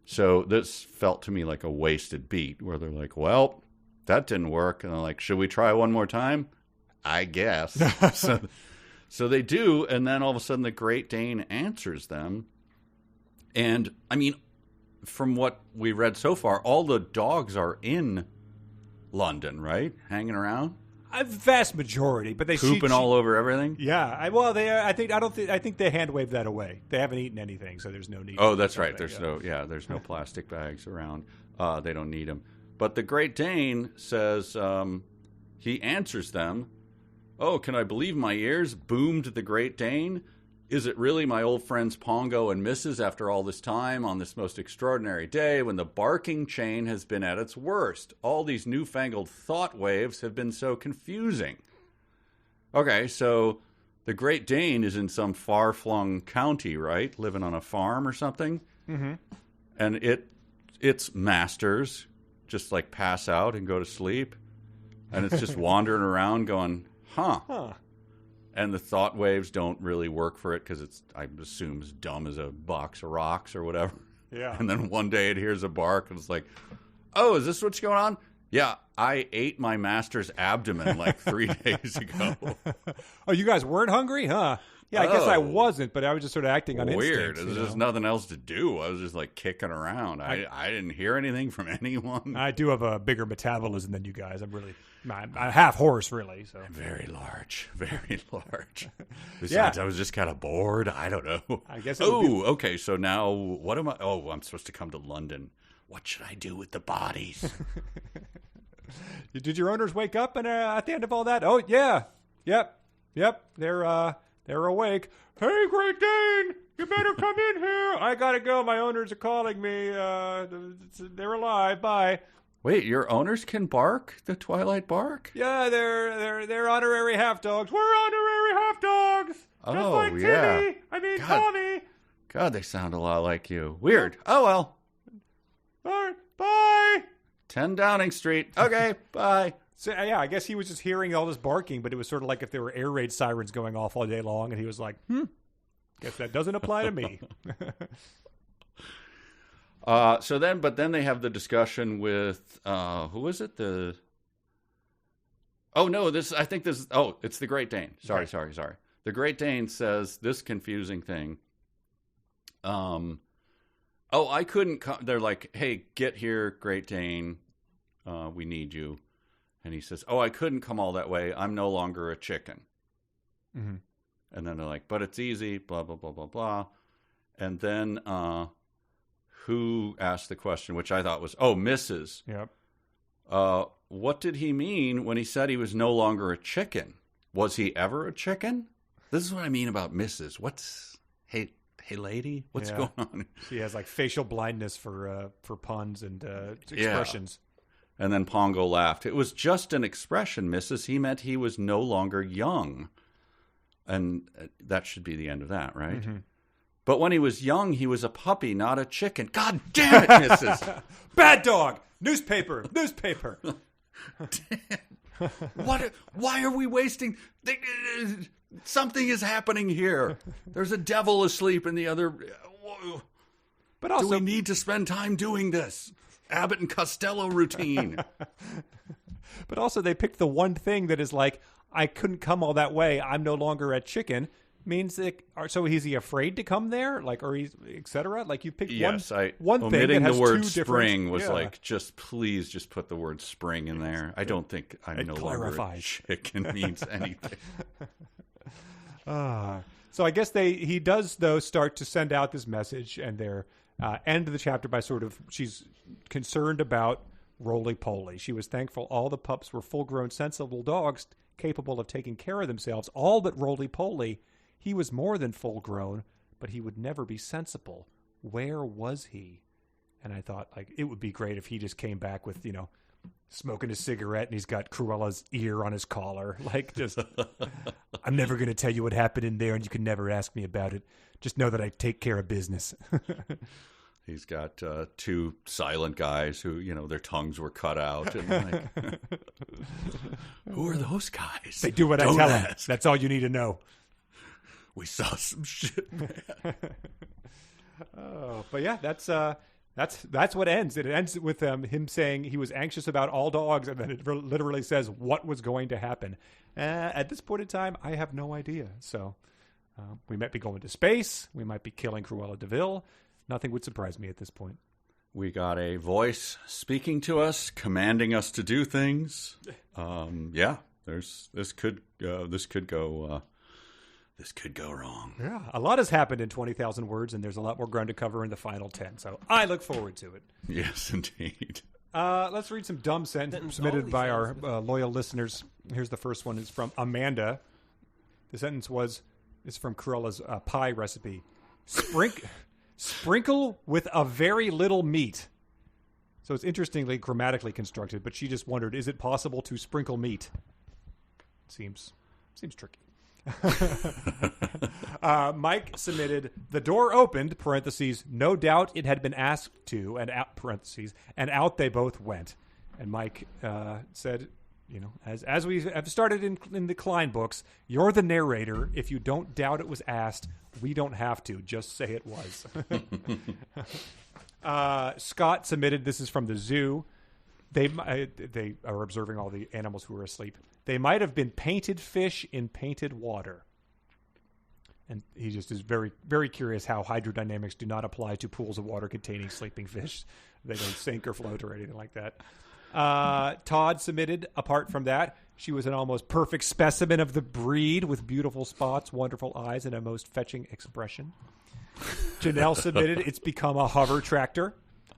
So this felt to me like a wasted beat where they're like, well, that didn't work. And they're like, should we try one more time? I guess. So they do. And then all of a sudden the Great Dane answers them. And I mean, from what we read so far, all the dogs are in London, right? Hanging around. A vast majority, but they Pooping all over everything. Yeah, I think they hand waved that away. They haven't eaten anything, so there's no need. Oh, that's right. There's no plastic bags around. They don't need them. But the Great Dane says he answers them. Oh, can I believe my ears? Boomed the Great Dane. Is it really my old friends Pongo and Mrs. after all this time on this most extraordinary day when the barking chain has been at its worst? All these newfangled thought waves have been so confusing. Okay, so the Great Dane is in some far-flung county, right? Living on a farm or something. Mm-hmm. And its masters just like pass out and go to sleep. And it's just wandering around going, huh. And the thought waves don't really work for it because it's, I assume, as dumb as a box of rocks or whatever. Yeah. And then one day it hears a bark and it's like, oh, is this what's going on? Yeah, I ate my master's abdomen like 3 days ago. Oh, you guys weren't hungry, huh? Yeah, I guess I Oh. wasn't, but I was just sort of acting on Weird. instinct. There's just nothing else to do. I was just like kicking around. I didn't hear anything from anyone. I do have a bigger metabolism than you guys. I'm half horse, really. So Very large. Very large. Yeah. Besides, I was just kind of bored. I don't know. I guess it would be- Okay. So now what am I? Oh, I'm supposed to come to London. What should I do with the bodies? Did your owners wake up and at the end of all that? Oh yeah, yep. They're awake. Hey, Great Dane, you better come in here. I gotta go. My owners are calling me. They're alive. Bye. Wait, your owners can bark the Twilight bark? Yeah, they're honorary half dogs. We're honorary half dogs. Just Oh, like yeah. Timmy. I mean God. Tommy. God, they sound a lot like you. Weird. Oh well. All right, bye. 10 Downing Street. Okay, bye. So yeah, I guess he was just hearing all this barking, but it was sort of like if there were air raid sirens going off all day long, and he was like, guess that doesn't apply to me. But then they have the discussion with who is it? It's the Great Dane. Sorry. The Great Dane says this confusing thing. I couldn't come. They're like, hey, get here, Great Dane. We need you. And he says, I couldn't come all that way. I'm no longer a chicken. Mm-hmm. And then they're like, but it's easy, blah, blah, blah, blah, blah. And then who asked the question, which I thought was, Mrs. Yep. What did he mean when he said he was no longer a chicken? Was he ever a chicken? This is what I mean about Mrs. Hey, lady, what's going on? She has like facial blindness for puns and expressions. And then Pongo laughed. It was just an expression, Mrs. He meant he was no longer young. And that should be the end of that, right? Mm-hmm. But when he was young, he was a puppy, not a chicken. God damn it, Mrs. Bad dog! Newspaper! Why are we wasting... Something is happening here. There's a devil asleep in the other... But also, do we need to spend time doing this? Abbott and Costello routine. But also they picked the one thing that is like, I couldn't come all that way. I'm no longer a chicken. Means that, so is he afraid to come there? Like, or he's, etc. Like you picked one thing omitting that has the word two spring different, was like, please just put the word spring in there. I don't think I'm no longer a chicken means anything. So I guess he does though start to send out this message, and they're end the chapter by sort of, she's concerned about Roly Poly. She was thankful all the pups were full-grown, sensible dogs capable of taking care of themselves. All but Roly Poly. He was more than full-grown, but he would never be sensible. Where was he? And I thought, like, it would be great if he just came back with, smoking a cigarette and he's got Cruella's ear on his collar. Like, just, I'm never going to tell you what happened in there, and you can never ask me about it. Just know that I take care of business. He's got two silent guys who, their tongues were cut out. And like, who are those guys? They do what I tell them. That's all you need to know. We saw some shit, man. But yeah, that's what ends. It ends with him saying he was anxious about all dogs, and then it literally says what was going to happen. At this point in time, I have no idea. So we might be going to space. We might be killing Cruella de Vil. Nothing would surprise me at this point. We got a voice speaking to us, commanding us to do things. Yeah, this could go wrong. Yeah, a lot has happened in 20,000 words, and there's a lot more ground to cover in the final 10. So I look forward to it. Yes, indeed. Let's read some dumb sentences submitted by our loyal listeners. Here's the first one. It's from Amanda. The sentence is from Cruella's pie recipe. Sprinkle with a very little meat. So it's interestingly grammatically constructed, but she just wondered, is it possible to sprinkle meat? Seems tricky. Mike submitted, the door opened, parentheses, no doubt it had been asked to, and out, parentheses, and out they both went. And Mike said, as we have started in the Klein books, you're the narrator. If you don't doubt it was asked, we don't have to. Just say it was. Scott submitted, this is from the zoo. They are observing all the animals who are asleep. They might have been painted fish in painted water. And he just is very, very curious how hydrodynamics do not apply to pools of water containing sleeping fish. They don't sink or float or anything like that. Todd submitted, apart from that, she was an almost perfect specimen of the breed with beautiful spots, wonderful eyes, and a most fetching expression. Janelle submitted, it's become a hover tractor.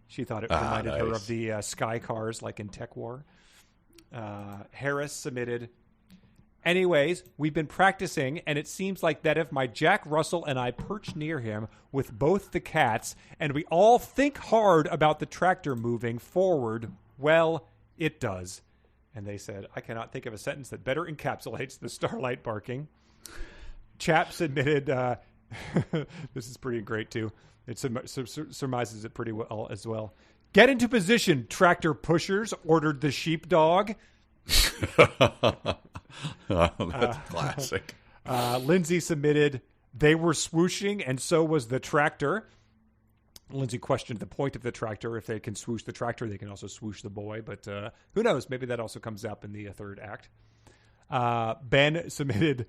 She thought it reminded her of the sky cars like in Tech War. Harris submitted, anyways, we've been practicing, and it seems like that if my Jack Russell and I perch near him with both the cats, and we all think hard about the tractor moving forward, well, it does. And they said, I cannot think of a sentence that better encapsulates the Starlight barking. Chap submitted, this is pretty great too. It surmises it pretty well as well. Get into position, tractor pushers, ordered the sheepdog. That's classic. Lindsay submitted, they were swooshing, and so was the tractor. Lindsay questioned the point of the tractor. If they can swoosh the tractor, they can also swoosh the boy. But who knows? Maybe that also comes up in the third act. Ben submitted,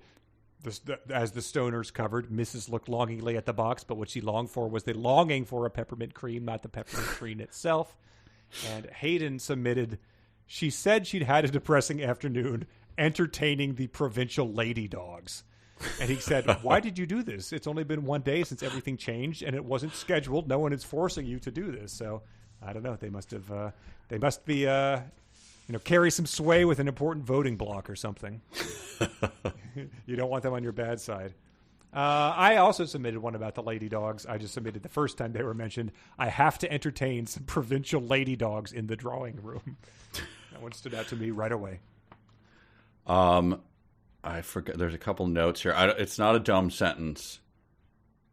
as the stoners covered, Mrs. looked longingly at the box, but what she longed for was the longing for a peppermint cream, not the peppermint cream itself. And Hayden submitted, she said she'd had a depressing afternoon entertaining the provincial lady dogs. And he said, why did you do this? It's only been 1 day since everything changed, and it wasn't scheduled. No one is forcing you to do this. So I don't know. They must be carry some sway with an important voting bloc or something. You don't want them on your bad side. I also submitted one about the lady dogs. I just submitted the first time they were mentioned. I have to entertain some provincial lady dogs in the drawing room. That one stood out to me right away. I forget. There's a couple notes here. It's not a dumb sentence,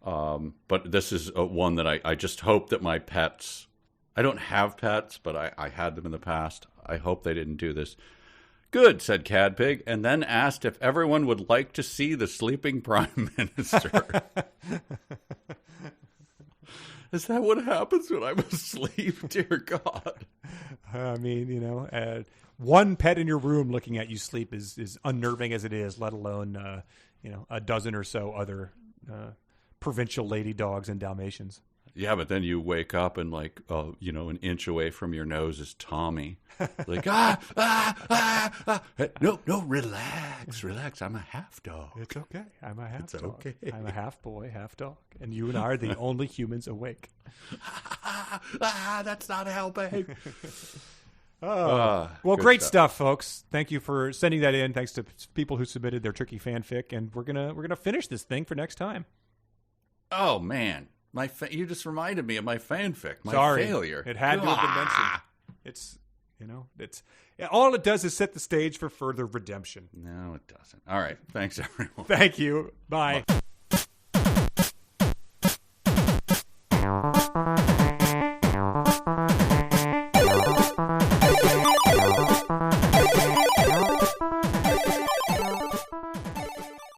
but this is one that I just hope that my pets. I don't have pets, but I had them in the past. I hope they didn't do this. Good, said Cadpig, and then asked if everyone would like to see the sleeping prime minister. Is that what happens when I'm asleep? Dear God. I mean, one pet in your room looking at you sleep is unnerving as it is, let alone, a dozen or so other provincial lady dogs and Dalmatians. Yeah, but then you wake up and an inch away from your nose is Tommy. Like, No, relax. I'm a half dog. It's okay. I'm a half dog. Okay. I'm a half boy, half dog. And you and I are the only humans awake. That's not helping. Well, great stuff, folks. Thank you for sending that in. Thanks to people who submitted their tricky fanfic. And we're gonna finish this thing for next time. Oh, man. You just reminded me of my fanfic. Sorry, failure. It had to have been mentioned. It's all it does is set the stage for further redemption. No, it doesn't. All right. Thanks, everyone. Thank you. Bye.